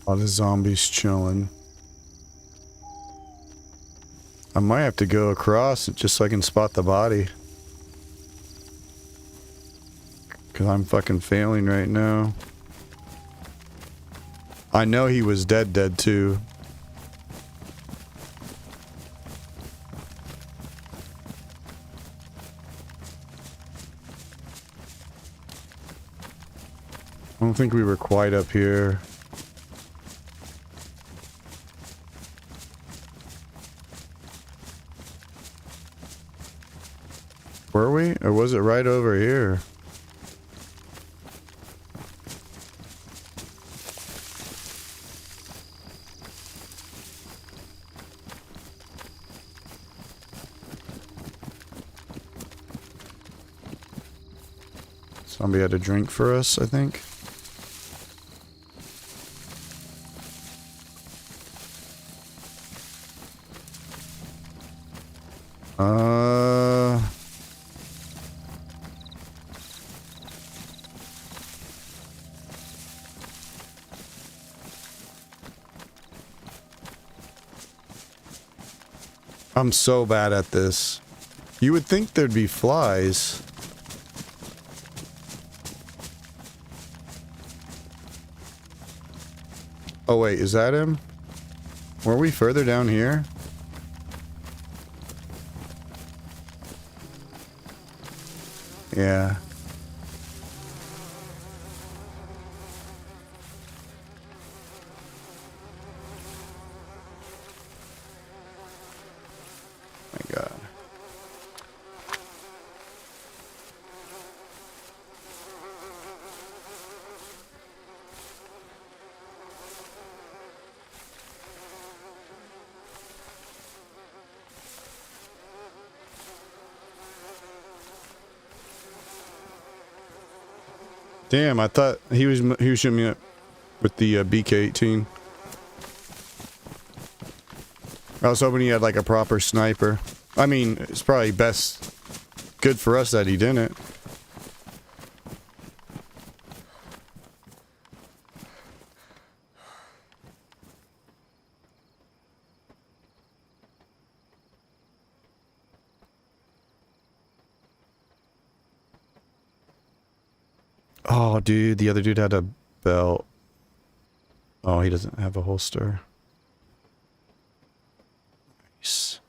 A lot of zombies chilling. I might have to go across just so I can spot the body. Because I'm fucking failing right now. I know he was dead too. I don't think we were quite up here. Were we? Or was it right over here? Somebody had a drink for us, I think. I'm so bad at this. You would think there'd be flies. Oh wait, is that him? Were we further down here? Yeah. My God. Damn, I thought he was shooting me up with the BK-18. I was hoping he had like a proper sniper. I mean, it's probably good for us that he didn't. Oh, dude, the other dude had a belt. Oh, he doesn't have a holster. Nice.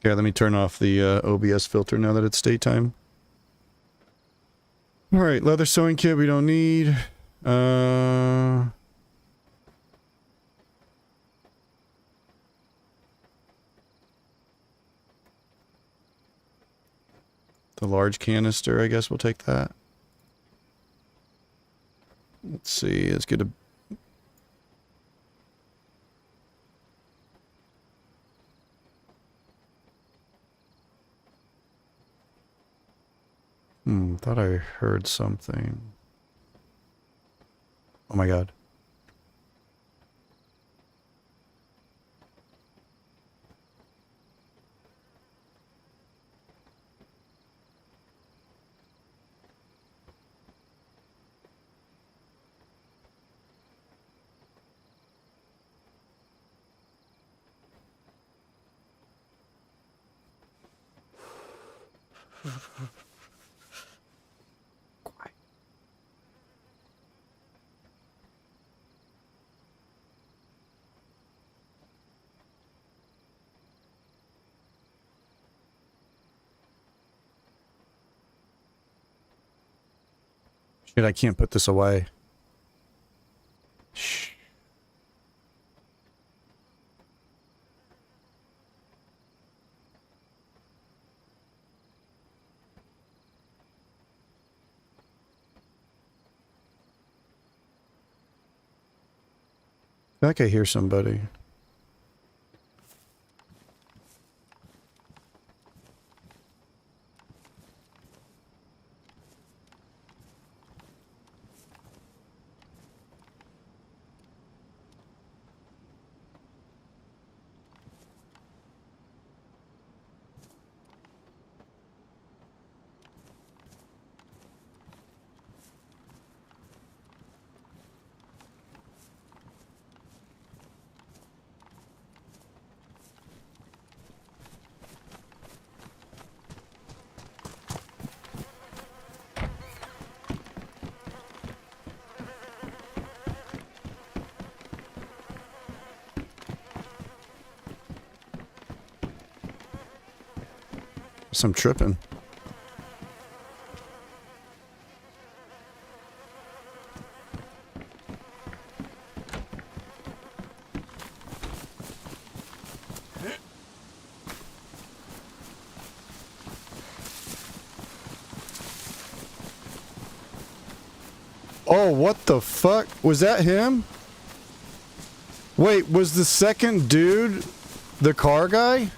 Okay, let me turn off the OBS filter now that it's daytime. Alright, leather sewing kit we don't need. The large canister, I guess we'll take that. Let's see, let's get a... thought I heard something. Oh my God. Shit, I can't put this away. Shh. I feel like I hear somebody. Some tripping. Oh, what the fuck? Was that him? Wait, was the second dude the car guy?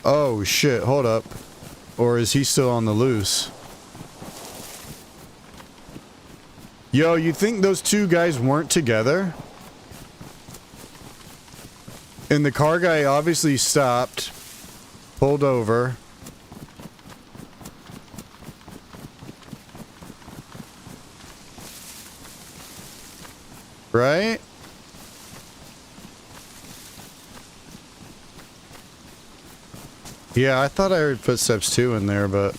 Oh shit, hold up. Or is he still on the loose? Yo, you think those two guys weren't together? And the car guy obviously stopped, pulled over. Right? Yeah, I thought I heard footsteps too in there, but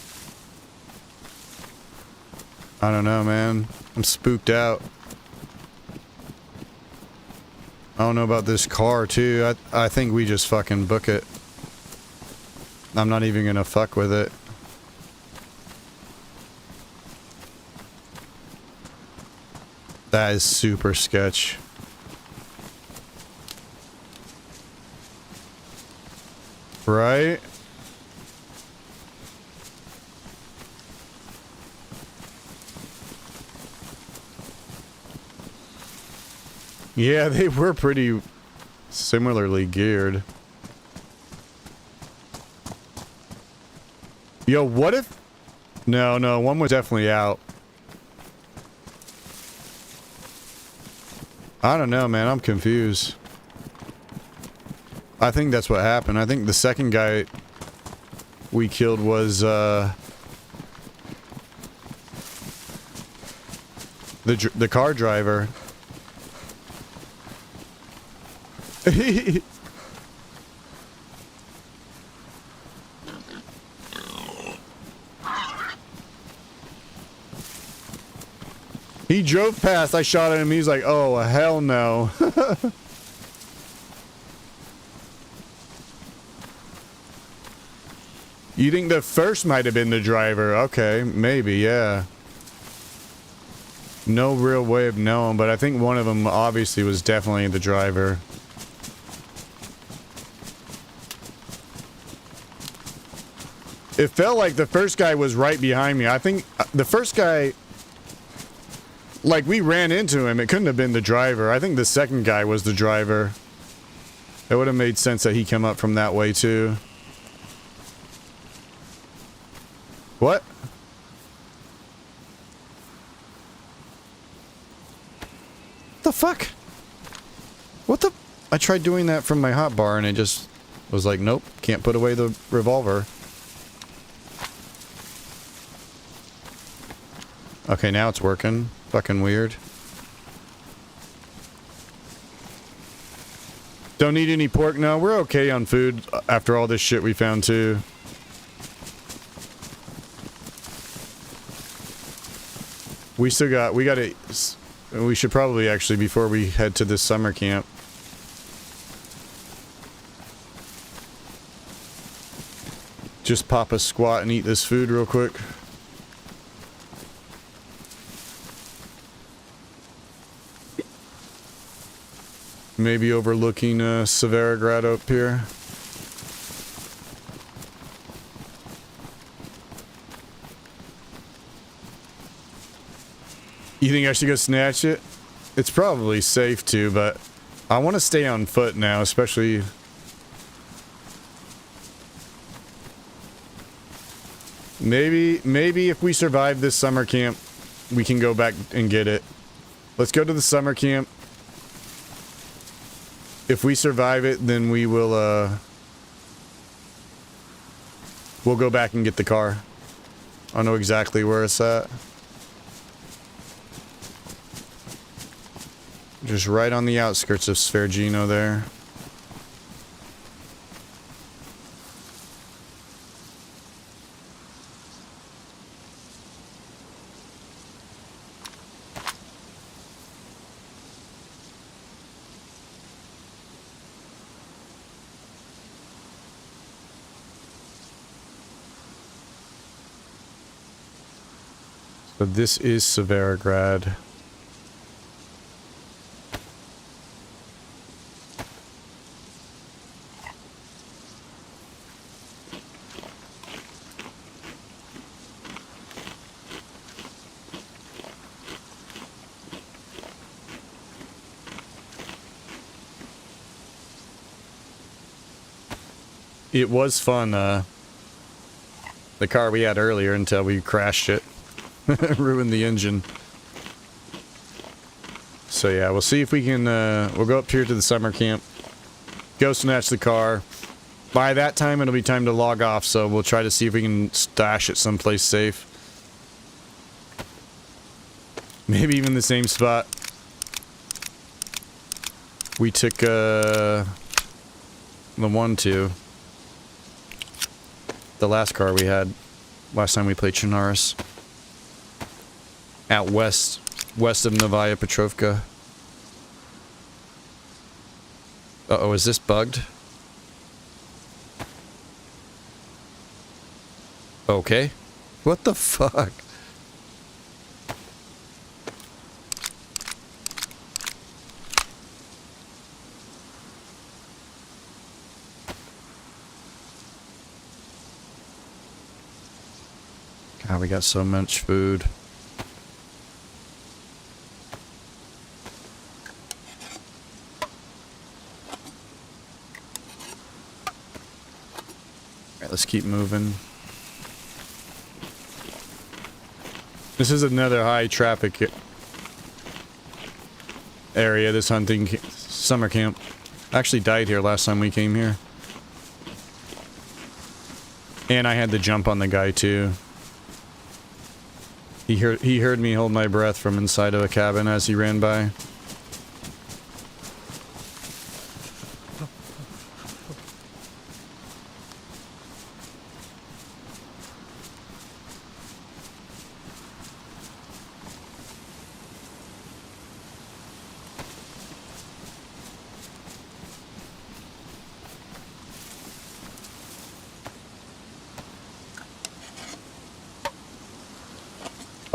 I don't know, man. I'm spooked out. I don't know about this car too. I think we just fucking book it. I'm not even gonna fuck with it. That is super sketch. Right? Yeah, they were pretty similarly geared. Yo, what if... No, one was definitely out. I don't know, man. I'm confused. I think that's what happened. I think the second guy we killed was, the car driver. He drove past, I shot at him, he's like, oh, hell no. You think the first might have been the driver? Okay, maybe, yeah. No real way of knowing, but I think one of them obviously was definitely the driver. It felt like the first guy was right behind me. I think the first guy... Like, we ran into him. It couldn't have been the driver. I think the second guy was the driver. It would have made sense that he came up from that way, too. What? The fuck? What the... I tried doing that from my hotbar and it just was like, nope, can't put away the revolver. Okay, now it's working. Fucking weird. Don't need any pork? No, we're okay on food after all this shit we found too. We still got, we should probably actually, before we head to this summer camp. Just pop a squat and eat this food real quick. Maybe overlooking Severograd up here. You think I should go snatch it? It's probably safe to, but I want to stay on foot now, especially... Maybe if we survive this summer camp, we can go back and get it. Let's go to the summer camp. If we survive it, then we will, we'll go back and get the car. I know exactly where it's at. Just right on the outskirts of Svergino there. So this is Severograd. It was fun, the car we had earlier until we crashed it. Ruined the engine. So yeah, we'll see if we can, we'll go up here to the summer camp. Go snatch the car. By that time, it'll be time to log off, so we'll try to see if we can stash it someplace safe. Maybe even the same spot we took, the one to. The last car we had last time we played Chernarus. Out west of Novaya Petrovka. Uh-oh, is this bugged? Okay. What the fuck? God, we got so much food. Alright, let's keep moving. This is another high traffic area, this hunting summer camp. I actually died here last time we came here. And I had to jump on the guy too. He heard me hold my breath from inside of a cabin as he ran by.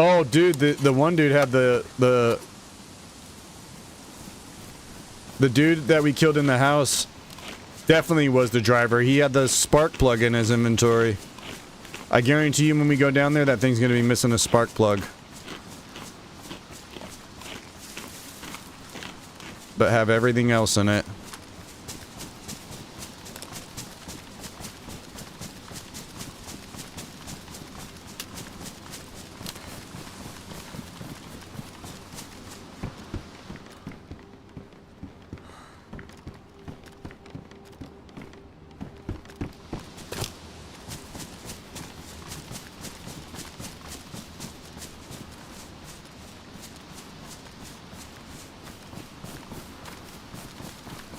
Oh, dude, the one dude had the dude that we killed in the house definitely was the driver. He had the spark plug in his inventory. I guarantee you when we go down there, that thing's gonna be missing a spark plug. But have everything else in it.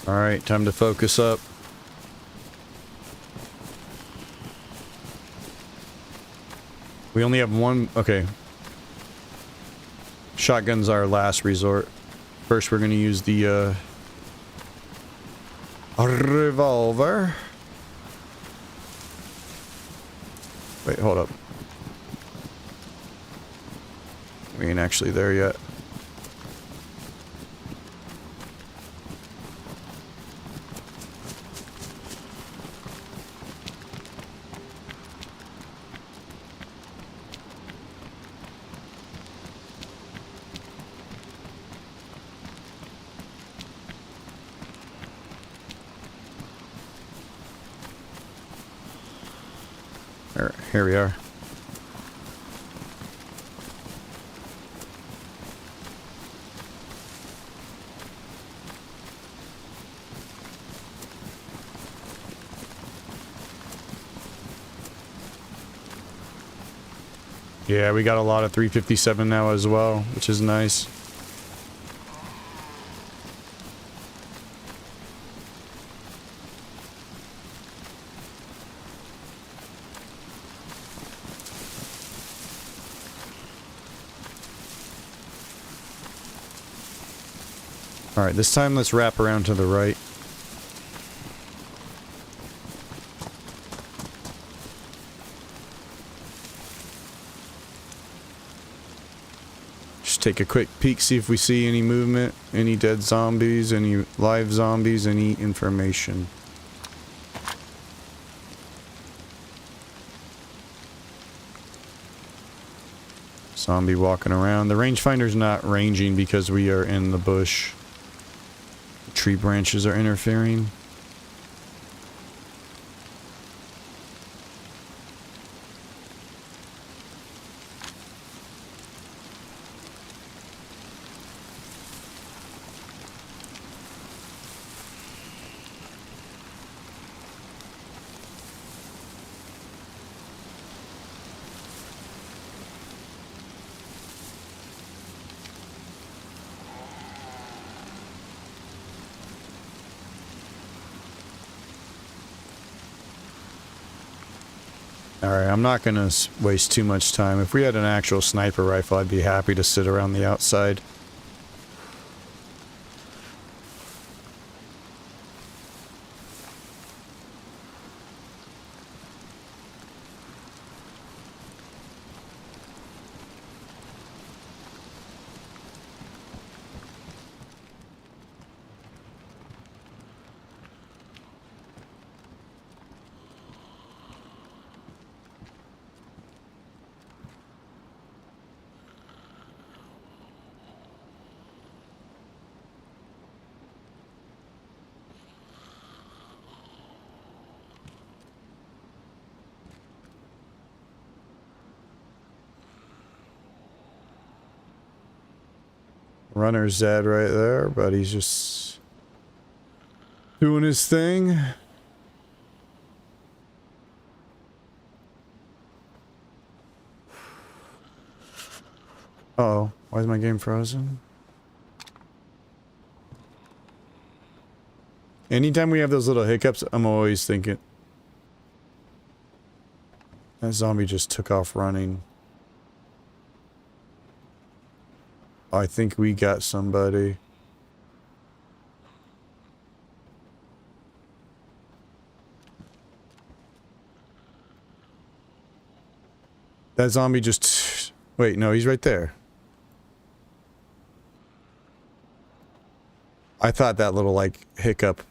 Alright, time to focus up. We only have one... Okay. Shotgun's our last resort. First we're gonna use the, revolver. Wait, hold up. We ain't actually there yet. Here we are. Yeah, we got a lot of 357 now as well, which is nice. Alright, this time let's wrap around to the right. take a quick peek, see if we see any movement, any dead zombies, any live zombies, any information. Zombie walking around. The rangefinder's not ranging because we are in the bush. The tree branches are interfering. Alright, I'm not going to waste too much time. If we had an actual sniper rifle, I'd be happy to sit around the outside. Runner's dead right there, but he's just doing his thing. Uh-oh, why is my game frozen? Anytime we have those little hiccups, I'm always thinking that zombie just took off running. I think we got somebody. That zombie just... Wait, no, he's right there. I thought that little, like, hiccup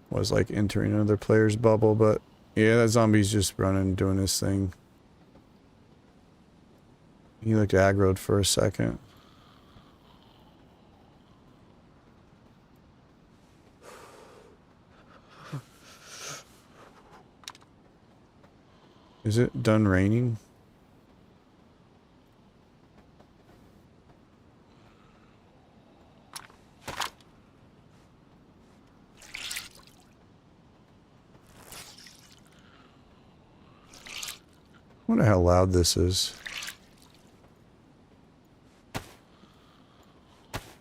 was, like, entering another player's bubble, but... Yeah, that zombie's just running, doing his thing. He looked aggroed for a second. Is it done raining? I wonder how loud this is.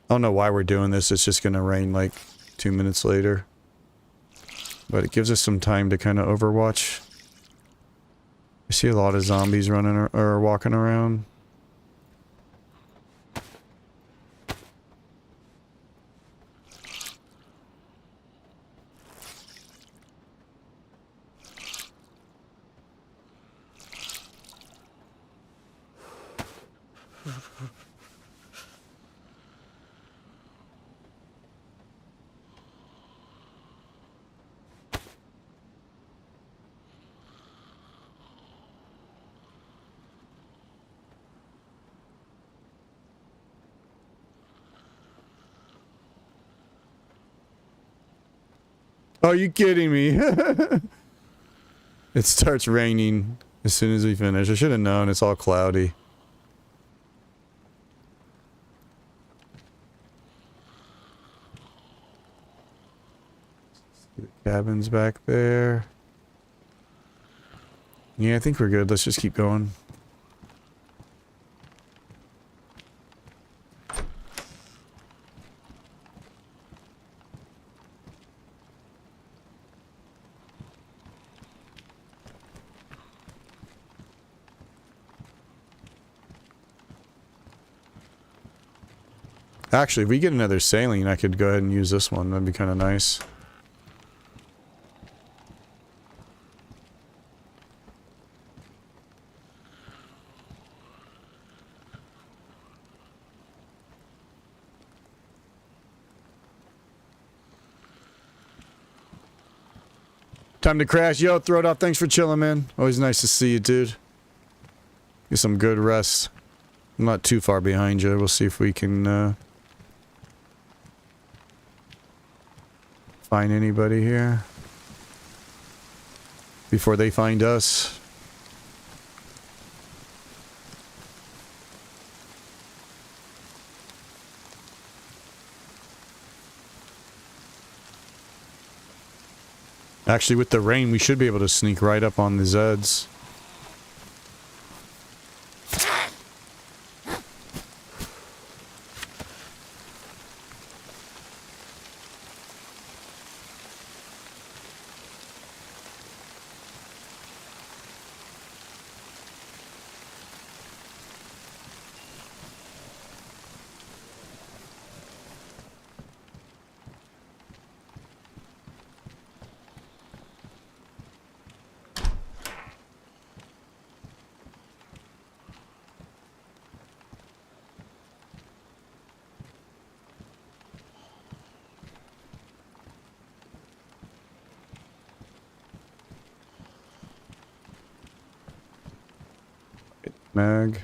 I don't know why we're doing this. It's just going to rain like 2 minutes later. But it gives us some time to kind of overwatch. I see a lot of zombies running or walking around. Are you kidding me? It starts raining as soon as we finish. I should have known. It's all cloudy. The cabin's back there. Yeah, I think we're good. Let's just keep going. Actually, if we get another saline, I could go ahead and use this one. That'd be kind of nice. Time to crash. Yo, throw it off. Thanks for chilling, man. Always nice to see you, dude. Get some good rest. I'm not too far behind you. We'll see if we can, find anybody here before they find us. Actually, with the rain, we should be able to sneak right up on the Zeds. Mag.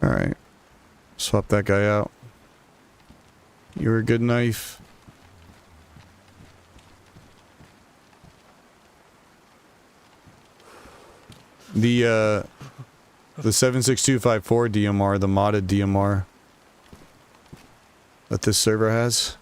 Alright. Swap that guy out. You're a good knife. The 76254 DMR, the modded DMR that this server has.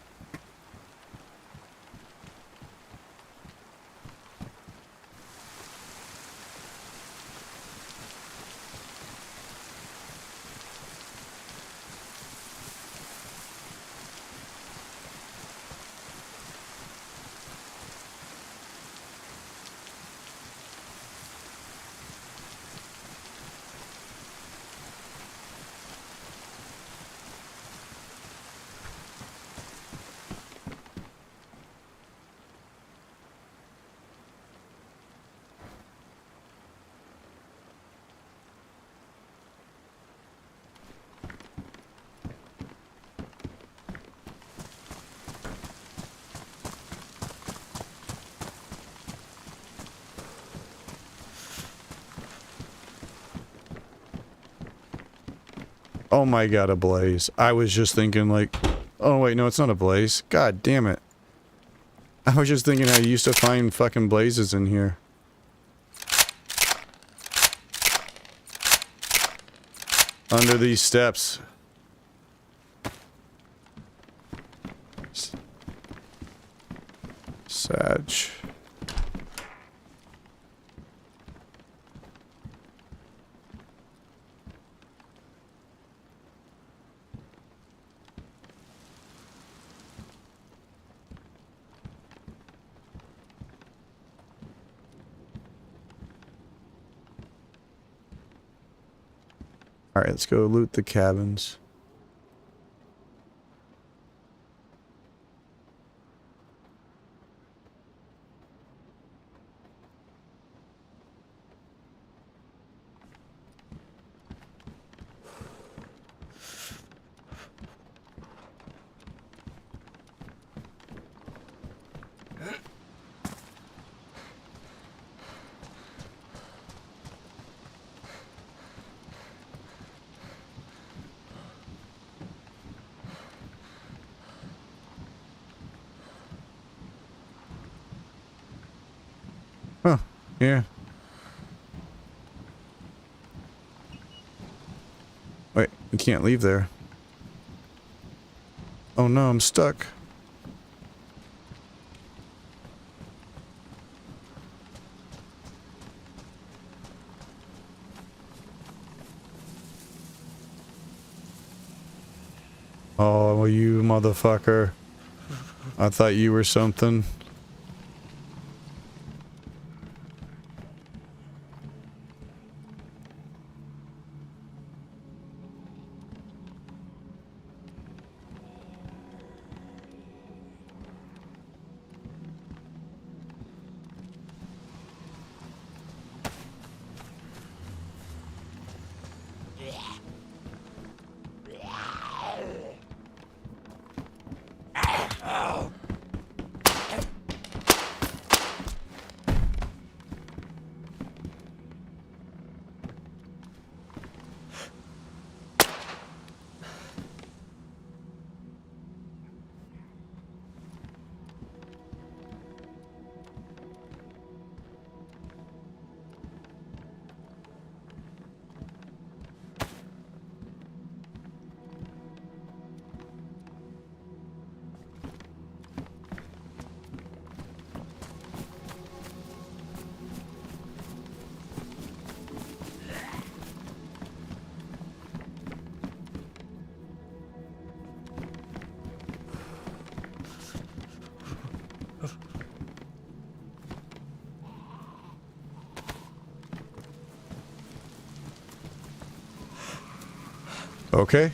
Oh my god, a blaze. I was just thinking like, oh wait, no, it's not a blaze. God damn it. I was just thinking I used to find fucking blazes in here. Under these steps. Sag. Alright, let's go loot the cabins. Yeah. Wait, we can't leave there. Oh no, I'm stuck. Oh, you motherfucker. I thought you were something. Okay.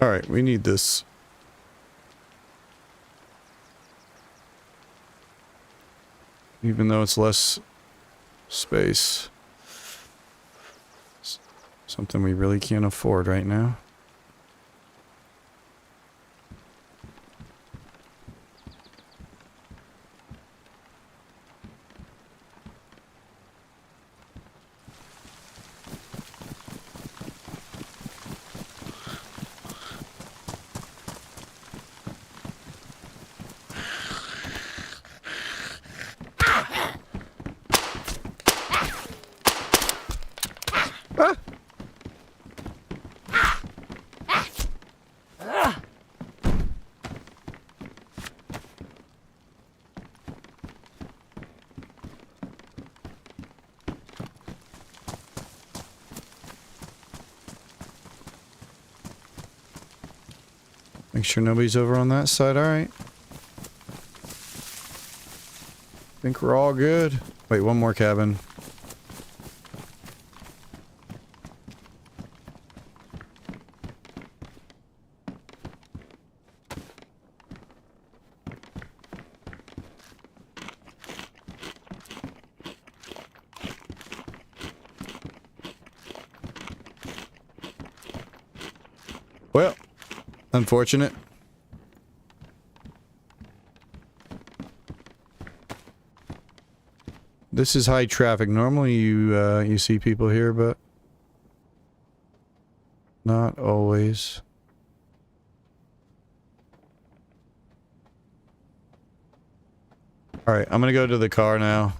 Alright, we need this. Even though it's less space. It's something we really can't afford right now. Make sure nobody's over on that side. Alright. Think we're all good. Wait, one more cabin. Well, unfortunate. This is high traffic. Normally you see people here, but not always. Alright, I'm gonna go to the car now.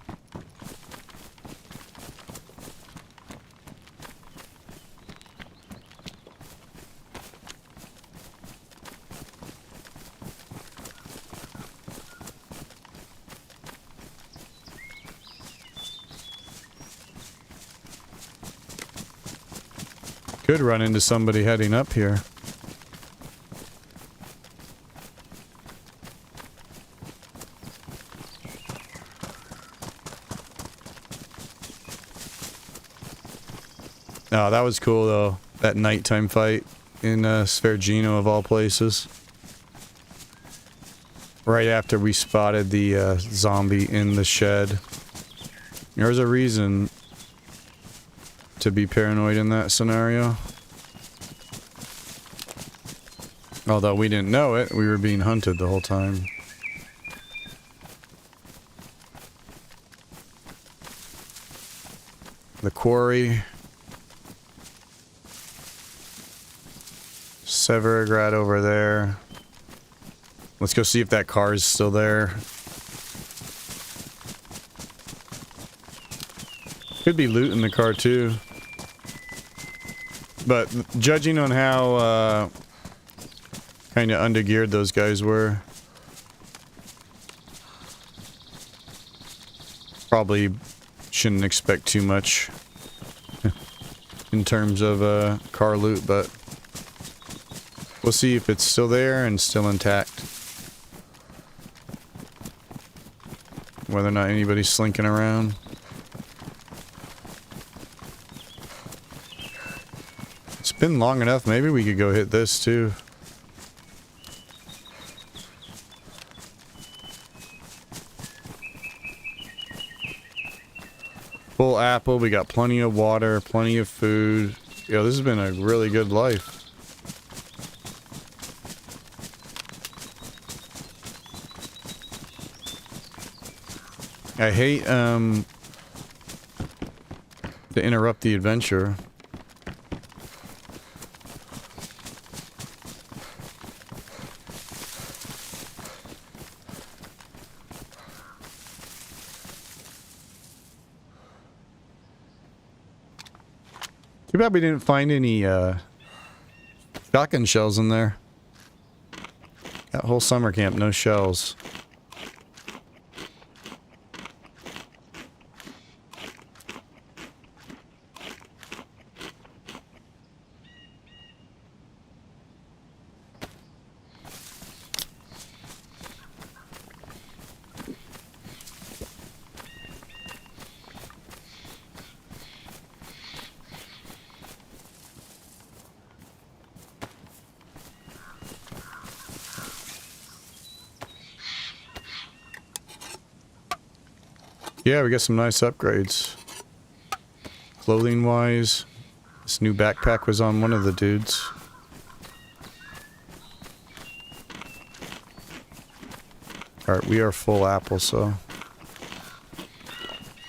Could run into somebody heading up here. Oh, that was cool though. That nighttime fight in Svergino of all places. Right after we spotted the zombie in the shed. There's a reason to be paranoid in that scenario. Although we didn't know it, we were being hunted the whole time. The quarry. Severograd over there. Let's go see if that car is still there. Could be loot in the car too. But judging on how kind of undergeared those guys were, probably shouldn't expect too much in terms of car loot, but we'll see if it's still there and still intact. Whether or not anybody's slinking around. It's been long enough, maybe we could go hit this too. Full apple, we got plenty of water, plenty of food. Yo, this has been a really good life. I hate to interrupt the adventure. Too bad we didn't find any shotgun shells in there. That whole summer camp, no shells. Yeah, we got some nice upgrades. Clothing wise, this new backpack was on one of the dudes. Alright, we are full apple, so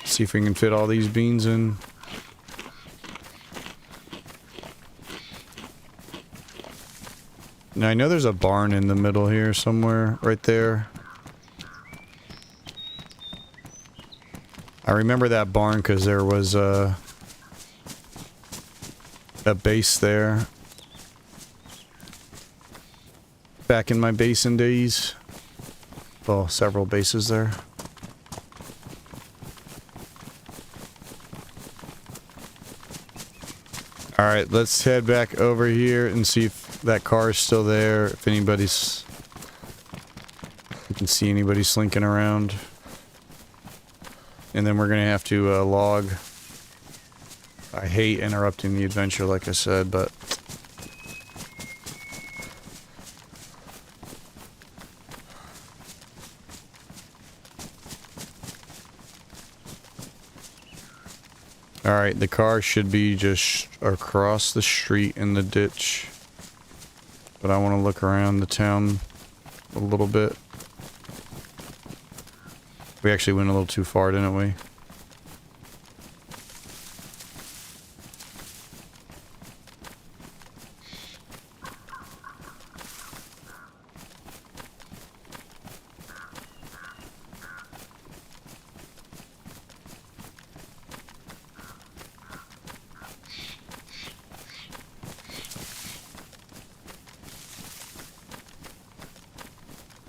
see if we can fit all these beans in. Now I know there's a barn in the middle here somewhere, right there. I remember that barn because there was a base there back in my basin days. Well, several bases there. Alright, let's head back over here and see if that car is still there. If anybody's... you can see anybody slinking around. And then we're gonna have to log. I hate interrupting the adventure, like I said, but... Alright, the car should be just across the street in the ditch. but I want to look around the town a little bit. We actually went a little too far, didn't we?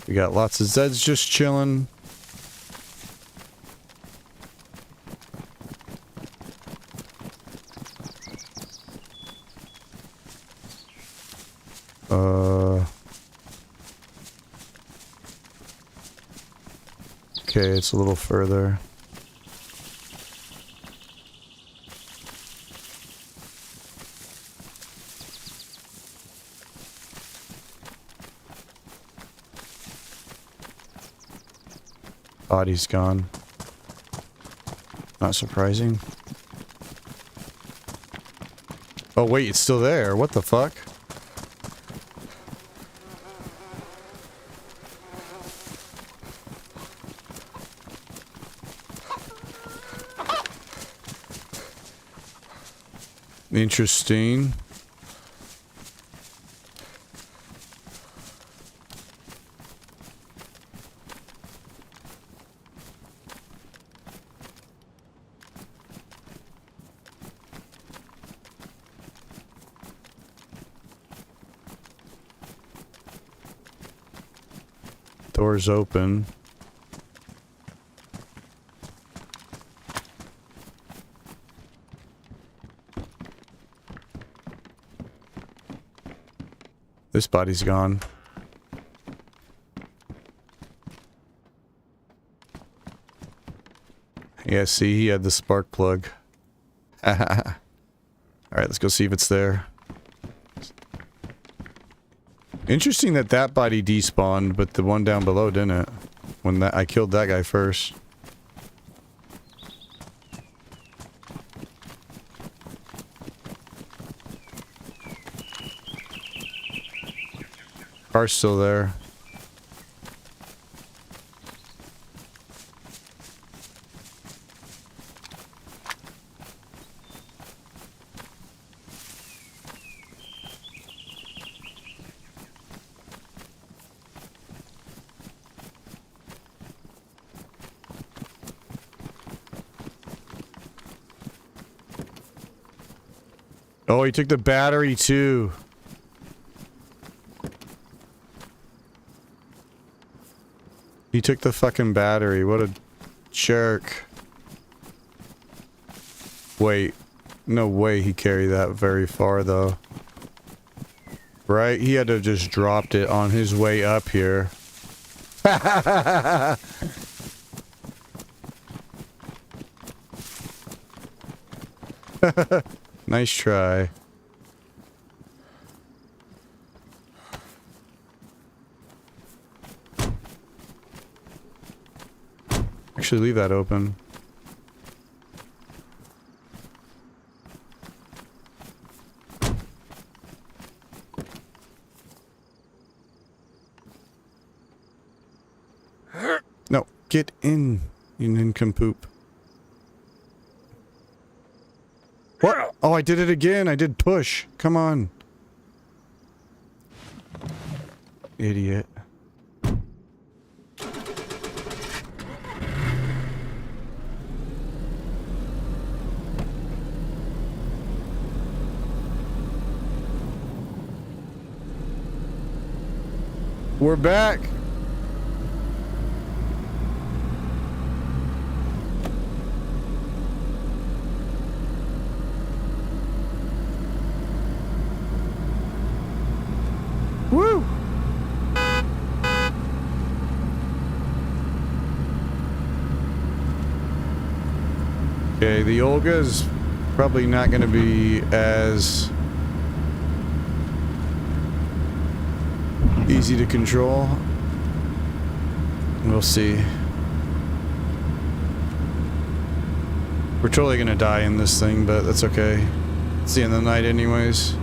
We got lots of Zeds just chilling. Okay, it's a little further. Body's gone. Not surprising. Oh wait, it's still there. What the fuck? Interesting. Doors open. This body's gone. Yeah, see, he had the spark plug. Alright, let's go see if it's there. Interesting that that body despawned, but the one down below didn't. When I killed that guy first. Car's still there. Oh, he took the battery too. He took the fucking battery. What a jerk. Wait. No way he carried that very far though. Right? He had to have just dropped it on his way up here. Nice try. Actually, leave that open. No, get in, you nincompoop. What? Oh, I did it again. I did push. Come on. Idiot. We're back. Woo! Okay, the Olga's probably not going to be as easy to control. We'll see. We're totally going to die in this thing, but that's okay. It's the end of the night anyways.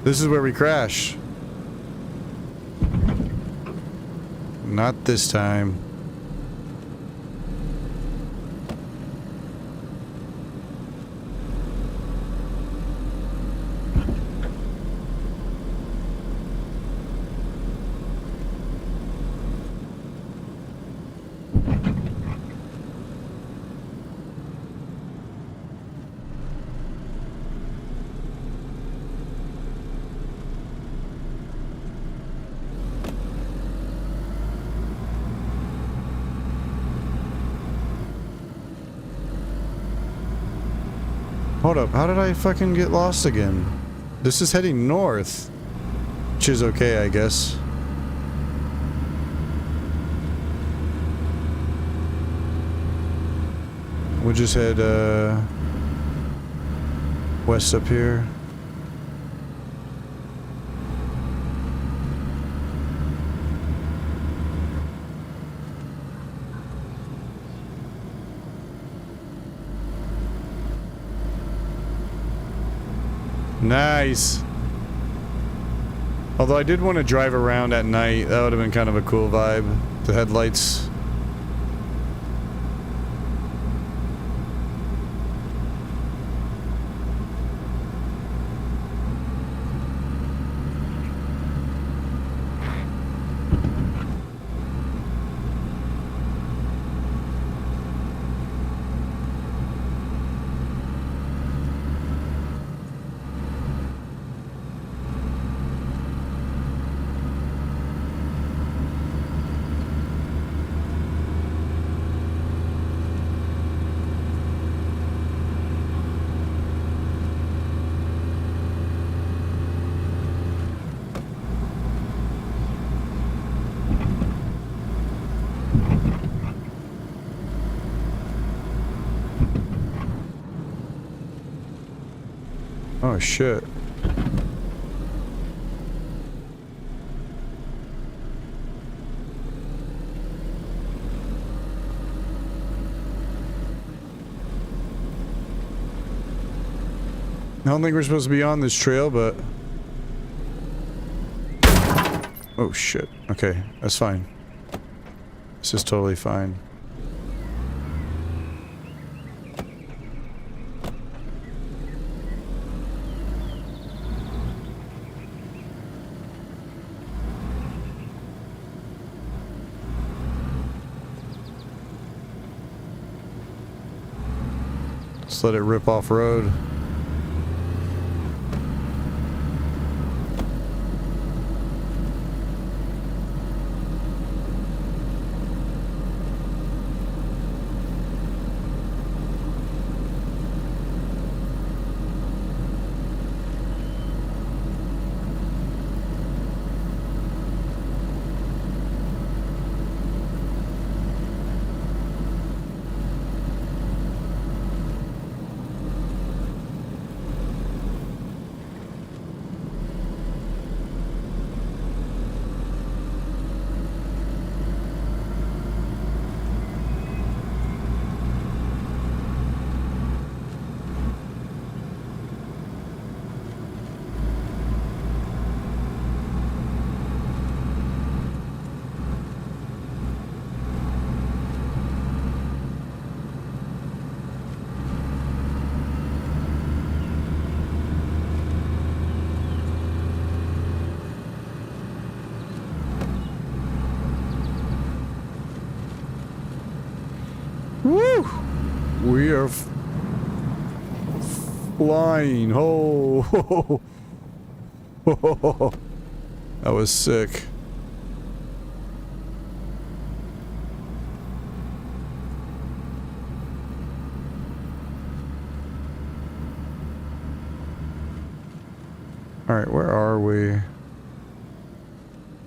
This is where we crash. Not this time. Hold up, how did I fucking get lost again? This is heading north. Which is okay, I guess. We'll just head, west up here. Nice. Although I did want to drive around at night. That would have been kind of a cool vibe. The headlights. Oh shit. I don't think we're supposed to be on this trail, but... Oh shit. Okay, that's fine. This is totally fine. Just let it rip off road. Woo! We are flying. Oh, that was sick. All right, where are we?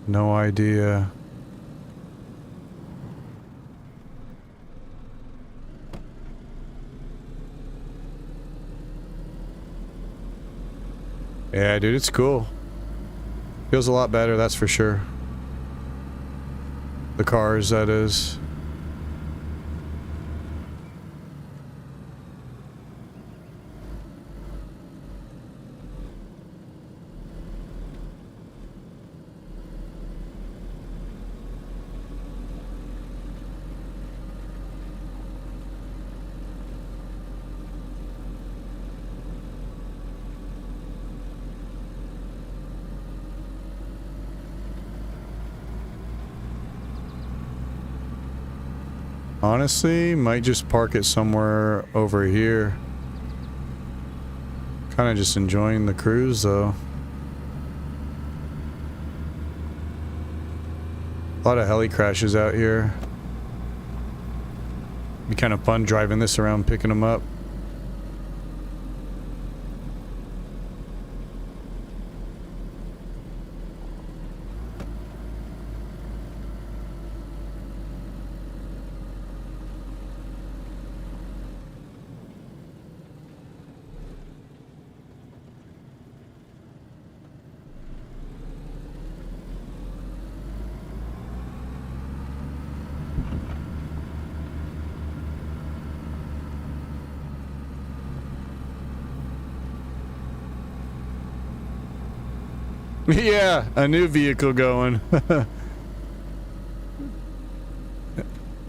No idea. Yeah, dude, it's cool. Feels a lot better, that's for sure. The cars, that is. Honestly, might just park it somewhere over here. Kind of just enjoying the cruise, though. A lot of heli crashes out here. Be kind of fun driving this around, picking them up. Yeah, a new vehicle going.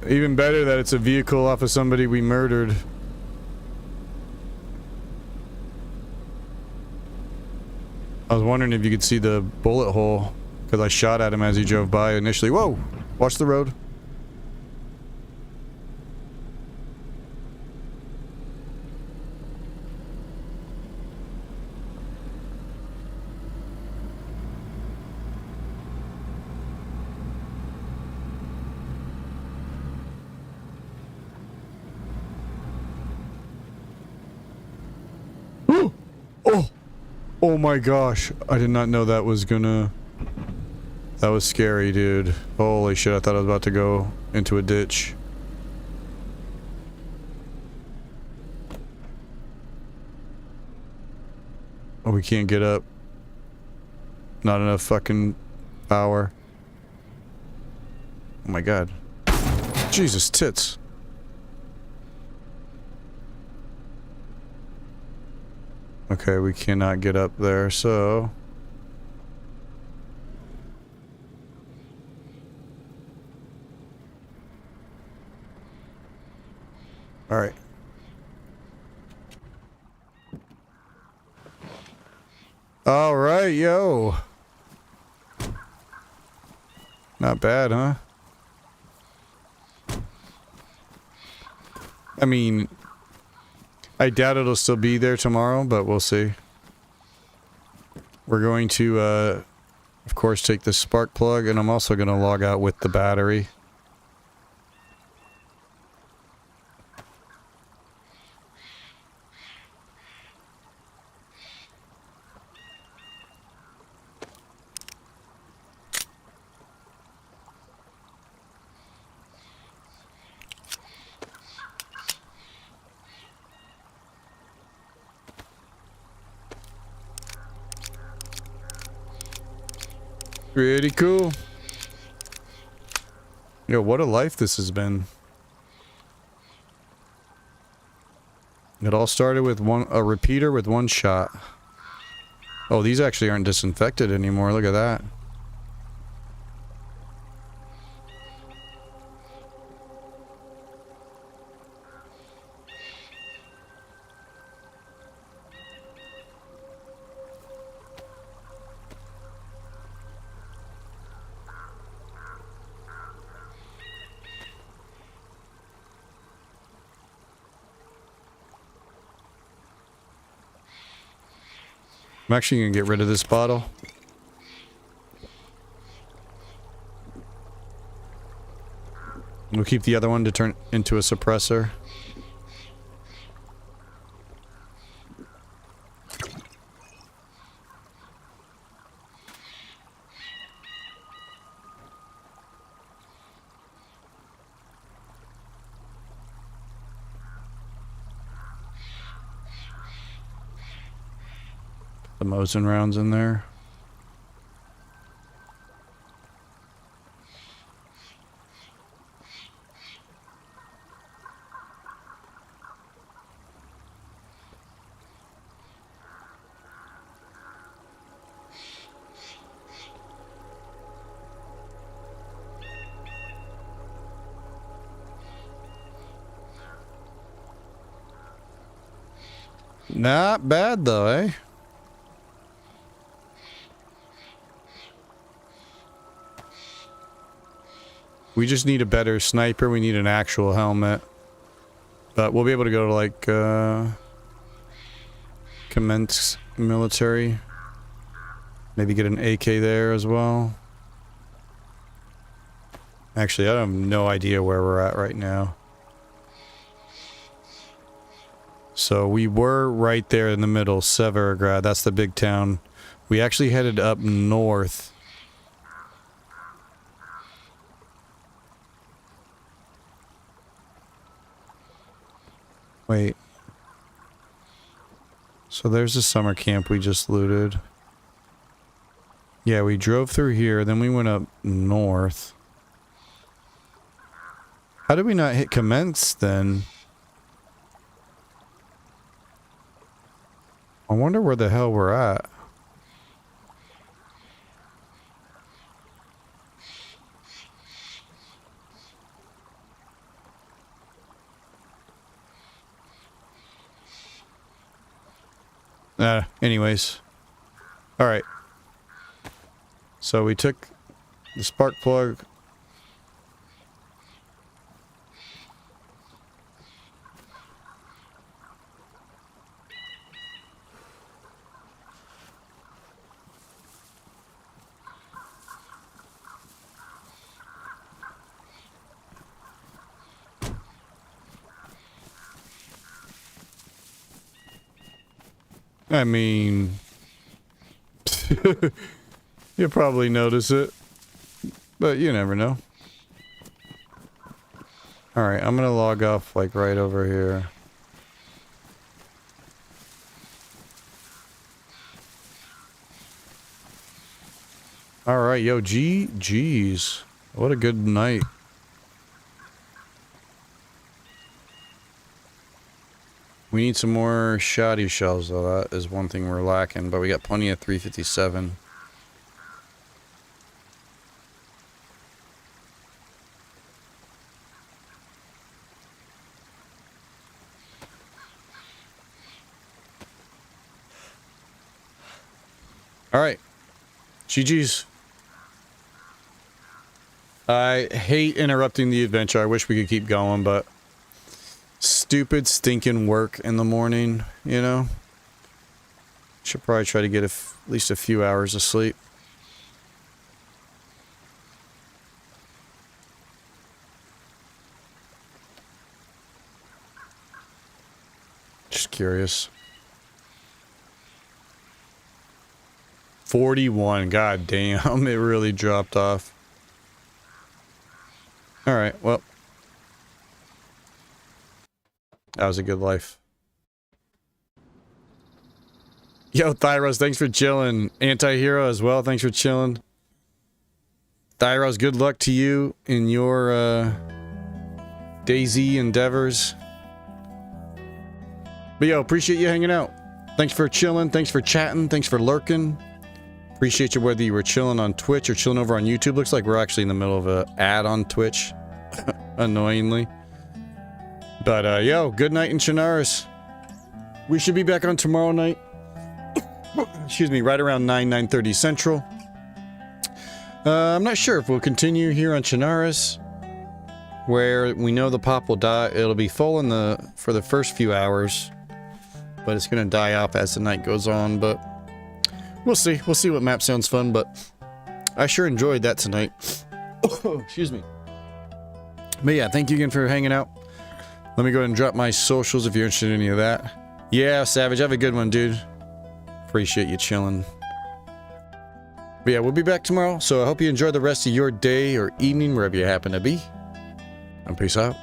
Even better that it's a vehicle off of somebody we murdered. I was wondering if you could see the bullet hole, because I shot at him as he drove by initially. Whoa! Watch the road. Oh! Oh my gosh. I did not know that was gonna... That was scary, dude. Holy shit, I thought I was about to go into a ditch. Oh, we can't get up. Not enough fucking power. Oh my god. Jesus tits. Okay, we cannot get up there, so... Alright. Alright, yo. Not bad, huh? I mean... I doubt it'll still be there tomorrow, but we'll see. We're going to, of course, take the spark plug, and I'm also going to log out with the battery. Pretty cool. Yo, what a life this has been. It all started with a repeater with one shot. Oh, these actually aren't disinfected anymore. Look at that. I'm actually gonna get rid of this bottle. We'll keep the other one to turn into a suppressor. The Mosin rounds in there. Not bad though, eh? We just need a better sniper. We need an actual helmet. But we'll be able to go to, like, commence military. Maybe get an AK there as well. Actually, I have no idea where we're at right now. So we were right there in the middle, Severograd. That's the big town. We actually headed up north. Wait. So there's the summer camp we just looted. Yeah, we drove through here, then we went up north. How did we not hit commence then? I wonder where the hell we're at. Anyways. Alright. So we took the spark plug. I mean, you'll probably notice it, but you never know. Alright, I'm gonna log off like right over here. Alright, yo, geez. What a good night. We need some more shoddy shells, though. That is one thing we're lacking, but we got plenty of 357. Alright. GG's. I hate interrupting the adventure. I wish we could keep going, but... stupid stinking work in the morning, you know? Should probably try to get at least a few hours of sleep. Just curious. 41, god damn, it really dropped off. Alright, well. That was a good life. Yo, Thyros, thanks for chilling. Anti-hero as well, thanks for chilling. Thyros, good luck to you in your DayZ endeavors. But yo, appreciate you hanging out. Thanks for chilling, thanks for chatting, thanks for lurking. Appreciate you whether you were chilling on Twitch or chilling over on YouTube. Looks like we're actually in the middle of an ad on Twitch. Annoyingly. But, yo, good night in Chernarus. We should be back on tomorrow night. Excuse me, right around 9:30 Central. I'm not sure if we'll continue here on Chernarus, where we know the pop will die. It'll be full for the first few hours, but it's going to die off as the night goes on, but we'll see. We'll see what map sounds fun, but I sure enjoyed that tonight. Excuse me. But yeah, thank you again for hanging out. Let me go ahead and drop my socials if you're interested in any of that. Yeah, Savage, have a good one, dude. Appreciate you chilling. But yeah, we'll be back tomorrow, so I hope you enjoy the rest of your day or evening, wherever you happen to be. And peace out.